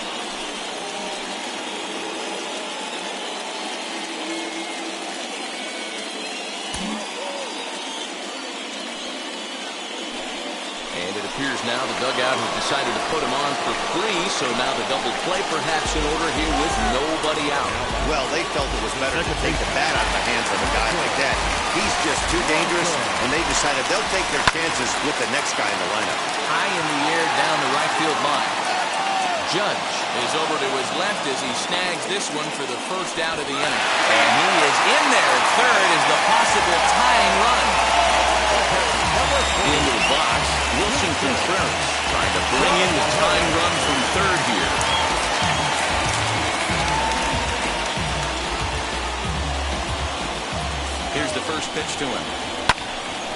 And it appears now the dugout has decided to put him on for free, so now the double play perhaps in order here with nobody out. Well, they felt it was better to take the bat out of the hands of a guy like that. He's just too dangerous, and they decided they'll take their chances with the next guy in the lineup. High in the air down the right field line. Judge is over to his left as he snags this one for the first out of the inning. And he is in there at third as the possible tying run. Into the box, Wilson Contreras trying to bring in the tying run from third here. Here's the first pitch to him.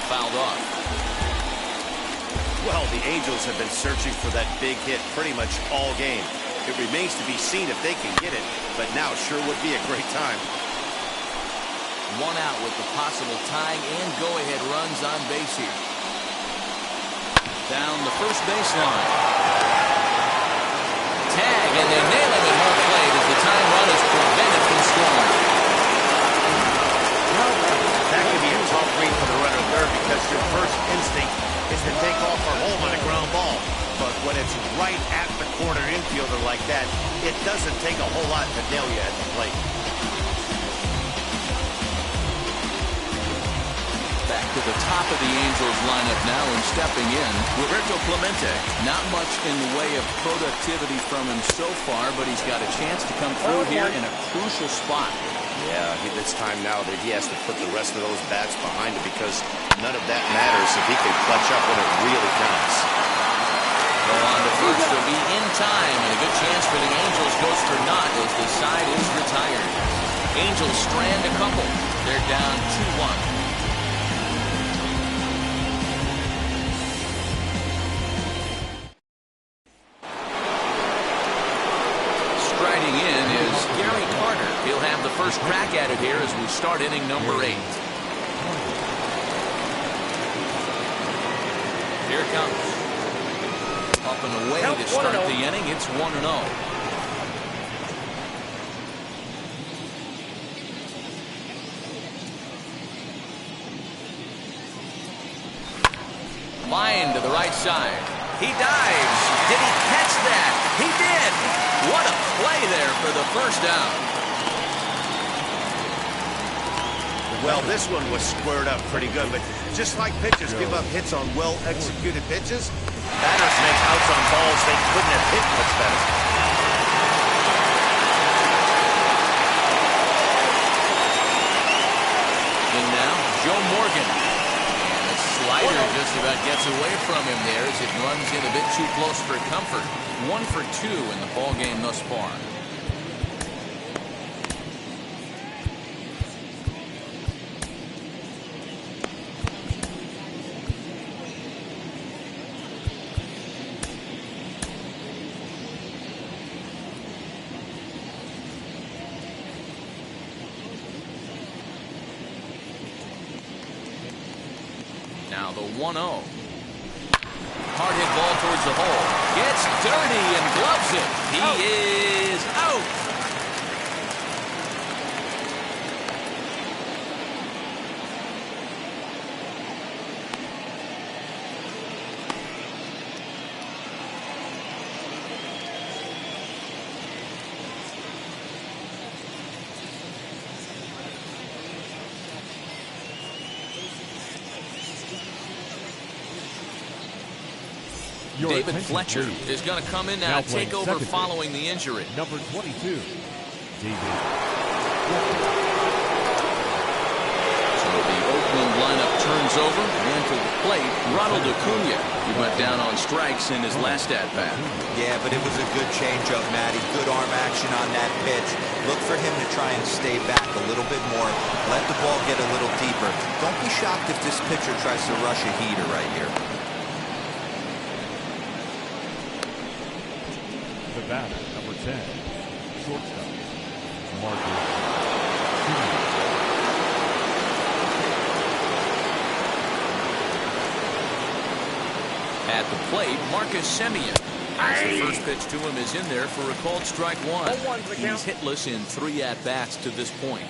Fouled off. Well, the Angels have been searching for that big hit pretty much all game. It remains to be seen if they can get it, but now sure would be a great time. One out with the possible tying and go-ahead runs on base here. Down the first baseline. Tag, and they nail him at home plate as the tying run is prevented from scoring. That could be a tough read for the runner third because your first instinct is to take off for home on a ground ball. But when it's right at the corner infielder like that, it doesn't take a whole lot to nail you at the plate. Back to the top of the Angels lineup now, and stepping in, Roberto Clemente. Not much in the way of productivity from him so far, but he's got a chance to come through here in a crucial spot. Yeah, it's time now that he has to put the rest of those bats behind him because none of that matters if he can clutch up when it really counts. Go on to first, will be in time, and a good chance for the Angels goes for naught as the side is retired. Angels strand a couple. They're down 2-1. Striding in is Gary Carter. He'll have the first crack at it here as we start inning number 8. Here it comes. Up and away to start the inning. It's 1-0. Line to the right side. He dives. Did he catch that? He did. What a play there for the first down. Well, this one was squared up pretty good, but just like pitchers give up hits on well-executed pitches, batters make outs on balls they couldn't have hit much better. And now, Joe Morgan. And a slider just about gets away from him there as it runs in a bit too close for comfort. 1 for 2 in the ball game thus far. Now the 1-0. Hard hit ball towards the hole. Gets dirty and gloves it. He is out. David Fletcher is going to come in now and take over following the injury. Number 22, David. So the Oakland lineup turns over, and to the plate, Ronald Acuna. He went down on strikes in his last at-bat. Yeah, but it was a good changeup, Matty. Good arm action on that pitch. Look for him to try and stay back a little bit more. Let the ball get a little deeper. Don't be shocked if this pitcher tries to rush a heater right here. The batter, number 10, shortstop, Marcus. At the plate, Marcus Semien. As the first pitch to him is in there for a called strike 1. He's hitless in 3 at-bats to this point.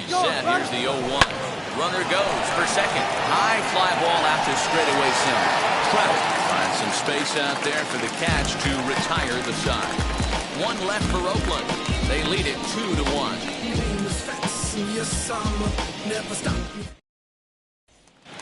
Set, here's the 0-1. Runner goes for second. High fly ball out to straightaway center. Trout finds some space out there for the catch to retire the side. 1 left for Oakland. They lead it 2-1.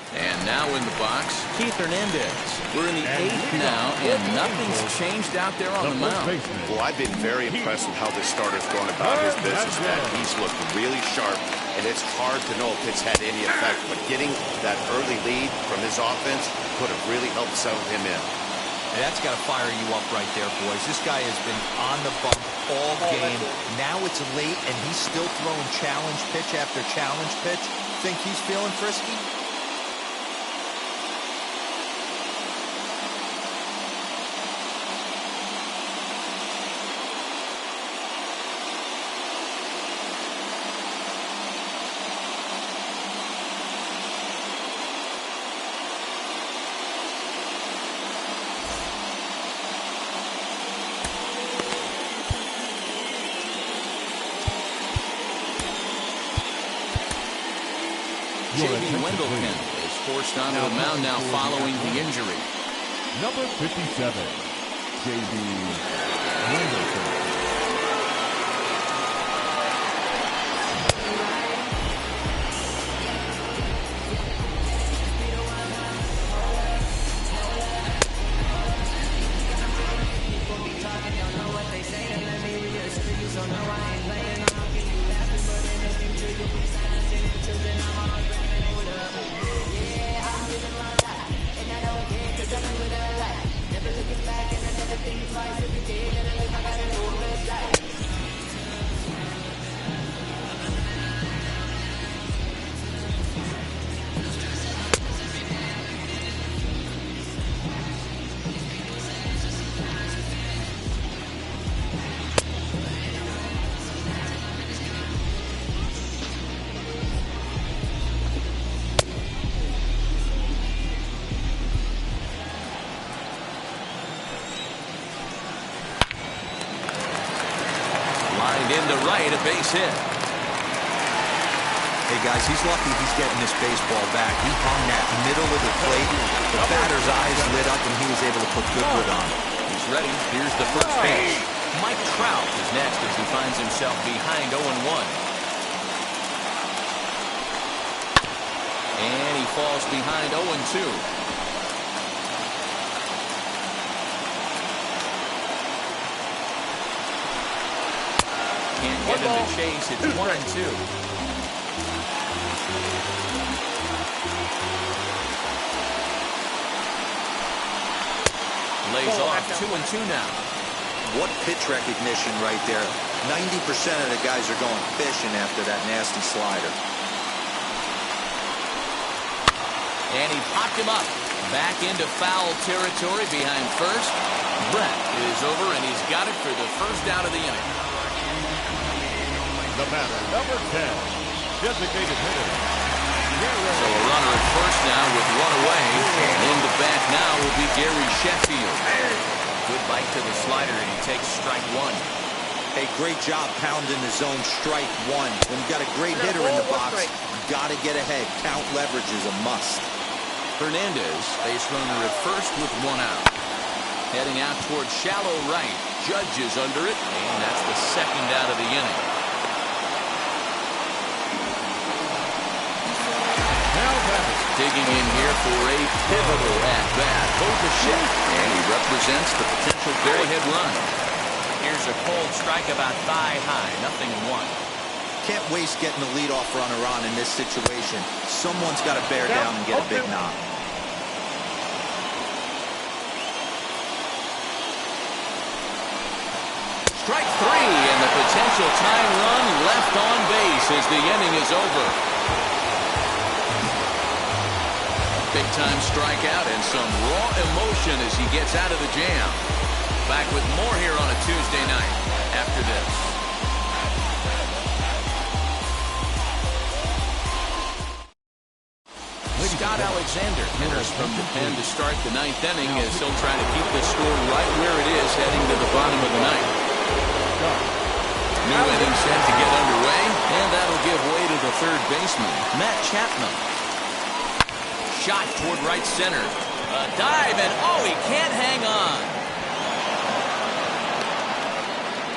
And now in the box, Keith Hernandez. We're in the 8th now, and nothing's changed out there on the mound. Well, I've been very impressed with how this starter's going about his business, man. He's looked really sharp, and it's hard to know if it's had any effect. But getting that early lead from his offense could have really helped settle him in. And that's got to fire you up right there, boys. This guy has been on the bump all game. Now it's late, and he's still throwing challenge pitch after challenge pitch. Think he's feeling frisky? Your J.B. attention, Wendelken please. is forced onto the mound now following the injury. Number 57, J.B. Wendelken. Into right, a base hit. Hey guys, he's lucky he's getting this baseball back. He hung that middle of the plate. The batter's eyes lit up and he was able to put Goodwood on. He's ready. Here's the first pitch. Mike Trout is next as he finds himself behind 0-1. And he falls behind 0-2. Can't get him to chase. It's 1-2. Lays off 2-2 now. What pitch recognition right there. 90% of the guys are going fishing after that nasty slider. And he popped him up. Back into foul territory behind first. Brett is over, and he's got it for the first out of the inning. The batter, number 10, designated hitter. So a runner at first now with one away. And in the back now will be Gary Sheffield. Good bite to the slider, and he takes strike one. Hey, great job pounding the zone strike one. When you got a great hitter in the box, you got to get ahead. Count leverage is a must. Hernandez, base runner at first with one out. Heading out towards shallow right. Judge is under it, and that's the second out of the inning. Digging in here for a pivotal at-bat. Hobichek, and he represents the potential go-ahead run. Here's a cold strike about thigh high, 0-1. Can't waste getting the leadoff runner on in this situation. Someone's got to bear down and get a big knock. Strike three, and the potential tying run left on base as the inning is over. Big-time strikeout and some raw emotion as he gets out of the jam. Back with more here on a Tuesday night after this. Scott Alexander enters from the pen to start the ninth inning as he'll try to keep the score right where it is heading to the bottom of the ninth. New inning set to get underway, and that'll give way to the third baseman, Matt Chapman. Shot toward right center. A dive, and oh, he can't hang on.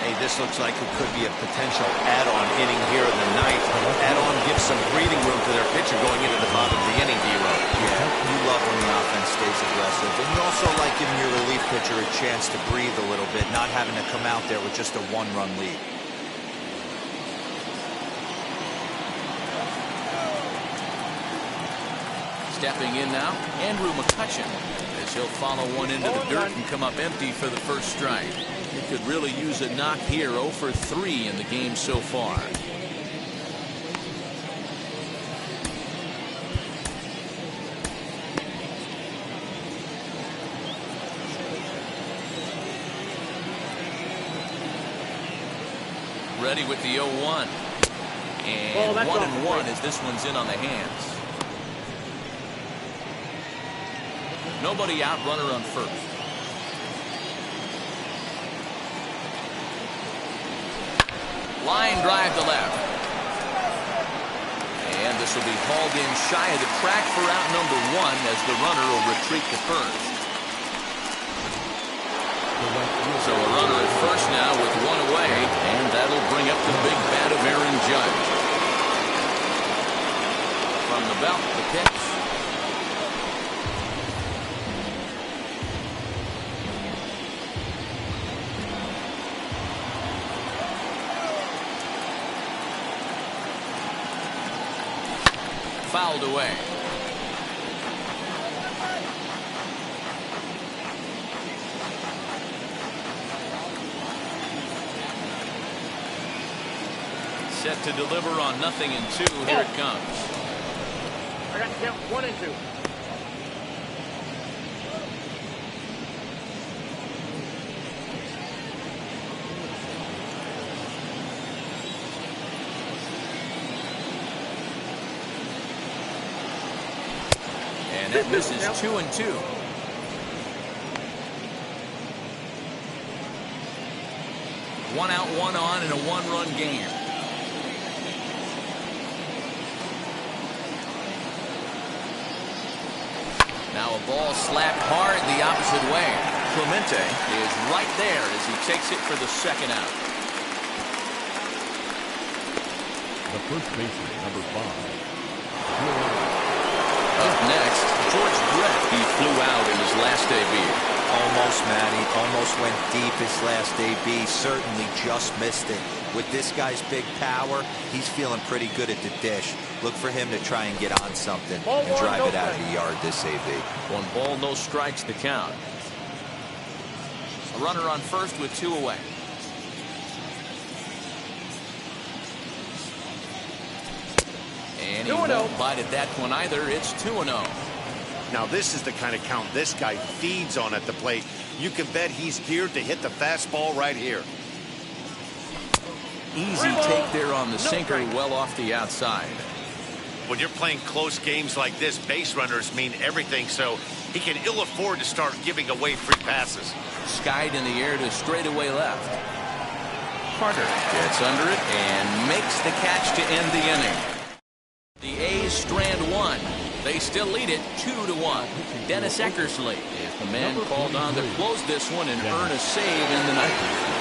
Hey, this looks like it could be a potential add-on inning here in the ninth. Add-on gives some breathing room to their pitcher going into the bottom of the inning, D-Row. Yeah, you love when the offense stays aggressive. And you also like giving your relief pitcher a chance to breathe a little bit, not having to come out there with just a one-run lead. Stepping in now, Andrew McCutchen, as he'll follow one into the dirt and come up empty for the first strike. He could really use a knock here, 0 for 3 in the game so far. Ready with the 0-1. And 1-1 as this one's in on the hands. Nobody out, runner on first. Line drive to left. And this will be hauled in shy of the track for out number 1 as the runner will retreat to first. So a runner at first now with 1 away, and that'll bring up the big bat of Aaron Judge. From the belt, the pitch. Fouled away. Set to deliver on 0-2. Here it comes. I got to count 1 and 2. And that misses 2-2. One out, one on in a 1-run game. Now a ball slapped hard the opposite way. Clemente is right there as he takes it for the 2nd out. The first baseman, number 5. Up next, George Brett. He flew out in his last debut. Almost, Manny. Almost went deep his last AB. Certainly just missed it. With this guy's big power, he's feeling pretty good at the dish. Look for him to try and get on something and drive it out of the yard this AB. 1 ball, no strikes to count. A runner on first with 2 away. And he won't bite at that one either. It's 2-0. Now this is the kind of count this guy feeds on at the plate. You can bet he's geared to hit the fastball right here. Easy take there on the sinker, well off the outside. When you're playing close games like this, base runners mean everything, so he can ill afford to start giving away free passes. Skied in the air to straightaway left. Carter gets under it and makes the catch to end the inning. The A's strand 1. They still lead it 2-1. Dennis Eckersley is the man called on to close this one and earn a save in the 9th.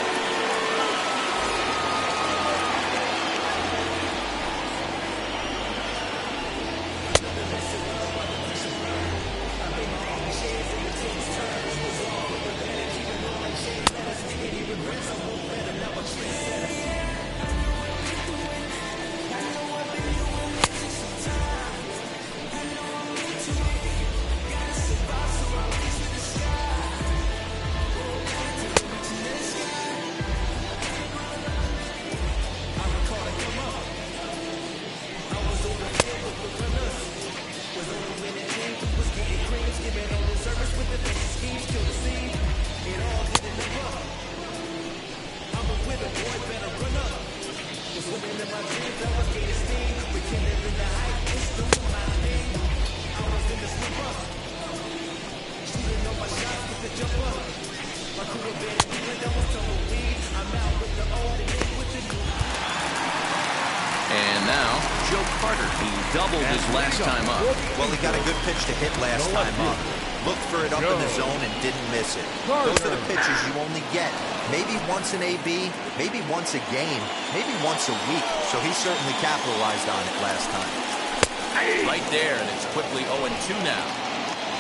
And now, Joe Carter, he doubled his last time up. Well, he got a good pitch to hit last time up. Looked for it up in the zone and didn't miss it. Those are the pitches you only get. Maybe once an AB, maybe once a game, maybe once a week. So he certainly capitalized on it last time. Right there, and it's quickly 0-2 now.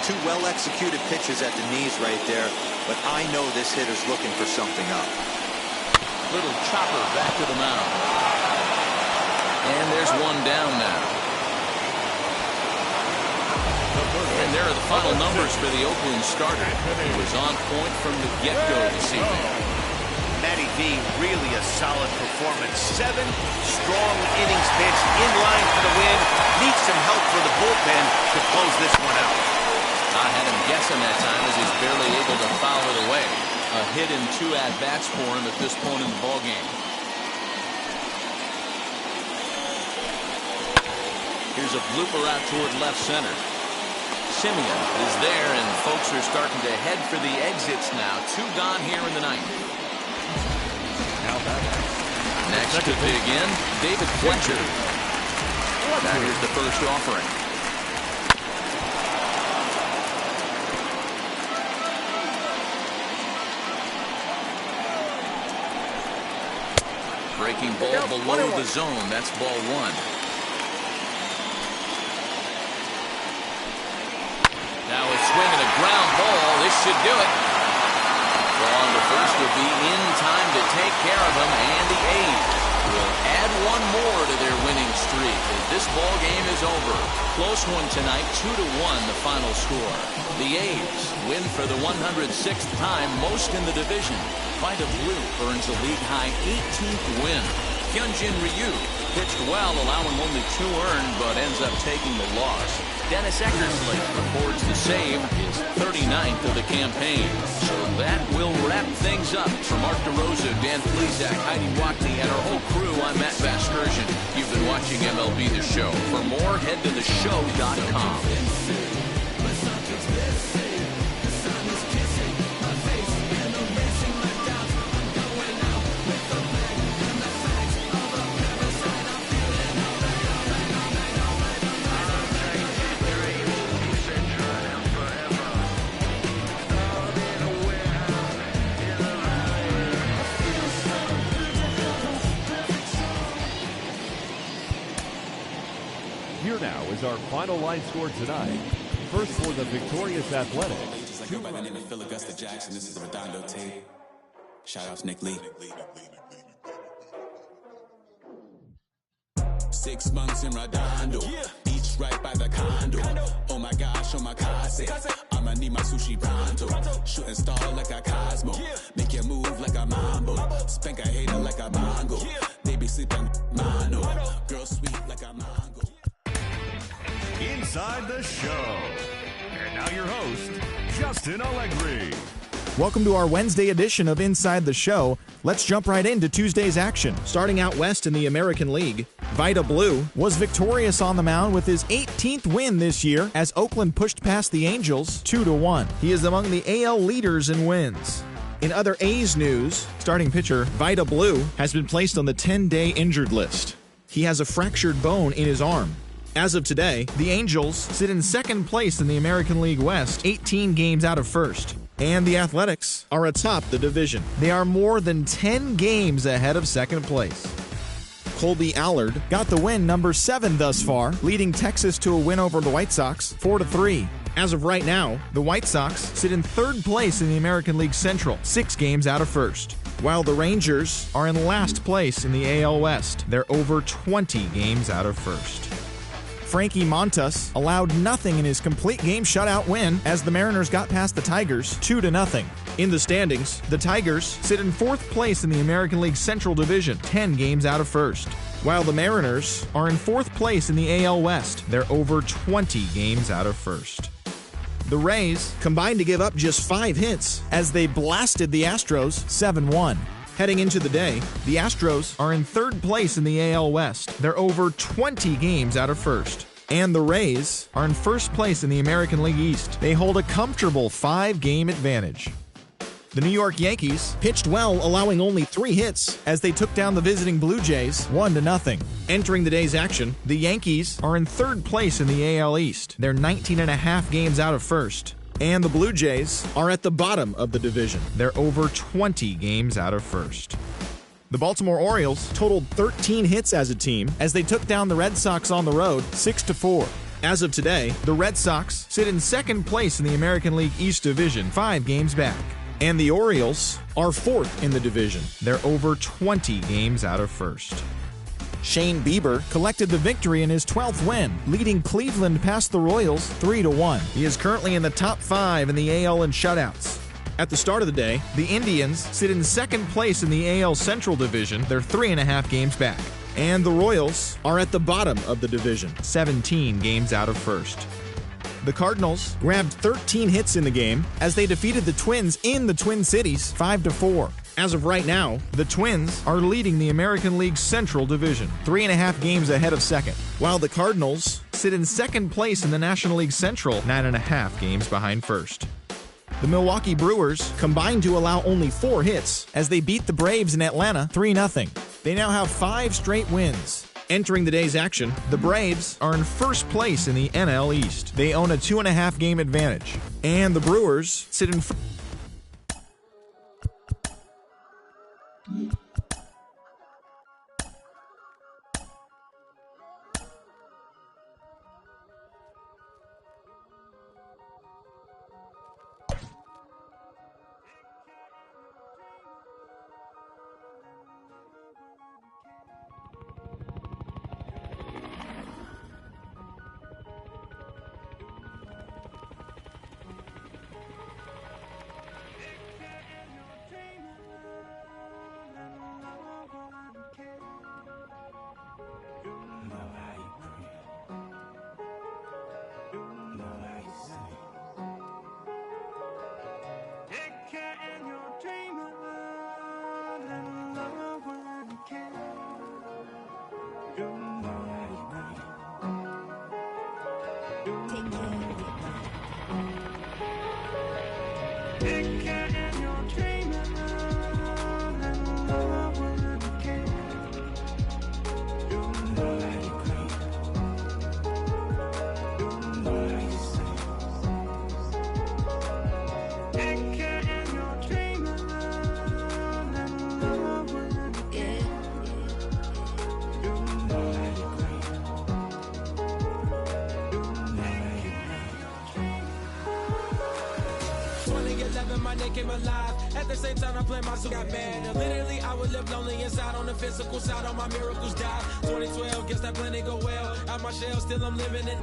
2 well-executed pitches at the knees right there, but I know this hitter's looking for something up. Little chopper back to the mound. And there's 1 down now. And there are the final numbers for the Oakland starter. He was on point from the get-go this evening. Matty V, really a solid performance. 7 strong innings pitched, in line for the win. Needs some help for the bullpen to close this one out. I had him guessing that time as he's barely able to foul it away. A hit and 2 at-bats for him at this point in the ballgame. Here's a blooper out toward left center. Simeon is there, and folks are starting to head for the exits now. 2 gone here in the 9th. Next to dig in, David Fletcher. Now here's the first offering. Breaking ball below the zone. That's ball one. Now a swing and a ground ball. This should do it. Well, the first will be in time to take care of him, and the A's will add one more to their winning streak as this ball game is over. Close one tonight, 2-1 the final score. The A's win for the 106th time, most in the division. Vita Blue earns a league-high 18th win. Hyunjin Ryu pitched well, allowing only 2 earned, but ends up taking the loss. Dennis Eckersley records the save, his 39th of the campaign. So that will wrap things up. For Mark DeRosa, Dan Plesac, Heidi Watney, and our whole crew, I'm Matt Vasgersian. You've been watching MLB The Show. For more, head to theshow.com. Here now is our final line score tonight. First for the victorious Athletics. Just like go by the name of Phil Augusta Jackson. This is the Redondo tape. Shout out to Nick Lee. 6 months in Redondo. Beach right by the condo. Oh my gosh, oh my casa. I'ma need my sushi pronto. Shooting star like a Cosmo. Make you move like a mambo. Spank a hater like a mango. They be sleeping mano. Girl sweet like a mango. Inside the Show. And now your host, Justin Allegri. Welcome to our Wednesday edition of Inside the Show. Let's jump right into Tuesday's action. Starting out west in the American League, Vita Blue was victorious on the mound with his 18th win this year as Oakland pushed past the Angels 2-1. He is among the AL leaders in wins. In other A's news, starting pitcher Vita Blue has been placed on the 10-day injured list. He has a fractured bone in his arm. As of today, the Angels sit in second place in the American League West, 18 games out of first. And the Athletics are atop the division. They are more than 10 games ahead of second place. Colby Allard got the win, number 7 thus far, leading Texas to a win over the White Sox, 4-3. As of right now, the White Sox sit in third place in the American League Central, 6 games out of first. While the Rangers are in last place in the AL West. They're over 20 games out of first. Frankie Montas allowed nothing in his complete game shutout win as the Mariners got past the Tigers 2-0. In the standings, the Tigers sit in fourth place in the American League Central Division, 10 games out of first. While the Mariners are in fourth place in the AL West, they're over 20 games out of first. The Rays combined to give up just 5 hits as they blasted the Astros 7-1. Heading into the day, the Astros are in third place in the AL West. They're over 20 games out of first. And the Rays are in first place in the American League East. They hold a comfortable 5-game advantage. The New York Yankees pitched well, allowing only 3 hits as they took down the visiting Blue Jays 1-0. Entering the day's action, the Yankees are in third place in the AL East. They're 19.5 games out of first. And the Blue Jays are at the bottom of the division. They're over 20 games out of first. The Baltimore Orioles totaled 13 hits as a team as they took down the Red Sox on the road 6-4. As of today, the Red Sox sit in second place in the American League East Division, 5 games back. And the Orioles are fourth in the division. They're over 20 games out of first. Shane Bieber collected the victory in his 12th win, leading Cleveland past the Royals 3-1. He is currently in the top 5 in the AL in shutouts. At the start of the day, the Indians sit in second place in the AL Central Division. They're 3.5 games back. And the Royals are at the bottom of the division, 17 games out of first. The Cardinals grabbed 13 hits in the game as they defeated the Twins in the Twin Cities 5-4. As of right now, the Twins are leading the American League Central Division, 3.5 games ahead of second, while the Cardinals sit in second place in the National League Central, 9.5 games behind first. The Milwaukee Brewers combined to allow only 4 hits as they beat the Braves in Atlanta 3-0. They now have 5 straight wins. Entering the day's action, the Braves are in first place in the NL East. They own a 2.5 game advantage. And the Brewers sit in my name came alive. At the same time, I played my soul got mad. And literally, I would live lonely inside. On the physical side, all my miracles died. 2012, guess that plan didn't go well. Out my shell, still I'm living it.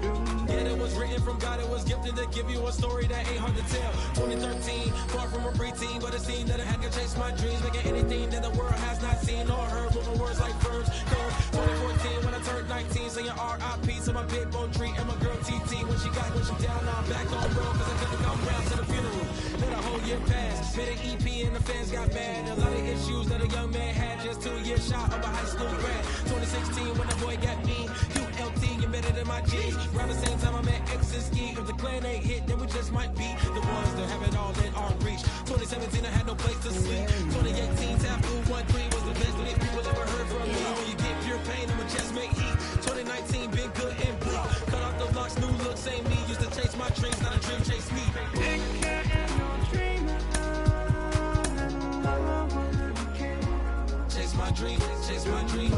Yeah, it was written from God. It was gifted to give you a story that ain't hard to tell. 2013, far from a preteen, but it seemed that I had to chase my dreams, making anything that the world has not seen or heard. With my words like verbs, curves. 2014, when I turned 19, singing R.I.P. to my big boy tree and my girl TT. When she down, now I'm back on road, cause I couldn't come round to the funeral. Let a whole year pass, made an EP and the fans got mad. A lot of issues that a young man had, just 2 years shy of a high school grad. 2016, when the boy got me, ULT embedded in my jeans. Around the same time I met X and Ski. If the clan ain't hit, then we just might be the ones that have it all in our reach. 2017, I had no place to sleep. 2018, Taboo 1-3 was the best that these people ever heard from me. When you get pure pain, I'ma just make heat. 2019, been good and bleak. Cut off the locks, new looks, ain't me. Used to chase my dreams, not a dream chase me. Chase my dream, chase my dream.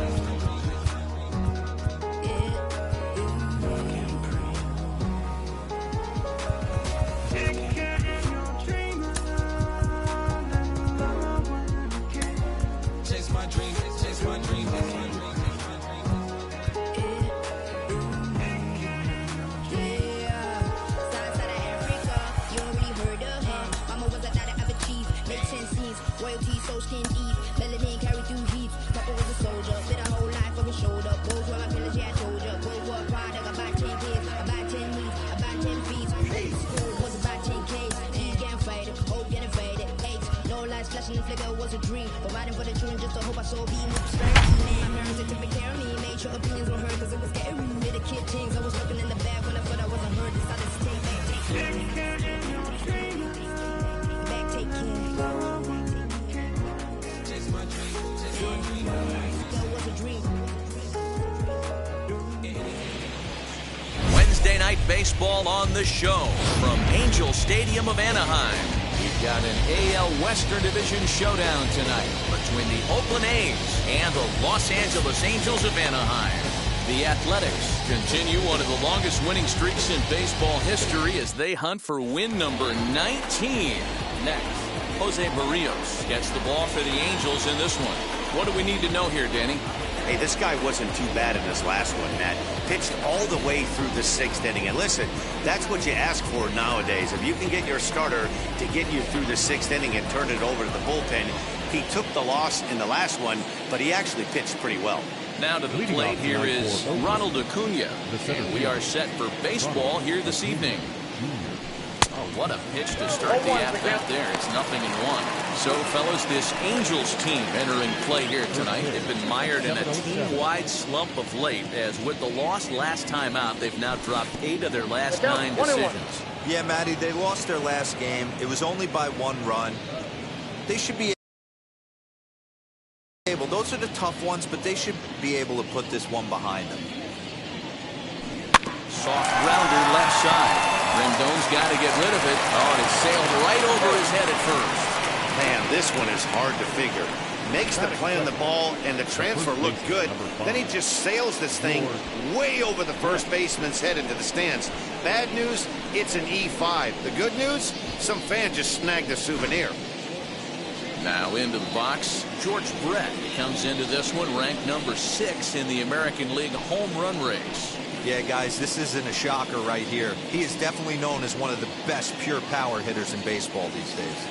Chase my dream, chase my dream, chase my dream. Royalty, so skin deep, melanin carry through heat. Papa was a soldier, spit a whole life on his shoulder. Boys were my village, yeah, I told ya. Boy, war product, about 10 kids, about 10 weeks, about 10 feet. School was about 10 Ks, and getting faded, hope getting faded. 8, no lights flashing, the flicker was a dream. Providing for the children just to hope I saw beam with strength. My parents took to care of me, made sure opinions were heard, cause it was scary. Did a kid things, I was looking in the back when I thought I wasn't heard. Decided to take back, take care. Back, take care. Wednesday night baseball on the show from Angel Stadium of Anaheim. We've got an AL Western Division showdown tonight between the Oakland A's and the Los Angeles Angels of Anaheim. The Athletics continue one of the longest winning streaks in baseball history as they hunt for win number 19. Next, Jose Barrios gets the ball for the Angels in this one. What do we need to know here, Danny? Hey, this guy wasn't too bad in this last one, Matt. Pitched all the way through the 6th inning. And listen, that's what you ask for nowadays. If you can get your starter to get you through the 6th inning and turn it over to the bullpen, he took the loss in the last one, but he actually pitched pretty well. Now to the plate here is Ronald Acuna. And we are set for baseball here this evening. Oh, what a pitch to start the at-bat there. It's 0-1. So, fellas, this Angels team entering play here tonight. They've been mired in a team-wide slump of late, as with the loss last time out, they've now dropped 8 of their last 9 decisions. Yeah, Matty, they lost their last game. It was only by 1 run. They should be able those are the tough ones, but they should be able to put this one behind them. Soft grounder left side. Rendon's got to get rid of it. Oh, and it sailed right over his head at first. Man, this one is hard to figure. Makes the play on the ball, and the transfer looked good. Then he just sails this thing way over the first baseman's head into the stands. Bad news, it's an E5. The good news, some fan just snagged a souvenir. Now into the box, George Brett comes into this one ranked number 6 in the American League home run race. Yeah, guys, this isn't a shocker right here. He is definitely known as one of the best pure power hitters in baseball these days.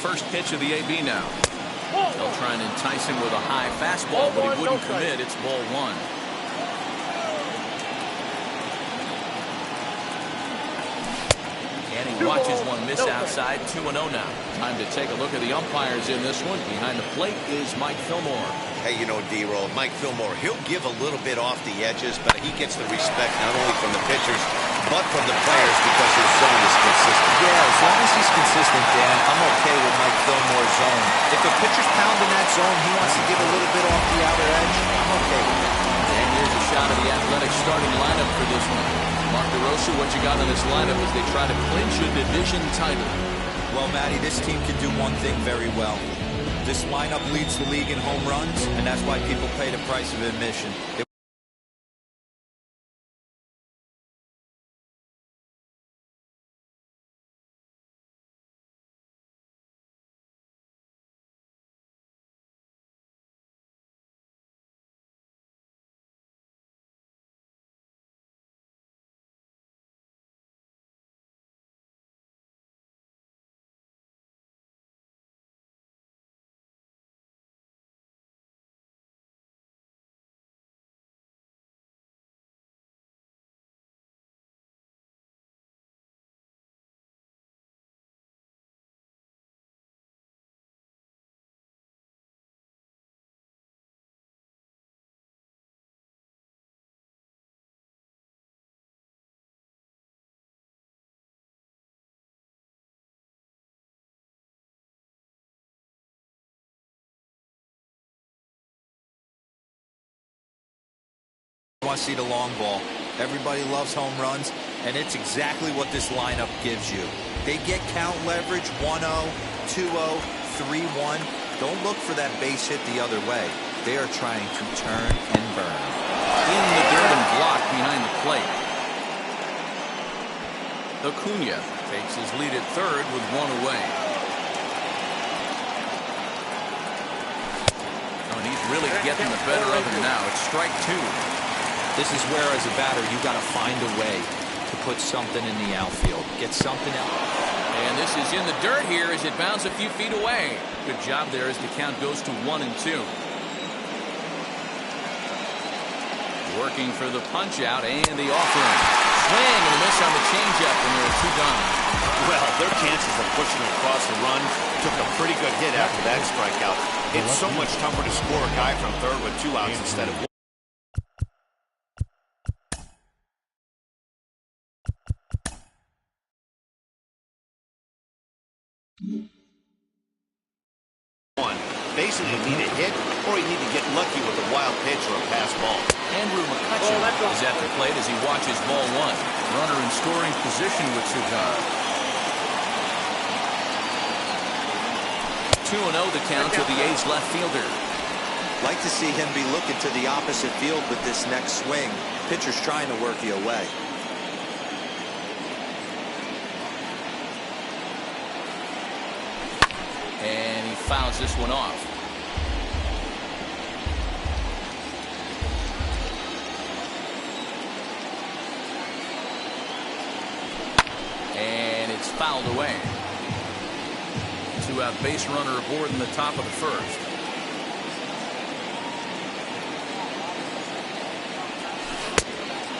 First pitch of the AB now. They'll try and entice him with a high fastball, but he wouldn't commit. It's ball 1. And he watches one miss outside. 2-0 now. Time to take a look at the umpires in this one. Behind the plate is Mike Fillmore. Hey, you know, D-Roll, Mike Fillmore, he'll give a little bit off the edges, but he gets the respect not only from the pitchers, but from the players because his zone is consistent. Yeah, as long as he's consistent, Dan, I'm okay with Mike Fillmore's zone. If a pitcher's pounding that zone, he wants to give a little bit off the outer edge, I'm okay with that. And here's a shot of the Athletics starting lineup for this one. Mark DeRosa, what you got in this lineup as they try to clinch a division title? Well, Matty, this team can do one thing very well. This lineup leads the league in home runs, and that's why people pay the price of admission. I want to see the long ball. Everybody loves home runs, and it's exactly what this lineup gives you. They get count leverage 1-0, 2-0, 3-1. Don't look for that base hit the other way. They are trying to turn and burn. In the dirt and block behind the plate. Acuna takes his lead at third with one away. Oh, and he's really getting the better of him now. It's strike 2. This is where, as a batter, you got to find a way to put something in the outfield. Get something out. And this is in the dirt here as it bounds a few feet away. Good job there as the count goes to 1-2. Working for the punch out and the offering. Swing and a miss on the changeup, and there are 2 down. Well, their chances of pushing across the run took a pretty good hit after that strikeout. It's so much tougher to score a guy from third with 2 outs instead of 1. Basically, you need a hit, or you need to get lucky with a wild pitch or a pass ball. Andrew McCutcheon is at the plate as he watches ball 1. Runner in scoring position with 2 gone. 2-0 the count to the A's left fielder. Like to see him be looking to the opposite field with this next swing. Pitcher's trying to work you away. And he fouls this one off. And it's fouled away. 2-out base runner aboard in the top of the first.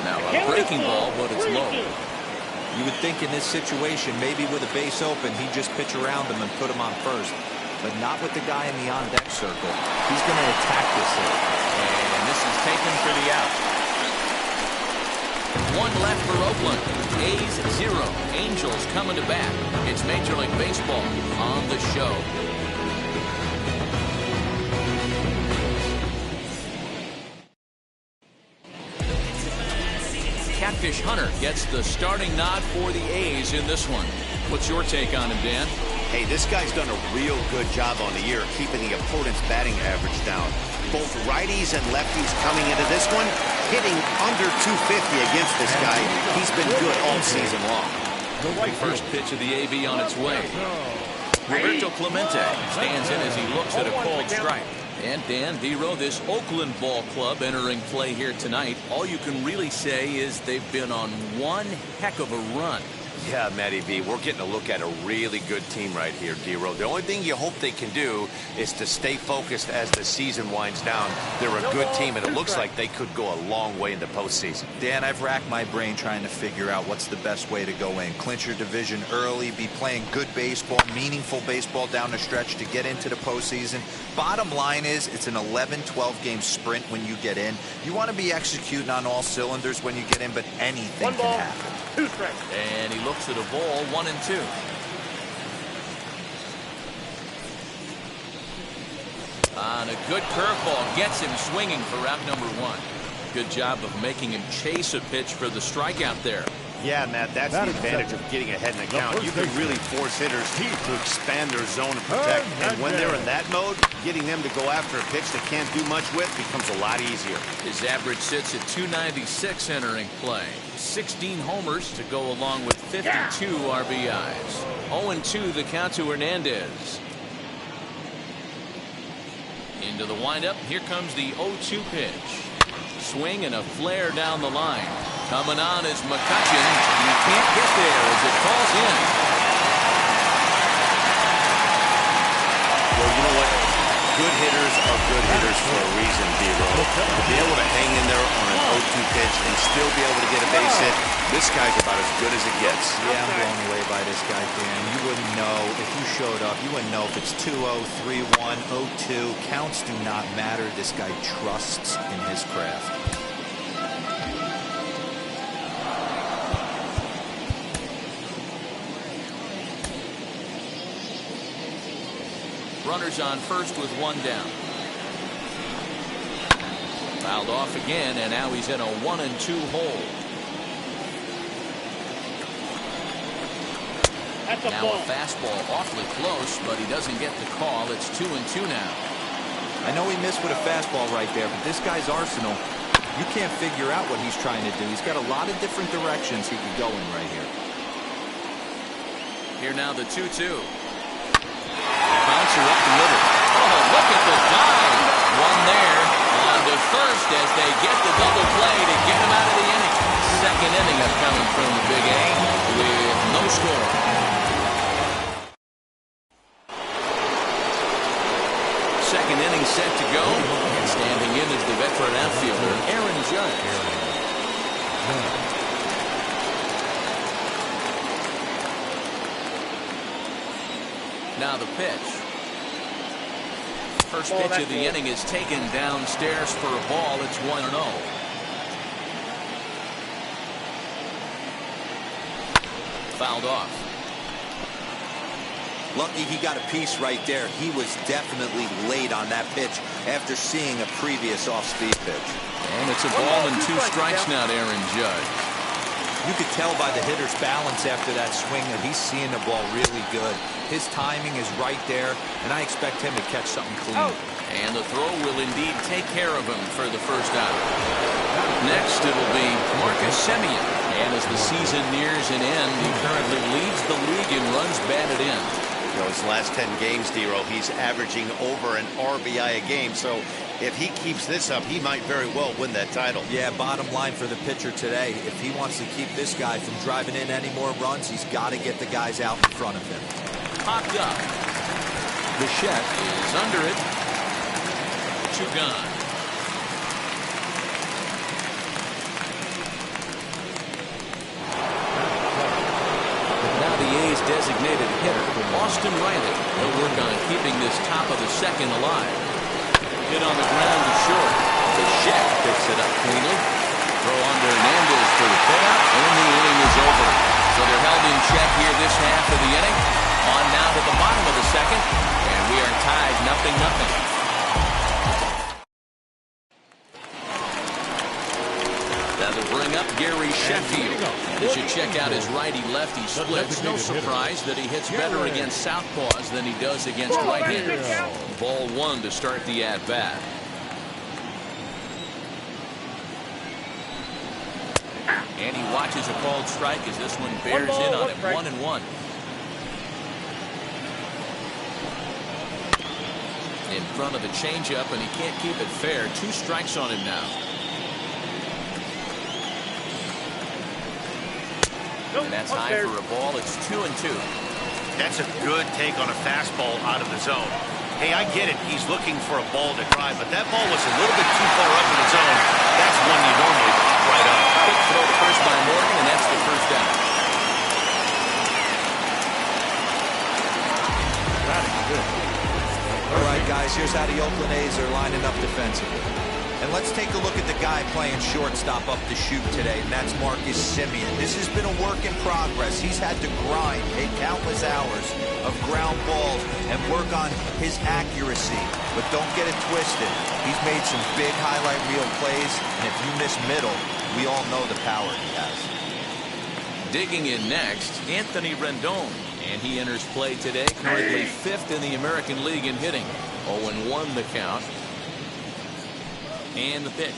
Now a breaking ball, but it's low. You would think in this situation, maybe with a base open, he'd just pitch around him and put him on first. But not with the guy in the on-deck circle. He's going to attack this hit. And this is taken for the out. one left for Oakland. A's 0. Angels coming to bat. It's Major League Baseball on the show. Catfish Hunter gets the starting nod for the A's in this one. What's your take on him, Dan? Hey, this guy's done a real good job on the year keeping the opponent's batting average down. Both righties and lefties coming into this one, hitting under 250 against this guy. He's been good all season long. The first pitch of the AV on its way. Roberto Clemente stands in as he looks at a cold strike. And Dan Dero, this Oakland ball club entering play here tonight, all you can really say is they've been on one heck of a run. Yeah, Matty V, we're getting a look at a really good team right here, Dero. The only thing you hope they can do is to stay focused as the season winds down. They're a good team, and it looks like they could go a long way in the postseason. Dan, I've racked my brain trying to figure out what's the best way to go in. Clinch your division early, be playing good baseball, meaningful baseball down the stretch to get into the postseason. Bottom line is it's an 11-12 game sprint when you get in. You want to be executing on all cylinders when you get in, but anything can happen. And he looks at a ball, 1-2. On a good curveball, gets him swinging for out number 1. Good job of making him chase a pitch for the strikeout there. Yeah, Matt, that's the advantage of getting ahead in the count. You can really force hitters to expand their zone and protect. And when they're in that mode, getting them to go after a pitch they can't do much with becomes a lot easier. His average sits at 296 entering play. 16 homers to go along with 52 RBIs. 0-2 the count to Hernandez. Into the windup. Here comes the 0-2 pitch. Swing and a flare down the line. Coming on is McCutchen. He can't get there as it falls in. Well, you know what? Good hitters are good hitters for a reason, D-Row. To be able to hang in there on an 0-2 pitch and still be able to get a base hit, this guy's about as good as it gets. Yeah, I'm blown away by this guy, Dan. You wouldn't know if you showed up. You wouldn't know if it's 2-0, 3-1, 0-2. Counts do not matter. This guy trusts in his craft. Runners on first with 1 down. Fouled off again, and now he's in a 1-2 hole. Now a fastball awfully close, but he doesn't get the call. It's 2-2 now. I know he missed with a fastball right there, but this guy's arsenal, you can't figure out what he's trying to do. He's got a lot of different directions he could go in right here. Here now the 2-2. Bouncer up the middle. Oh, look at the dive. One there. On to first as they get the double play to get him out of the inning. Second inning of coming from the Big A with no score. Second inning set to go. And standing in is the veteran outfielder, Aaron Judge. Now the pitch. First pitch of the inning is taken downstairs for a ball. It's 1-0. Fouled off. Lucky he got a piece right there. He was definitely late on that pitch after seeing a previous off-speed pitch. And it's a ball and 2 strikes now to Aaron Judge. You could tell by the hitter's balance after that swing that he's seeing the ball really good. His timing is right there, and I expect him to catch something clean. And the throw will indeed take care of him for the first out. Next, it'll be Marcus Semien. And as the season nears an end, he currently leads the league in runs batted in. You know, his last 10 games, D-Row, he's averaging over an RBI a game. So if he keeps this up, he might very well win that title. Yeah, bottom line for the pitcher today, if he wants to keep this guy from driving in any more runs, he's got to get the guys out in front of him. Popped up. Bichette is under it. 2 gone. Now the A's designated hitter, Austin Riley. He'll work on keeping this top of the second alive. Hit on the ground to short. Bichette picks it up cleanly. Throw on to Hernandez for the payout. check here this half of the inning. On now to the bottom of the second, and we are tied 0-0. That'll bring up Gary Sheffield. You should check out his righty-lefty splits. No surprise that he hits better against southpaws than he does against right-handers. Ball one to start the at-bat. And he watches a called strike as this one bears in on him. 1-1. In front of the changeup, and he can't keep it fair. 2 strikes on him now. And that's high for a ball. It's 2-2. That's a good take on a fastball out of the zone. Hey, I get it. He's looking for a ball to drive, but that ball was a little bit too far up in the zone. That's one you normally pop right up. Quick throw to first by Morgan, and that's the first down. That's good. All right, guys, here's how the Oakland A's are lining up defensively. And let's take a look at the guy playing shortstop up the chute today, and that's Marcus Semien. This has been a work in progress. He's had to grind, take countless hours of ground balls and work on his accuracy. But don't get it twisted. He's made some big highlight reel plays, and if you miss middle, we all know the power he has. Digging in next, Anthony Rendon. And he enters play today, currently 5th in the American League in hitting. 0-1 the count. And the pitch.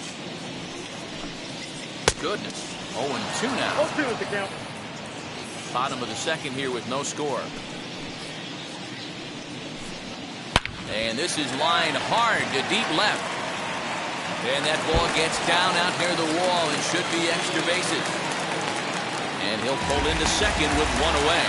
Goodness. 0-2 now. 0-2 is the count. Bottom of the second here with no score. And this is lined hard to deep left. And that ball gets down out near the wall and should be extra bases. And he'll pull into second with 1 away.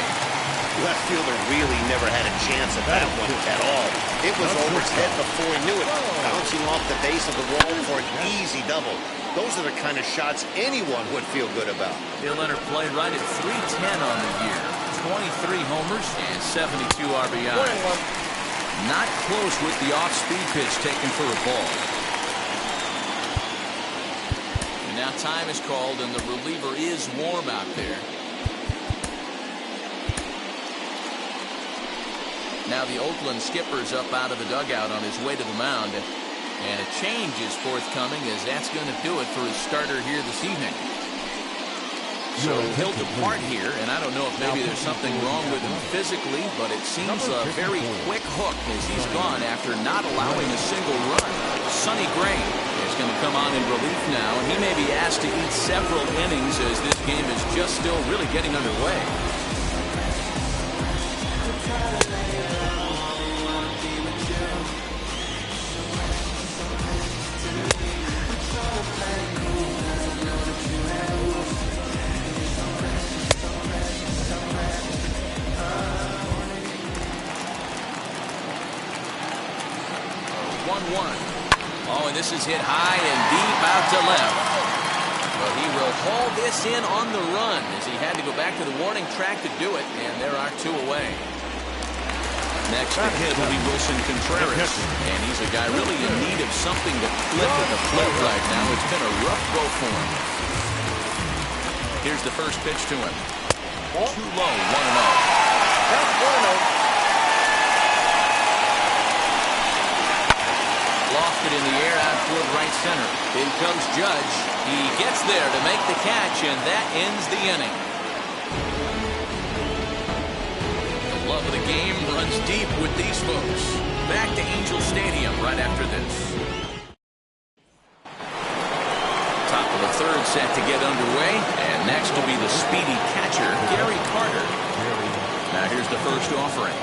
Left fielder really never had a chance at that one at all. It was over his head before he knew it. Bouncing off the base of the wall for an easy double. Those are the kind of shots anyone would feel good about. He'll enter play right at .310 on the year. 23 homers and 72 RBI. Not close with the off-speed pitch taken for a ball. And now time is called, and the reliever is warm out there. Now the Oakland skipper's up out of the dugout on his way to the mound. And a change is forthcoming, as that's going to do it for his starter here this evening. So he'll depart here, and I don't know if maybe there's something wrong with him physically, but it seems a very quick hook as he's gone after not allowing a single run. Sonny Gray is going to come on in relief now, and he may be asked to eat several innings as this game is just still really getting underway. Oh, and this is hit high and deep out to left. But he will haul this in on the run as he had to go back to the warning track to do it, and there are 2 away. Next to hit will be Wilson Contreras, and he's a guy really in need of something to flip at the plate right now. It's been a rough go for him. Here's the first pitch to him. Too low, 1-0. That's 1-0. Lofted in the air out toward right center. In comes Judge. He gets there to make the catch, and that ends the inning. The love of the game runs deep with these folks. Back to Angel Stadium right after this. Top of the third set to get underway, and next will be the speedy catcher, Gary Carter. Now here's the first offering.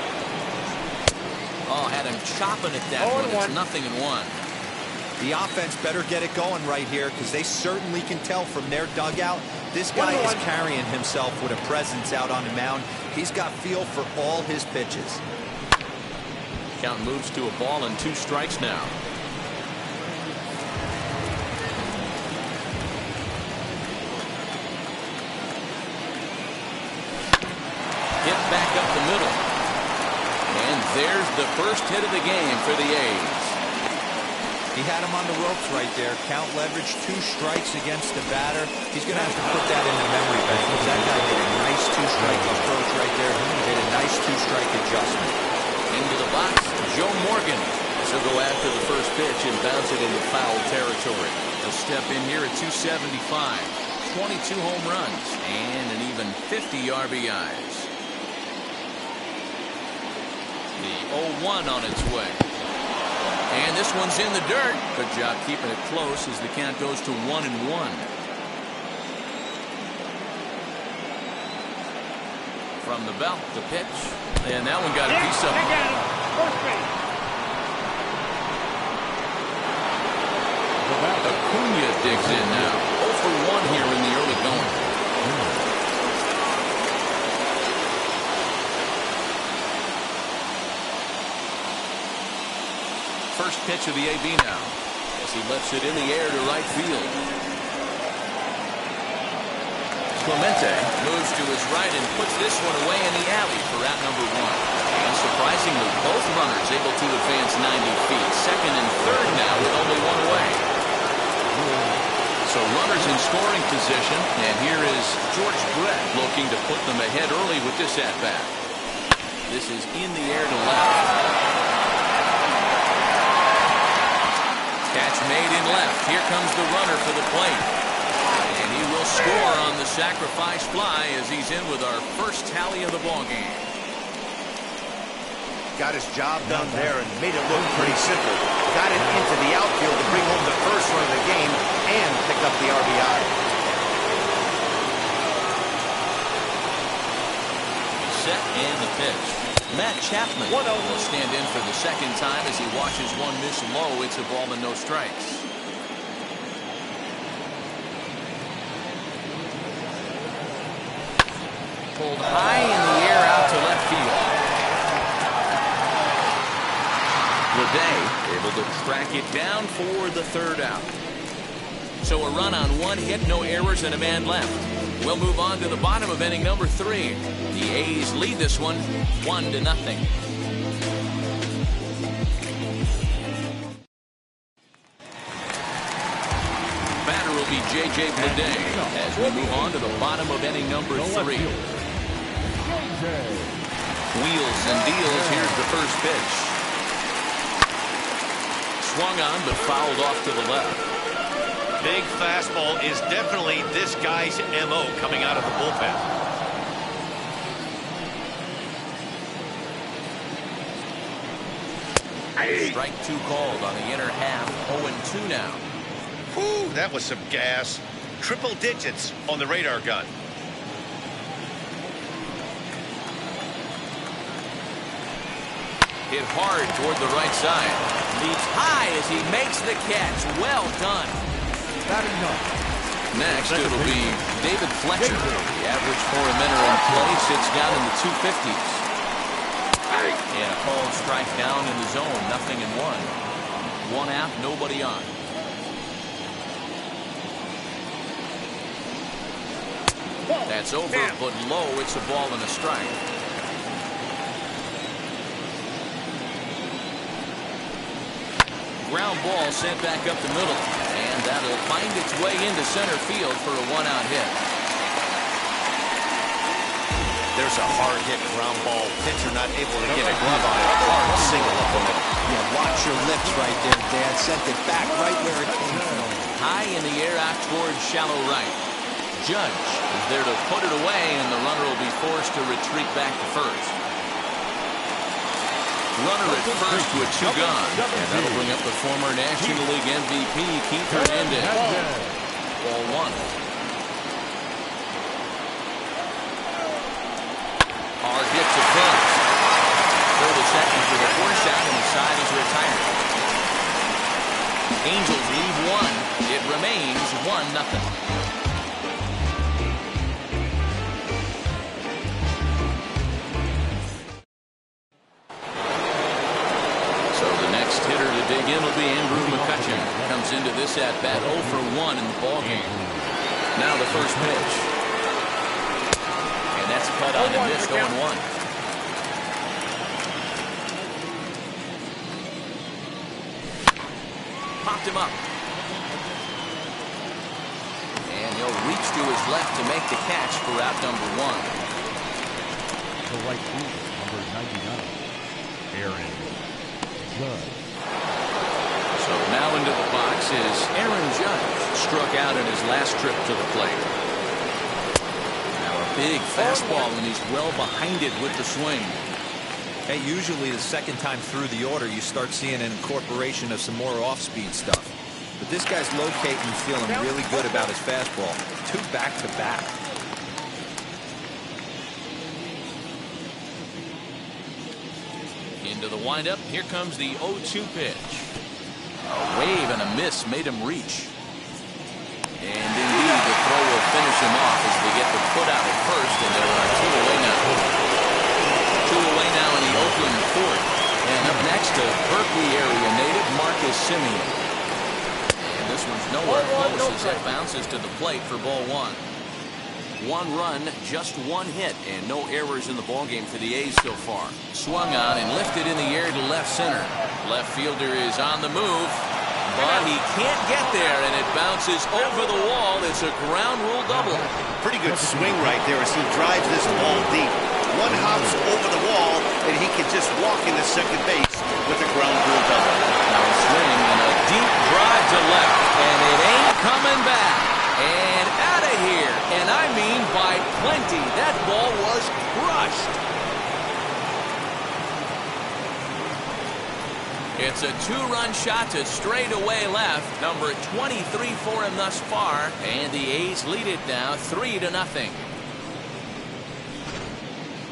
Oh, had him chopping at that one. It's 0-1. The offense better get it going right here, because they certainly can tell from their dugout this guy is carrying himself with a presence out on the mound. He's got feel for all his pitches. Count moves to a ball and 2 strikes now. Hit back up the middle. And there's the first hit of the game for the A's. He had him on the ropes right there. Count leverage, 2 strikes against the batter. He's going to have to put that in the memory bank, because that guy did a nice two-strike approach right there. He made a nice two-strike adjustment. Into the box, Joe Morgan. So go after the first pitch and bounce it into foul territory. He'll step in here at 275. 22 home runs and an even 50 RBIs. The 0-1 on its way. And this one's in the dirt. Good job keeping it close as the count goes to 1-1. From the belt, the pitch. And that one got a piece of it. Acuna digs in now. 0 for 1 here in the early going. First pitch of the AB now as he lets it in the air to right field. Clemente moves to his right and puts this one away in the alley for out number 1. And surprisingly, both runners able to advance 90 feet. Second and third now with only one away. So runners in scoring position, and here is George Brett looking to put them ahead early with this at-bat. This is in the air to left. Catch made in left. Here comes the runner for the plate. And he will score on the sacrifice fly as he's in with our first tally of the ballgame. Got his job done there and made it look pretty simple. Got it into the outfield to bring home the first run of the game and pick up the RBI. Set and the pitch. Matt Chapman will stand in for the second time as he watches one miss low. It's a ball and no strikes. Pulled high in the air out to left field. Leday able to track it down for the third out. So a run on one hit, no errors, and a man left. We'll move on to the bottom of inning number 3. The A's lead this one 1-0. Batter will be J.J. Leday as we move on to the bottom of inning number 3. Wheels and deals. Here's the first pitch. Swung on but fouled off to the left. Big fastball is definitely this guy's MO coming out of the bullpen. Strike 2 called on the inner half. 0-2 now. Whew, that was some gas. Triple digits on the radar gun. Hit hard toward the right side. Leaps high as he makes the catch. Well done. Next, it'll be David Fletcher. The average for a minute in play sits down in the 250s. And a called strike down in the zone. 0-1. 1 out, nobody on. That's over, but low. It's a ball and a strike. Ground ball sent back up the middle, and that'll find its way into center field for a 1-out hit. There's a hard hit ground ball. Pitcher not able to get a glove on it. Hard single up the middle. Yeah, watch your lips right there, Dan. Sent it back right where it came from. High in the air out towards shallow right. Judge is there to put it away, and the runner will be forced to retreat back to first. Runner at first with 2 gone. And that'll bring up the former National League MVP, Keith Hernandez. Ball 1. Hard hit to first. Throw the second for the force out, and the side is retired. Angels lead 1. It remains 1-0. Again will be Andrew McCutcheon. Comes into this at-bat 0 for 1 in the ballgame. Now the first pitch. And that's cut on and missed 0-1. Popped him up. And he'll reach to his left to make the catch for out number 1. to right field, number 99, Aaron Judge. So now into the box is Aaron Judge. Struck out in his last trip to the plate. Now a big fastball, and he's well behind it with the swing. Hey, usually the second time through the order, you start seeing an incorporation of some more off-speed stuff. But this guy's locating and feeling really good about his fastball. 2 back-to-back. Into the windup. Here comes the 0-2 pitch. A wave and a miss made him reach. And indeed, the throw will finish him off as they get the put out at first, and there are 2 away now. 2 away now in the Oakland fourth. And up next, a Berkeley area native, Marcus Simeon. And this one's nowhere close as that bounces to the plate for ball 1. 1 run, just 1 hit, and no errors in the ballgame for the A's so far. Swung on and lifted in the air to left center. Left fielder is on the move, but he can't get there, and it bounces over the wall. It's a ground rule double. Pretty good swing right there as he drives this ball deep. 1 hops over the wall, and he can just walk into second base with a ground rule double. Now a swing and a deep drive to left, and it ain't coming back. And out of here, and I mean by plenty. That ball was crushed. It's a 2-run shot to straightaway left. Number 23 for him thus far, and the A's lead it now 3-0.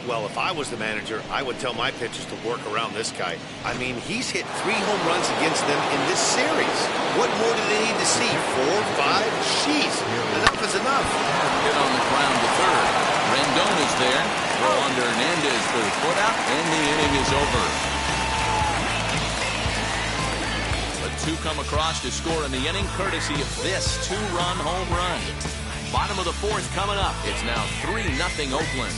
Well, if I was the manager, I would tell my pitchers to work around this guy. I mean, he's hit 3 home runs against them in this series. What more do they need to see? 4, 5? Jeez, enough is enough. Hit on the ground to third. Rendon is there. Throw under Hernandez for the put-out, and the inning is over. But 2 come across to score in the inning, courtesy of this 2-run home run. Bottom of the 4th coming up. It's now 3-0 Oakland.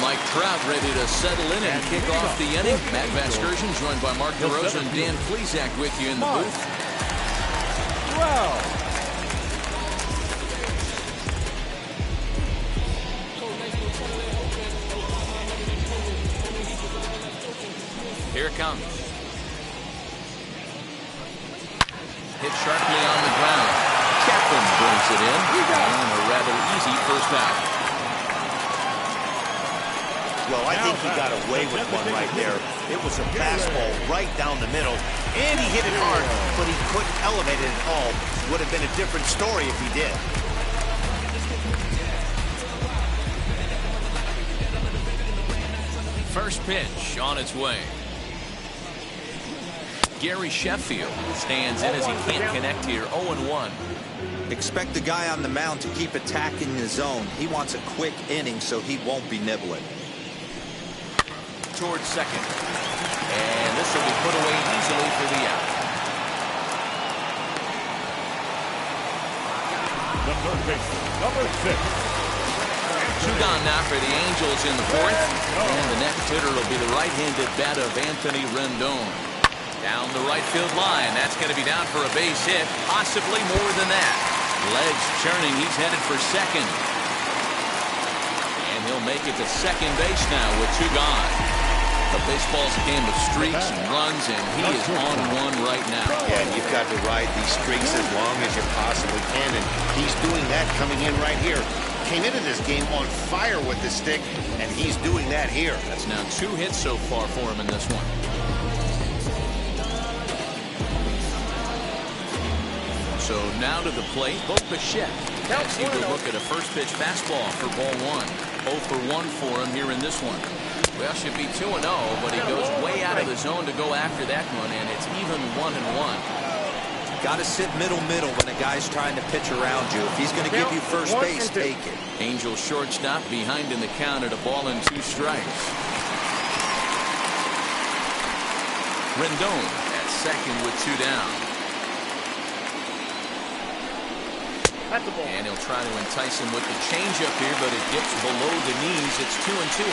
Mike Trout ready to settle in and kick off the inning. Matt Vasgersian joined by Mark DeRosa and Dan Plesac with you in the booth. Here it comes. Hit sharply on the ground. Chapman brings it in. And a rather easy first out. Well, I think he got away with one right there. It was a fastball right down the middle, and he hit it hard, but he couldn't elevate it at all. Would have been a different story if he did. First pitch on its way. Gary Sheffield stands in as he can't connect here. 0-1. Expect the guy on the mound to keep attacking the zone. He wants a quick inning, so he won't be nibbling. Towards second. And this will be put away easily for the out. The third baseman, number 6. 2 gone now for the Angels in the 4th. And the next hitter will be the right-handed bat of Anthony Rendon. Down the right field line. That's going to be down for a base hit. Possibly more than that. Legs turning. He's headed for second. And he'll make it to second base now with 2 gone. But baseball's a game of streaks and runs, and he is on one right now. Yeah, and you've got to ride these streaks as long as you possibly can, and he's doing that coming in right here. Came into this game on fire with the stick, and he's doing that here. That's now 2 hits so far for him in this one. So now to the plate, Bo Bichette. As he will look at a first pitch fastball for ball 1. 0 for 1 for him here in this one. Well, should be 2-0, but he goes way out of the zone to go after that one, and it's even 1-1. Got to sit middle when a guy's trying to pitch around you. If he's going to give you first base, take it. Angels shortstop behind in the count at 1-2 strikes. Rendon at second with 2 down. And he'll try to entice him with the changeup here, but it dips below the knees. It's 2-2.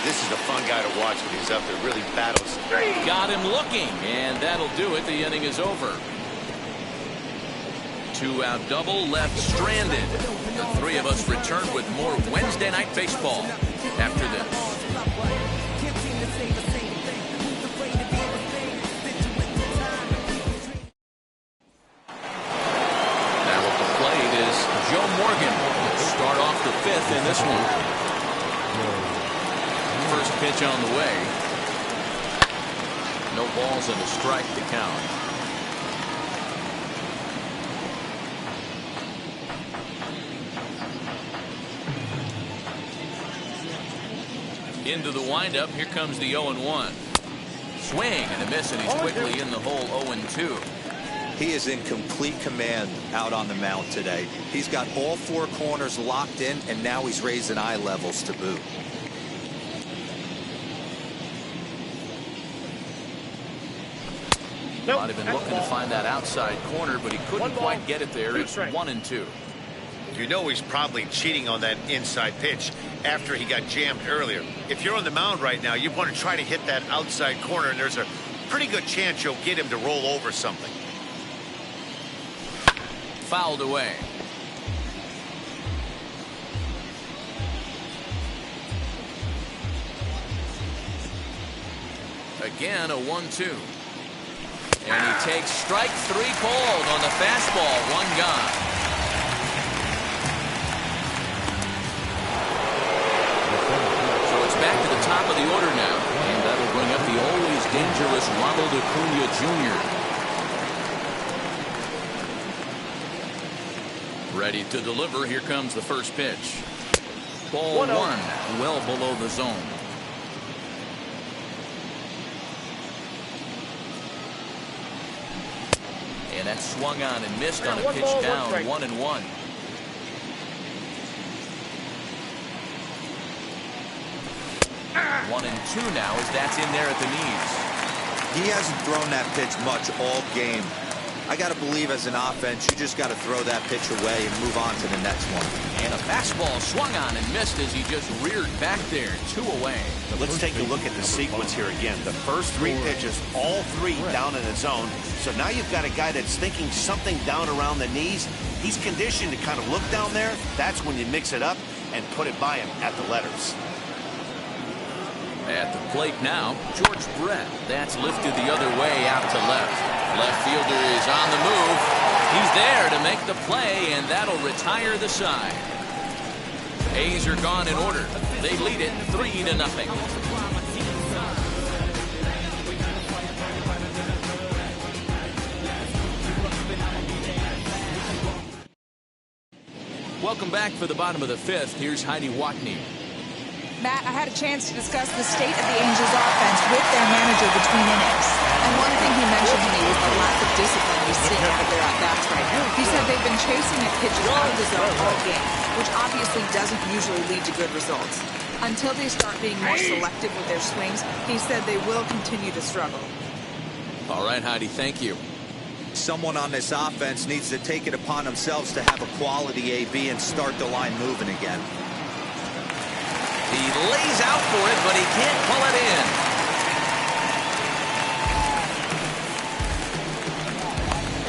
This is a fun guy to watch when he's up there, really battles. Got him looking, and that'll do it. The inning is over. 2 Two out double, left stranded. The three of us return with more Wednesday Night Baseball after this. Joe Morgan will start off the fifth in this one. First pitch on the way. No balls and a strike to count. Into the windup. Here comes the 0-1. Swing and a miss, and he's quickly in the hole 0-2. He is in complete command out on the mound today. He's got all four corners locked in, and now he's raising eye levels to boot. Might have been looking to find that outside corner, but he couldn't quite get it there. It's 1-2. You know he's probably cheating on that inside pitch after he got jammed earlier. If you're on the mound right now, you want to try to hit that outside corner, and there's a pretty good chance you'll get him to roll over something. Fouled away. Again, a 1-2. And he takes strike three called on the fastball. One gone. So it's back to the top of the order now. And that'll bring up the always dangerous Ronald Acuna Jr. Ready to deliver. Here comes the first pitch. Ball one, well below the zone. And that swung on and missed on a pitch down. 1-1. One and two now as that's in there at the knees. He hasn't thrown that pitch much all game. I got to believe as an offense, you just got to throw that pitch away and move on to the next one. And a fastball swung on and missed as he just reared back there. 2 away. Let's take a look at the sequence here again. The first 3 pitches, all 3 down in the zone. So now you've got a guy that's thinking something down around the knees. He's conditioned to kind of look down there. That's when you mix it up and put it by him at the letters. At the plate now, George Brett. That's lifted the other way out to left. Left fielder is on the move. He's there to make the play, and that'll retire the side. A's are gone in order. They lead it 3-0. Welcome back for the bottom of the 5th. Here's Heidi Watney. Matt, I had a chance to discuss the state of the Angels offense with their manager between innings. And one thing he mentioned to me was the lack of discipline we see out of their at-bats right now. He said they've been chasing at pitches out of the zone all game, which obviously doesn't usually lead to good results. Until they start being more selective with their swings, he said they will continue to struggle. All right, Heidi, thank you. Someone on this offense needs to take it upon themselves to have a quality AB and start the line moving again. He lays out for it, but he can't pull it in.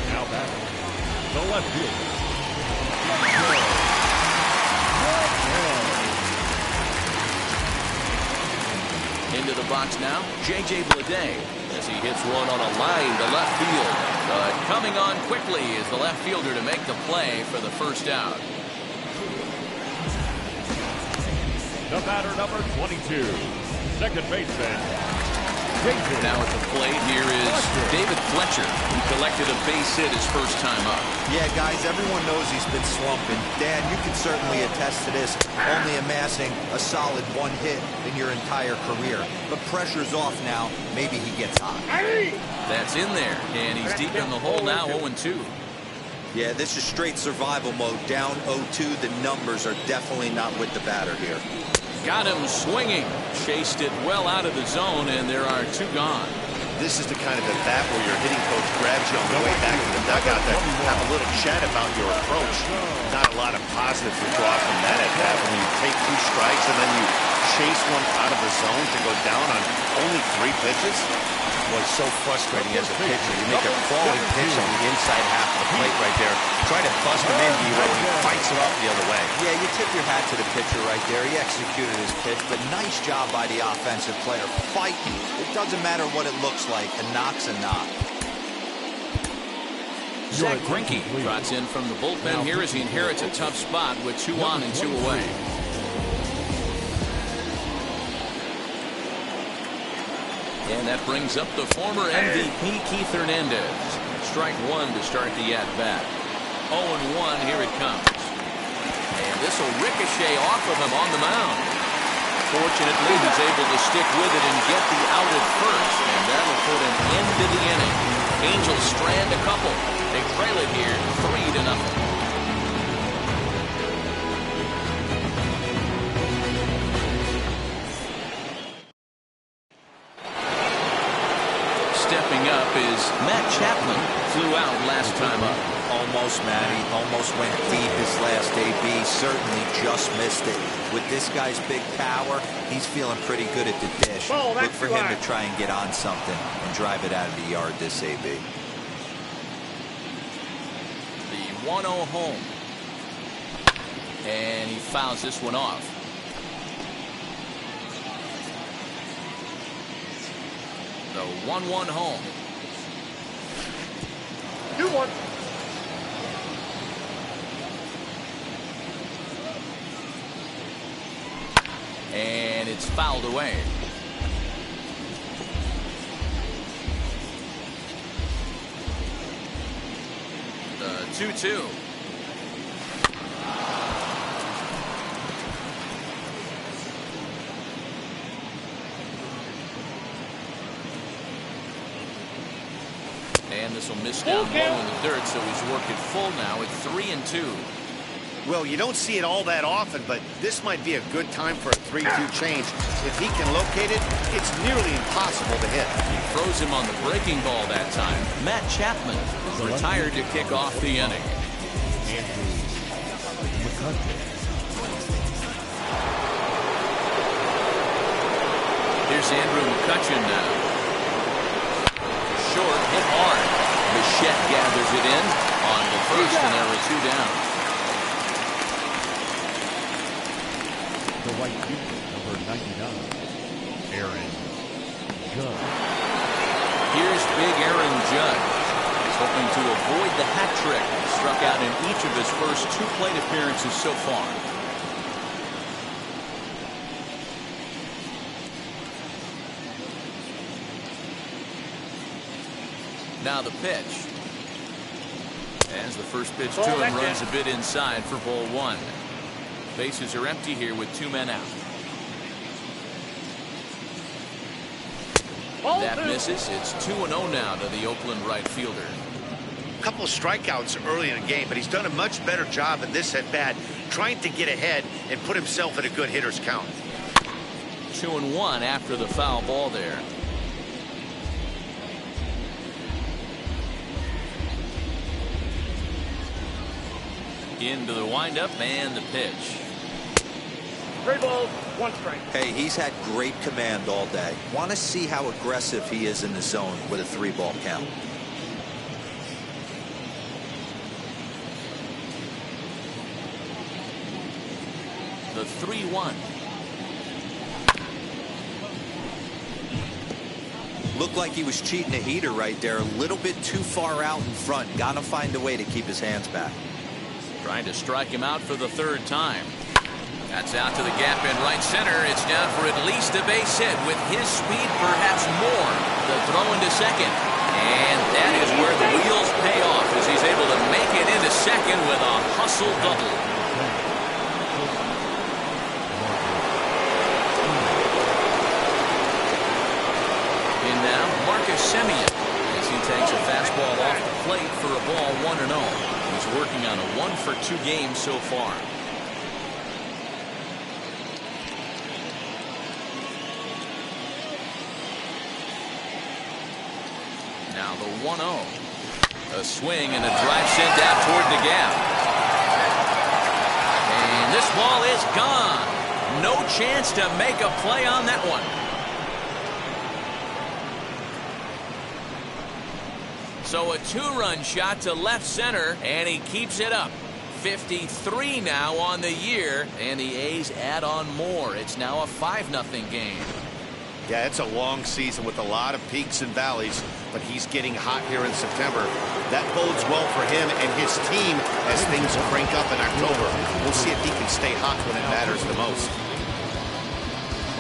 Now back, the left fielder. Into the box now, J.J. Bleday as he hits one on a line to left field. But coming on quickly is the left fielder to make the play for the first out. The batter, number 22, second baseman, David. Now at the plate, here is David Fletcher, who collected a base hit his first time up. Yeah, guys, everyone knows he's been slumping. Dan, you can certainly attest to this, only amassing a solid 1 hit in your entire career. But pressure's off now. Maybe he gets hot. That's in there, and he's deep in the hole now, 0-2. Yeah, this is straight survival mode. Down 0-2, the numbers are definitely not with the batter here. Got him swinging. Chased it well out of the zone, and there are 2 gone. This is the kind of at bat where your hitting coach grabs you on the way back to the dugout to have a little chat about your approach. Not a lot of positives to draw from that at bat when you take 2 strikes and then you chase one out of the zone to go down on only 3 pitches. Boy, so frustrating as a pitcher. You make a crawling pitch on the inside half of the plate right there. Try to bust him in, D-Row, and he fights it off the other way. Yeah, you tip your hat to the pitcher right there. He executed his pitch, but nice job by the offensive player. Fighting. It doesn't matter what it looks like. A knock's a knock. Zach Greinke trots in from the bullpen here as he inherits a tough spot with 2 on and 2 away. And that brings up the former MVP, Keith Hernandez. Strike 1 to start the at-bat. 0-1, here it comes. And this will ricochet off of him on the mound. Fortunately, he's able to stick with it and get the out at first. And that'll put an end to the inning. Angels strand a couple. They trail it here 3-0. Stepping up is Matt Chapman. Flew out last time up. Almost, Matty. Almost went deep his last AB. Certainly just missed it. With this guy's big power, he's feeling pretty good at the dish. Look for him to try and get on something and drive it out of the yard this AB. The 1-0 home. And he fouls this one off. The 1-1 home. 2-1. And it's fouled away. The 2-2. And this will miss down low in the dirt, so he's working full now at 3-2. Well, you don't see it all that often, but this might be a good time for a 3-2 change. If he can locate it, it's nearly impossible to hit. He throws him on the breaking ball that time. Matt Chapman is retired to kick off the inning. Here's Andrew McCutchen now. Short, hit hard. Bichette gathers it in on the first, and there are 2 down. The right fielder, number 99, Aaron Judge. Here's big Aaron Judge. He's hoping to avoid the hat trick. He struck out in each of his first 2 plate appearances so far. Now the pitch. As the first pitch to him runs a bit inside for ball 1. Bases are empty here with 2 men out. That misses. It's 2-0 now to the Oakland right fielder. A couple of strikeouts early in the game, but he's done a much better job in this at-bat, trying to get ahead and put himself in a good hitter's count. 2-1 after the foul ball there. Into the windup and the pitch. 3 balls, 1 strike. Hey, he's had great command all day. Want to see how aggressive he is in the zone with a 3-ball count. The 3-1. Looked like he was cheating a heater right there. A little bit too far out in front. Got to find a way to keep his hands back. Trying to strike him out for the 3rd time. That's out to the gap in right center. It's down for at least a base hit. With his speed, perhaps more. The throw into second. And that is where the wheels pay off as he's able to make it into second with a hustle double. And now Marcus Semien as he takes a fastball off the plate for a ball 1-0. He's working on a 1-for-2 game so far. Now the 1-0. A swing and a drive sent out toward the gap. And this ball is gone. No chance to make a play on that one. So a two-run shot to left center, and he keeps it up. 53 now on the year, and the A's add on more. It's now a 5-0 game. Yeah, it's a long season with a lot of peaks and valleys, but he's getting hot here in September. That bodes well for him and his team as things crank up in October. We'll see if he can stay hot when it matters the most.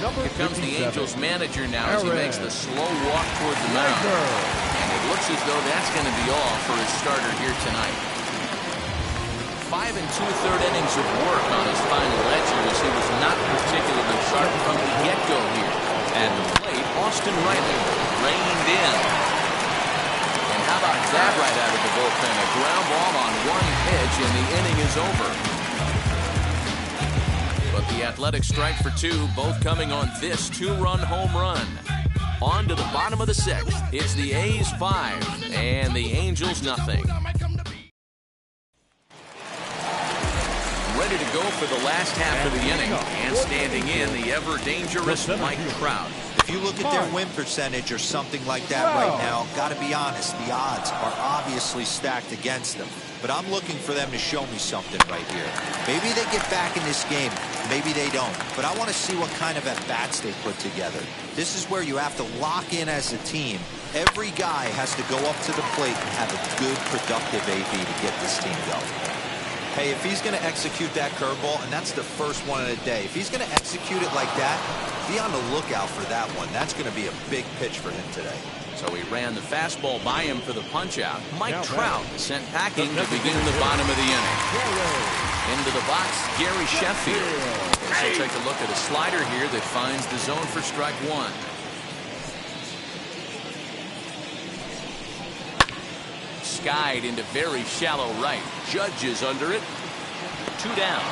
Here comes the Angels manager now as he makes the slow walk toward the mound. And it looks as though that's going to be all for his starter here tonight. 5 2/3 innings of work on his final ledger as he was not particularly sharp from the get-go here. At the plate, Austin Riley reined in. And how about that right out of the bullpen? A ground ball on one pitch, and the inning is over. But the Athletics strike for 2, both coming on this 2-run home run. On to the bottom of the 6th. It's the A's 5 and the Angels nothing. Ready to go for the last half of the inning, and standing in, the ever-dangerous Mike Trout. If you look at their win percentage or something like that right now, got to be honest, the odds are obviously stacked against them. But I'm looking for them to show me something right here. Maybe they get back in this game. Maybe they don't. But I want to see what kind of at-bats they put together. This is where you have to lock in as a team. Every guy has to go up to the plate and have a good, productive AB to get this team going. Hey, if he's going to execute that curveball, and that's the first one of the day, if he's going to execute it like that, be on the lookout for that one. That's going to be a big pitch for him today. So he ran the fastball by him for the punch-out. Mike Trout sent packing to begin the bottom of the inning. Into the box, Gary Sheffield. So take a look at a slider here that finds the zone for strike 1. Skied into very shallow right. Judge is under it. 2 down.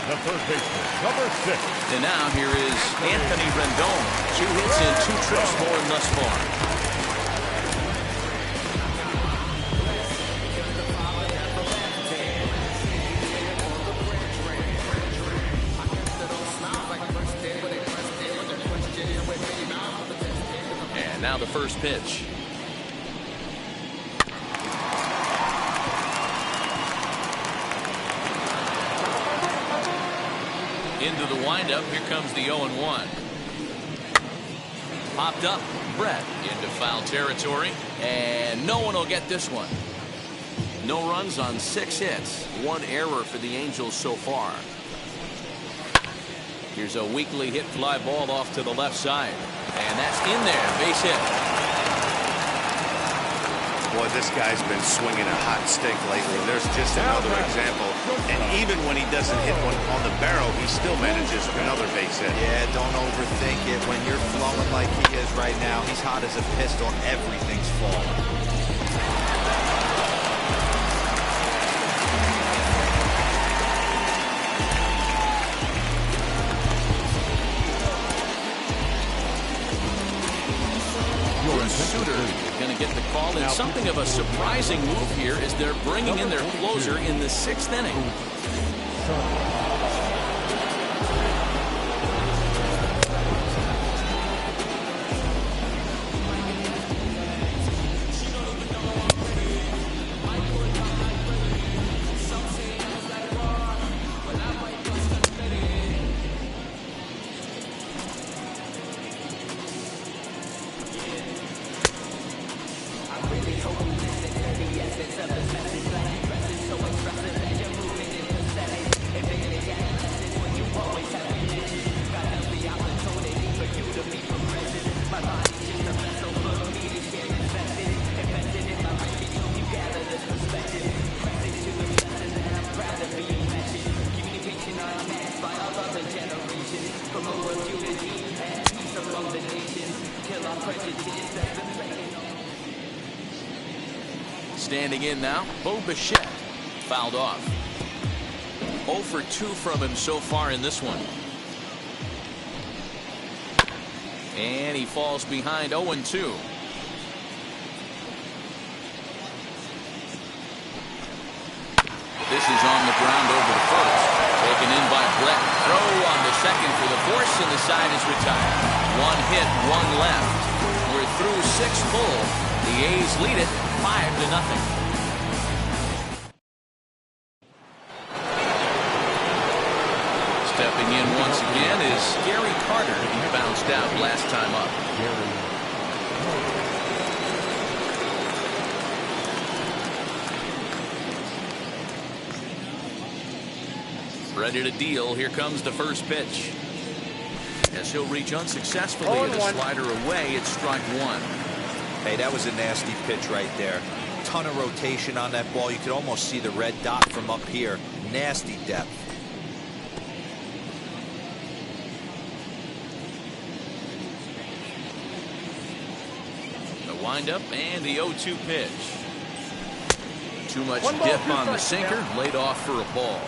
The first baseman, number 6. And now here is Anthony Rendon. 2 hits and 2 trips for him thus far. Now the first pitch. Into the windup. Here comes the 0-1. Popped up. Brett into foul territory. And no one will get this one. No runs on 6 hits. 1 error for the Angels so far. Here's a weakly hit fly ball off to the left side. And that's in there. Base hit. Boy, this guy's been swinging a hot stick lately. There's just another example. And even when he doesn't hit one on the barrel, he still manages another base hit. Yeah, don't overthink it. When you're flowing like he is right now, he's hot as a pistol. Everything's falling. Suter going to get the call in something of a surprising move here as they're bringing in their closer in the 6th inning. Standing in now, Bo Bichette fouled off. 0 for 2 from him so far in this one. And he falls behind 0-2. This is on the ground over the first. Taken in by Brett. Throw on the second for the force Wilson, the side is retired. One hit, one left. We're through 6 full. The A's lead it 5-0. Stepping in once again is Gary Carter. He bounced out last time up. Ready to deal. Here comes the first pitch. As he'll reach unsuccessfully at a slider away, it's strike one. Hey, that was a nasty pitch right there. Ton of rotation on that ball. You could almost see the red dot from up here. Nasty depth. The windup and the 0-2 pitch. Too much dip on the sinker. Laid off for a ball.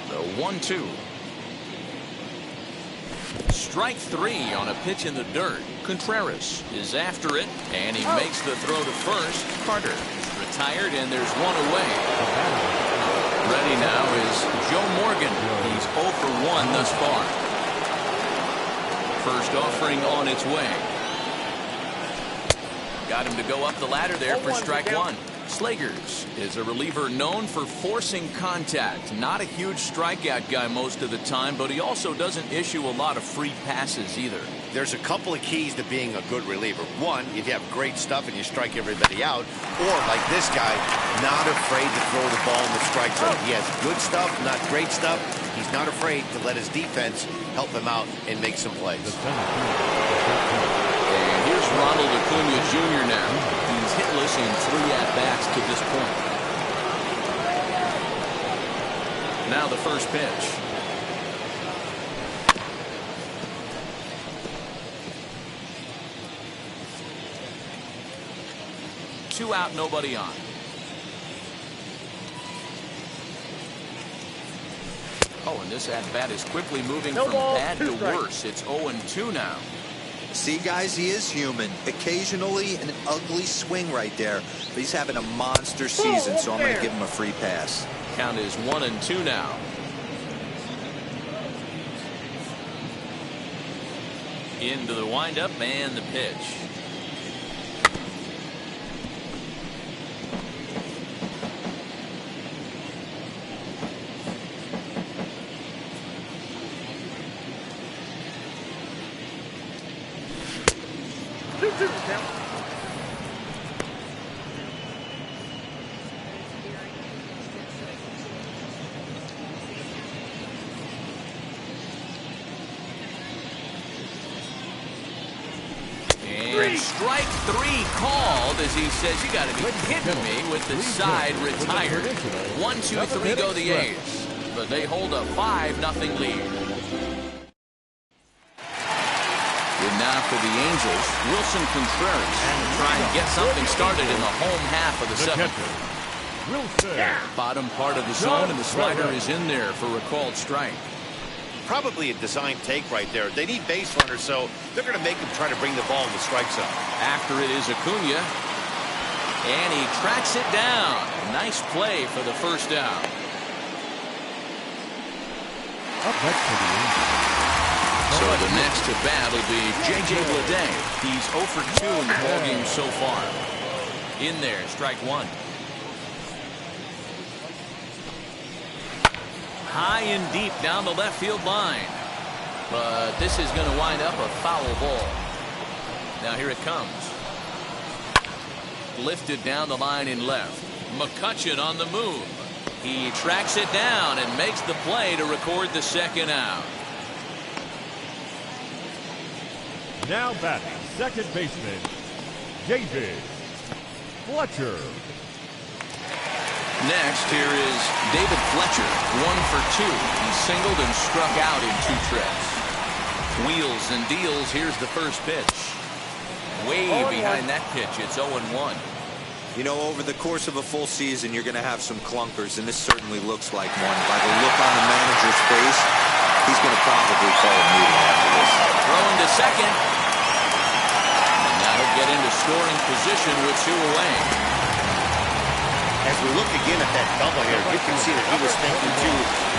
The 1-2. Strike 3 on a pitch in the dirt. Contreras is after it, and he makes the throw to first. Carter is retired, and there's one away. Ready now is Joe Morgan. He's 0 for 1 thus far. First offering on its way. Got him to go up the ladder there for strike one. Slagers is a reliever known for forcing contact. Not a huge strikeout guy most of the time, but he also doesn't issue a lot of free passes either. There's a couple of keys to being a good reliever. One, if you have great stuff and you strike everybody out, or like this guy, not afraid to throw the ball in the strike zone. He has good stuff, not great stuff. He's not afraid to let his defense help him out and make some plays. And here's Ronald Acuna Jr. now. He's hitless in 3 at-bats to this point. Now the first pitch. Two out, nobody on. Oh, and this at-bat is quickly moving from bad to worse. It's 0-2 now. See, guys, he is human. Occasionally an ugly swing right there, but he's having a monster season, so I'm going to give him a free pass. Count is 1-2 now. Into the windup and the pitch. And strike 3 called as he says, you got to be kidding me, with the side retired. 1-2-3 go the A's, but they hold a 5-0 lead. And now for the Angels, Wilson Contreras trying to get something started in the home half of the 7th. Bottom part of the zone, and the slider is in there for a called strike. Probably a design take right there. They need base runners, so they're going to make him try to bring the ball in the strike zone. After it is Acuna, and he tracks it down. Nice play for the first down. Up next for the Angels. So the next to bat will be J.J. Bleday. He's 0 for 2 in the ballgame so far. In there, strike 1. High and deep down the left field line. But this is going to wind up a foul ball. Now here it comes. Lifted down the line in left. McCutchen on the move. He tracks it down and makes the play to record the second out. Now batting, second baseman, David Fletcher. Next, here is David Fletcher, 1 for 2. He singled and struck out in 2 trips. Wheels and deals. Here's the first pitch. Way behind that pitch. It's 0-1. You know, over the course of a full season, you're going to have some clunkers, and this certainly looks like one. By the look on the manager's face, He's going to probably call a meeting after this. Throwing to second. And now he'll get into scoring position with 2 away. As we look again at that double here, you can see that he was thinking too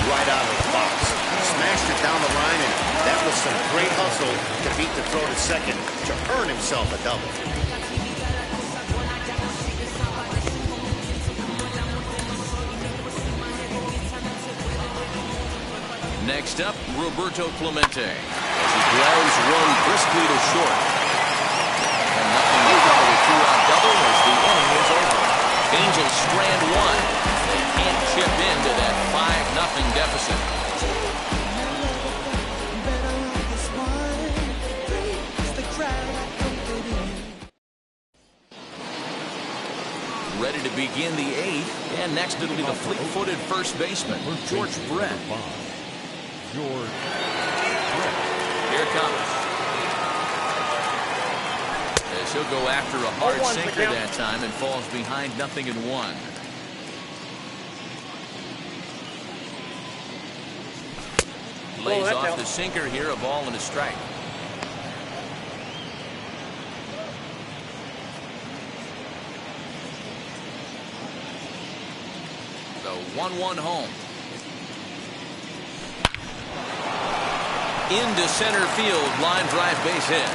right out of the box. Smashed it down the line, and that was some great hustle to beat the throw to second to earn himself a double. Next up, Roberto Clemente, as he grounds one briskly to short. And nothing to cover the 2-out double as the inning is over. Angels strand 1. They can't chip into that 5-0 deficit. Ready to begin the 8th, and next it'll be the fleet-footed first baseman, George Brett. George Brett. Here it comes. As he'll go after a hard sinker that time and falls behind 0-1. Lays off the sinker here, a ball and a strike. The 1-1 home. Into center field, line drive, base hit.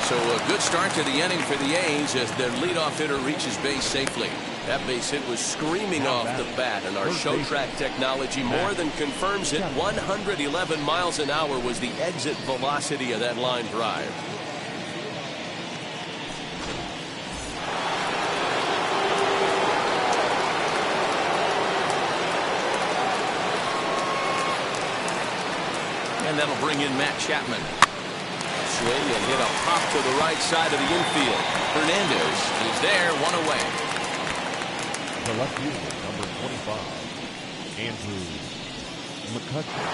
So a good start to the inning for the A's as their leadoff hitter reaches base safely. That base hit was screaming off the bat, and our show track technology more than confirms it. 111 miles an hour was the exit velocity of that line drive. And that'll bring in Matt Chapman. Swing and hit a pop to the right side of the infield. Hernandez is there, 1 away. The left fielder, number 25, Andrew McCutcheon.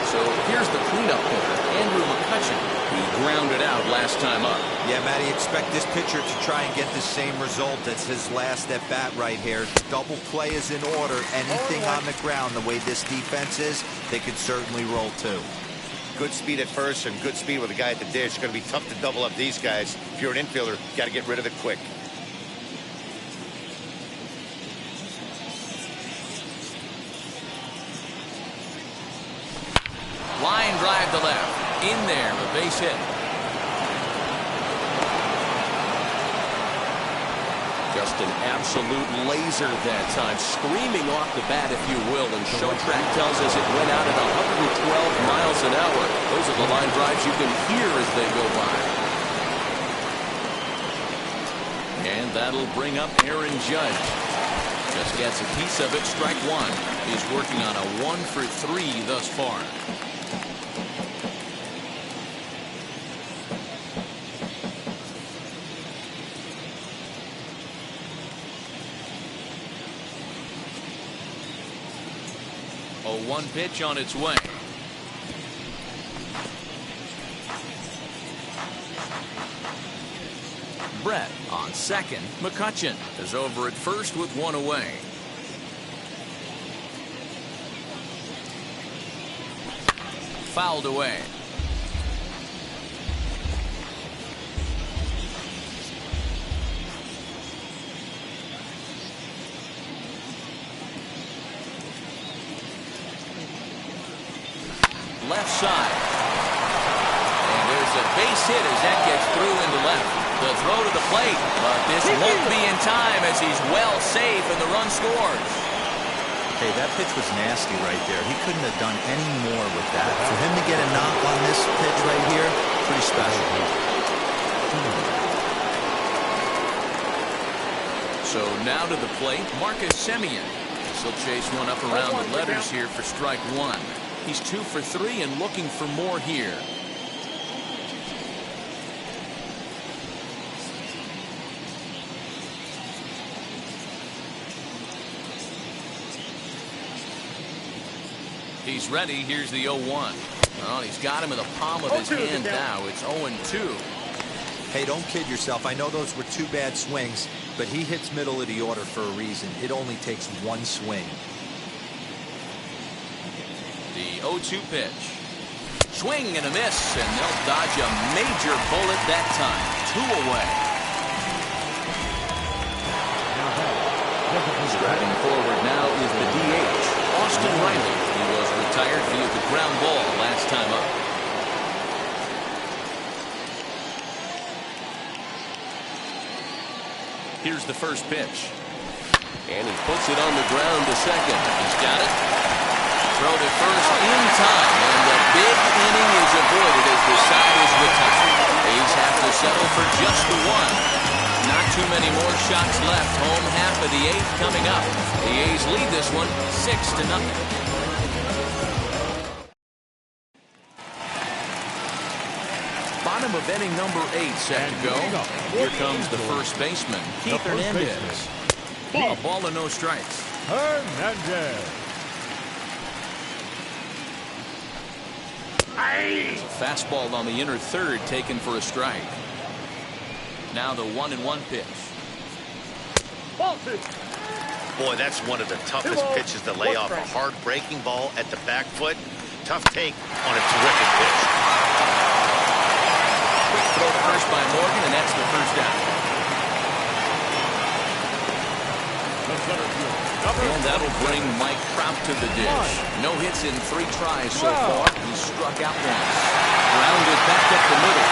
So here's the cleanup hitter, Andrew McCutcheon, who grounded out last time up. Yeah, Matty, expect this pitcher to try and get the same result as his last at bat right here. Double play is in order. Anything on the ground, the way this defense is, they could certainly roll too. Good speed at first and good speed with a guy at the dish. It's going to be tough to double up these guys. If you're an infielder, you got to get rid of it quick. Line drive to left. In there, a base hit. Just an absolute laser that time, screaming off the bat, if you will, and show track tells us it went out at 112 miles an hour. Those are the line drives you can hear as they go by. And that'll bring up Aaron Judge. Just gets a piece of it, strike 1. He's working on a 1 for 3 thus far. A 1 pitch on its way. Brett on second. McCutcheon is over at first with 1 away. Fouled away. Left side. And there's a base hit as that gets through into left. The throw to the plate, but this won't be in time as he's well safe and the run scores. Hey, that pitch was nasty right there. He couldn't have done any more with that. For him to get a knock on this pitch right here, pretty special. So now to the plate, Marcus Semien. He'll chase one up around the letters here for strike 1. He's 2 for 3 and looking for more here. He's ready. Here's the 0-1. Well, he's got him in the palm of his hand now. It's 0-2. Hey, don't kid yourself. I know those were 2 bad swings, but he hits middle of the order for a reason. It only takes 1 swing. The The 0-2 pitch. Swing and a miss, and they'll dodge a major bullet that time. 2 away. Striding forward now is the DH, Austin Riley. He was retired via the ground ball last time up. Here's the first pitch. And he puts it on the ground to second. He's got it. Throw to first in time, and the big inning is avoided as the side is retired. A's have to settle for just the one. Not too many more shots left. Home half of the 8th coming up. The A's lead this one 6-0. Bottom of inning number 8 set to go. Here comes the first baseman, Keith Hernandez. A ball and no strikes. Hernandez. Fastball on the inner third taken for a strike. Now the 1-1 pitch. Boy, that's one of the toughest pitches to lay off. A hard breaking ball at the back foot. Tough take on a terrific pitch. Quick throw to first by Morgan, and that's the first down. And that'll bring Mike Trout to the dish. No hits in 3 tries so far. He struck out once. Grounded back up the middle.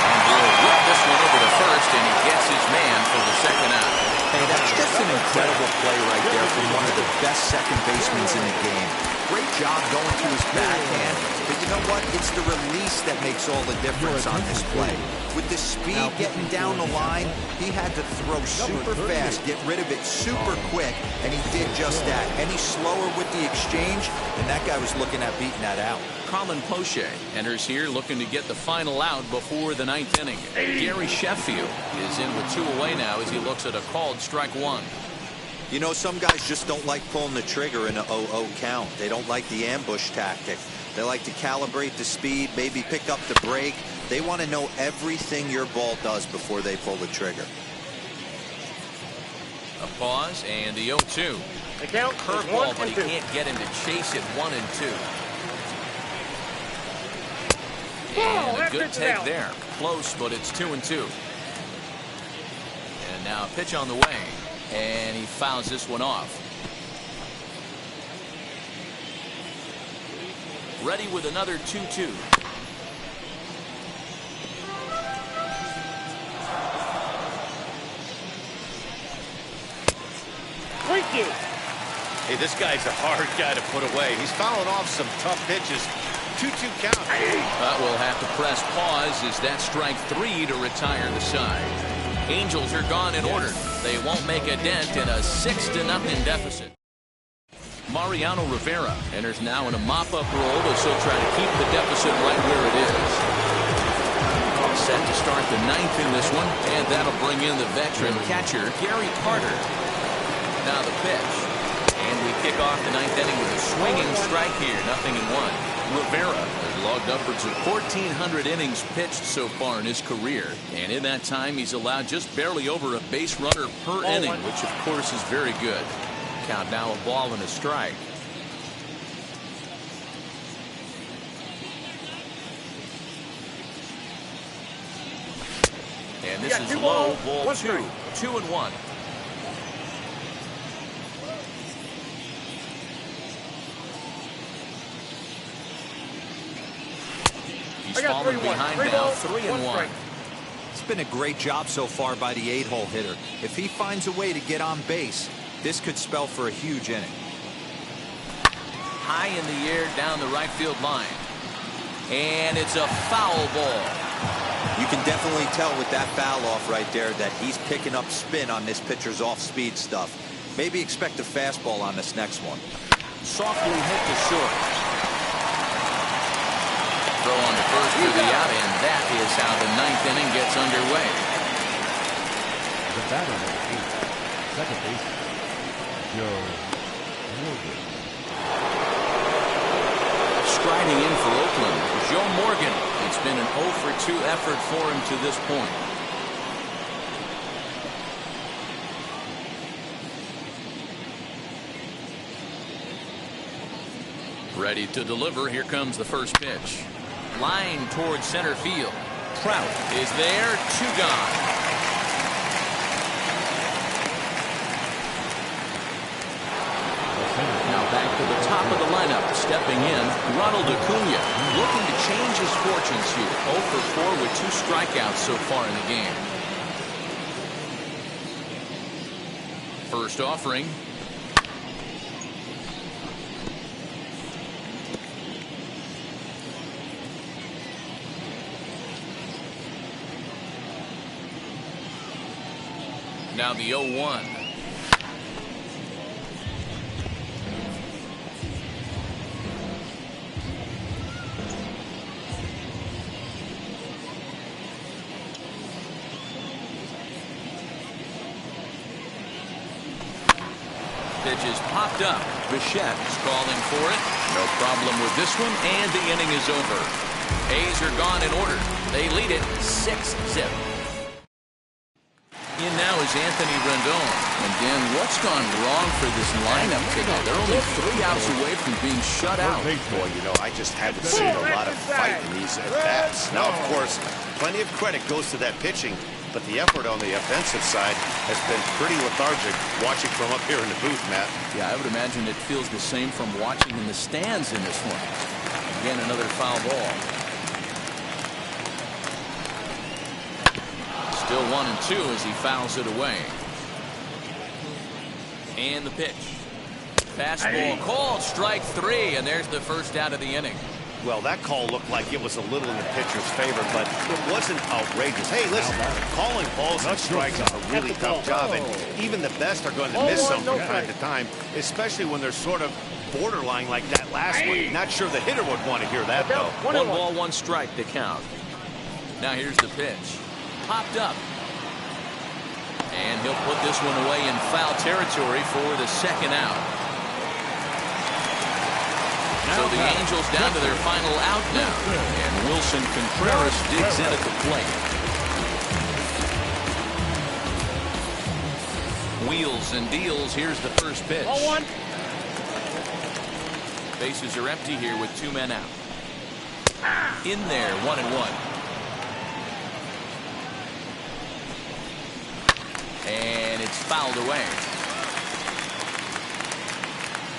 And he'll whip this one over to first, and he gets his man for the second out. Hey, that's just an incredible play right there from one of the best second basemen in the game. Great job going to his backhand. But you know what? It's the release that makes all the difference on this play. With the speed getting down the line, he had to throw super fast, get rid of it super quick, and he did just that. Any slower with the exchange, and that guy was looking at beating that out. Colin Poche enters here looking to get the final out before the 9th inning. Gary Sheffield is in with 2 away now as he looks at a called strike 1. You know, some guys just don't like pulling the trigger in a 0-0 count. They don't like the ambush tactic. They like to calibrate the speed, maybe pick up the break. They want to know everything your ball does before they pull the trigger. A pause and the 0-2. The count curveball, but he can't get him to chase it 1 and 2. And a good take there. Close, but it's 2 and 2. And now a pitch on the way. And he fouls this one off. Ready with another 2-2. Thank you. Hey, this guy's a hard guy to put away. He's fouling off some tough pitches. 2-2 count. But we'll have to press pause as that strike 3 to retire the side. Angels are gone in order. They won't make a dent in a 6-0 deficit. Mariano Rivera enters now in a mop-up role as he'll try to keep the deficit right where it is. Set to start the 9th in this one, and that'll bring in the veteran catcher, Gary Carter. Now the pitch. And we kick off the 9th inning with a swinging strike here, 0-1. Rivera has logged upwards of 1,400 innings pitched so far in his career, and in that time he's allowed just barely over a base runner per inning, which of course is very good. Count now a ball and a strike. And this is low, ball 2, 2-1. He's falling behind now, 3-1. It's been a great job so far by the 8-hole hitter. If he finds a way to get on base, this could spell for a huge inning. High in the air down the right field line. And it's a foul ball. You can definitely tell with that foul off right there that he's picking up spin on this pitcher's off-speed stuff. Maybe expect a fastball on this next one. Softly hit to short. Throw on the first for the out, and that is how the 9th inning gets underway. The batter number 8, second base, Joe Morgan. Striding in for Oakland, Joe Morgan. It's been an 0-for-2 effort for him to this point. Ready to deliver. Here comes the first pitch. Line towards center field. Trout is there. 2 gone. Now back to the top of the lineup. Stepping in, Ronald Acuna. Looking to change his fortunes here. 0 for 4 with 2 strikeouts so far in the game. First offering. Now the 0-1. Pitch is popped up. Bichette is calling for it. No problem with this one, and the inning is over. A's are gone in order. They lead it 6-0. In now is Anthony Rendon. And Dan, what's gone wrong for this lineup today? They're only 3 outs away from being shut out. Boy, you know, I just haven't seen a lot of fight in these at-bats. Now, of course, plenty of credit goes to that pitching, but the effort on the offensive side has been pretty lethargic watching from up here in the booth, Matt. Yeah, I would imagine it feels the same from watching in the stands in this one. Again, another foul ball. Still 1-2 as he fouls it away. And the pitch. Fastball called, strike 3, and there's the first out of the inning. Well, that call looked like it was a little in the pitcher's favor, but it wasn't outrageous. Hey, listen, calling balls and strikes is a really tough job, and even the best are going to miss some from time to time, especially when they're sort of borderline like that last one. Not sure the hitter would want to hear that, though. 1 ball, 1 strike to count. Now here's the pitch. Popped up. And he'll put this one away in foul territory for the second out. So the Angels down to their final out now. And Wilson Contreras digs in at the plate. Wheels and deals. Here's the first pitch. Bases are empty here with 2 men out. In there, 1-1. And it's fouled away.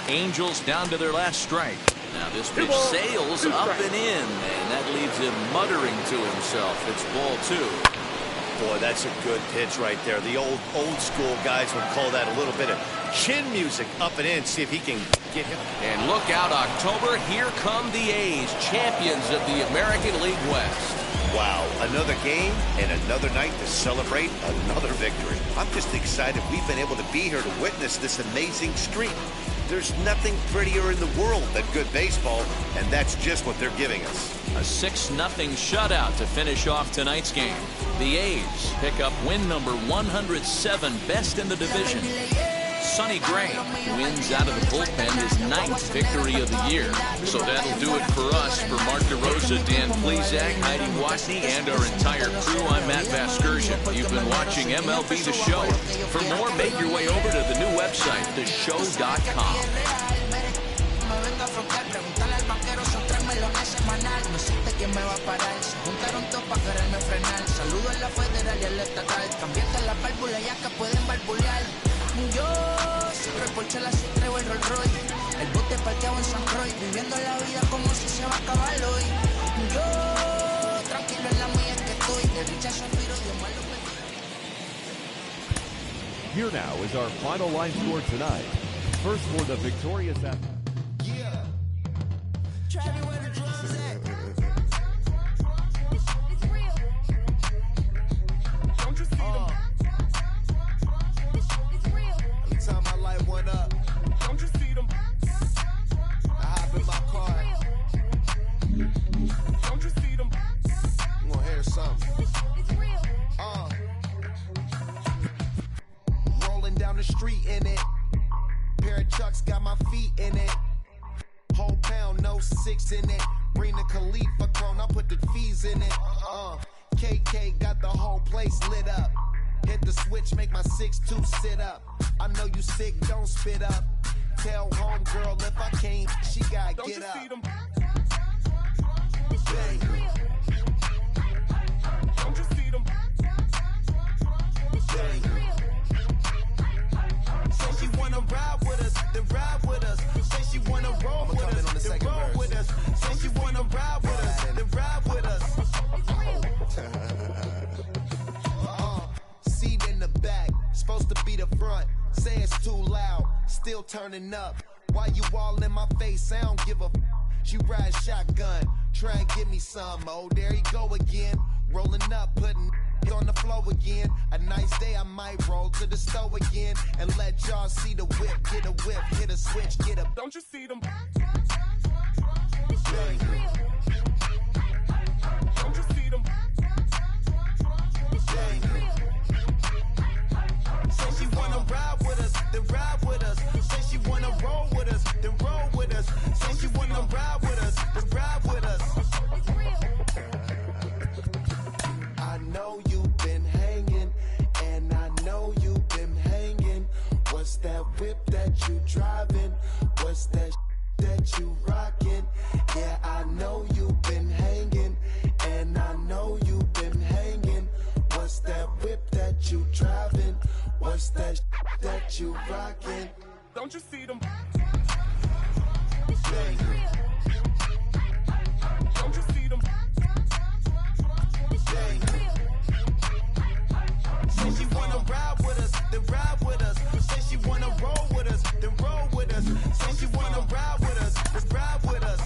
Angels down to their last strike. Now this pitch sails up and in, and that leaves him muttering to himself. It's ball 2. Boy, that's a good pitch right there. The old school guys would call that a little bit of chin music up and in. See if he can get him. And look out, October. Here come the A's, champions of the American League West. Wow, another game and another night to celebrate another victory. I'm just excited we've been able to be here to witness this amazing streak. There's nothing prettier in the world than good baseball, and that's just what they're giving us. A 6-0 shutout to finish off tonight's game. The A's pick up win number 107, best in the division. Sonny Gray wins out of the bullpen his 9th victory of the year. So that'll do it for us. For Mark DeRosa, Dan Plesac, Heidi Watney, and our entire crew, I'm Matt Vasgersian. You've been watching MLB The Show. For more, make your way over to the new website, theshow.com. Yo siempre por chela si traigo el Rolls Royce. El bote parqueado en San Croix, viviendo la vida como si se va a acabar hoy. Yo tranquilo en la mía que estoy. De dicha Shafiro, Dios malo me. Here now is our final line score tonight. First for the victorious at. Yeah. Try me where the drums at. Don't you see them? Time my light went up. Don't you see them? I hop in my car. Don't you see them? You gonna hear something? Rolling down the street in it. Pair of Chucks got my feet in it. Whole pound, no 6 in it. Bring the Khalifa cone, I put the fees in it. KK got the whole place lit up. Hit the switch, make my 6'2" sit up. I know you sick, don't spit up. tell homegirl if I can't, she gotta get up. Bang. Don't you see them? Bang. Say she wanna ride with us, then ride with us. Say she wanna roll with us, then roll with us. Say she wanna ride with us, then ride with us. Seat in the back, supposed to be the front. Say it's too loud, still turning up. Why you all in my face? I don't give a f. She ride shotgun, try and give me some. Oh, there you go again. Rolling up, putting on the floor again. A nice day, I might roll to the store again and let y'all see the whip. Get a whip, hit a switch, get a. Don't you see them? Bang. Don't you see them? Bang. Say she wanna ride with us, then ride with us. Say she wanna roll with us, then roll with us. Say she wanna ride with us, then ride with us. I know you've been hanging, and I know you've been hanging. What's that whip that you driving? What's that that you rocking? Yeah, I know you've been hanging, and I know you've been hanging. What's that whip that you driving? What's that that you rocking? Don't you see them? Bang. Don't you see them? Bang. Say she wanna ride with us, then ride with us. Say she wanna roll with us, then roll with us. Say she wanna ride with us, then ride with us.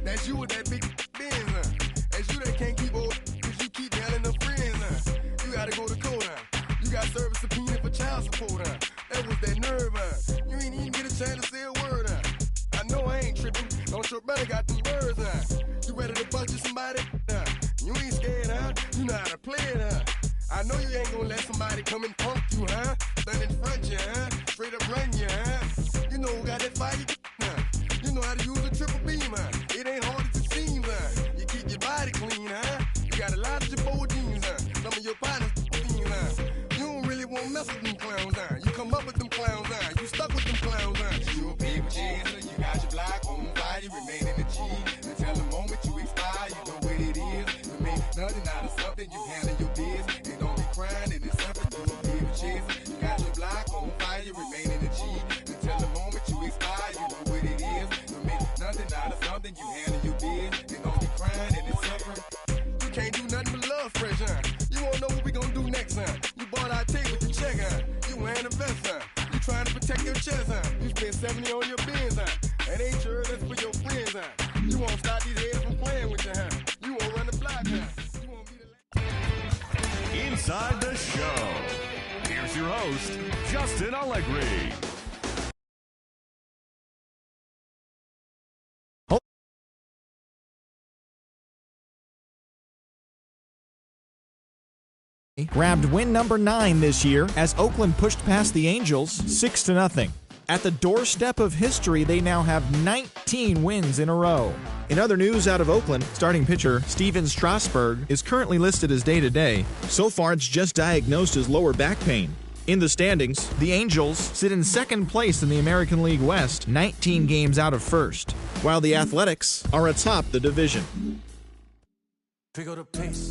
That's you with that big Benz, huh? That's you that can't keep old, cause you keep yelling them friends, huh? You gotta go to court, huh? You got service subpoena for child support, huh? That was that nerve, huh? You ain't even get a chance to say a word, huh? I know I ain't tripping, don't your brother got them birds, huh? You ready to bust you somebody, huh? You ain't scared, huh? You know how to play it, huh? I know you ain't gonna let somebody come and punk you, huh? Stand in front you, huh? Straight up run you, huh? You know who got that fire, huh? You know how to use a triple beam, huh? It ain't hard as it seems, huh? You keep your body clean, huh? You got a lot of your bold jeans, huh? Some of your partners, huh? You don't really want to mess with them clowns, huh? You come up with them clowns, huh? You stuck with them clowns, huh? You a big chaser, you got your block on fire, you remain in the G. Until the moment you expire, you know what it is. You make nothing out of something, you handle your biz. And don't be crying, and it's something you a big chaser. You got your block on fire, you remain in the G. Until the moment you expire, you know what it is. You make nothing out of something, you handle your biz. And don't be crying, and it's suffering. You can't do nothing but love fresh, huh? You won't know what we gonna do next, huh? You bought our tape with your check, huh? You wearing a vest, huh? You trying to protect your chest, huh? You spent 70 on your Benz, huh? That ain't sure that's for your friends, huh? You won't stop these heads from playing with you, huh? You won't run the block, huh? You won't be the Inside the show. Here's your host, Justin Allegri. Grabbed win number 9 this year as Oakland pushed past the Angels 6-0. At the doorstep of history, they now have 19 wins in a row. In other news out of Oakland, starting pitcher Steven Strasburg is currently listed as day-to-day. So far, it's just diagnosed as lower back pain. In the standings, the Angels sit in second place in the American League West, 19 games out of first, while the Athletics are atop the division. Figure the pace.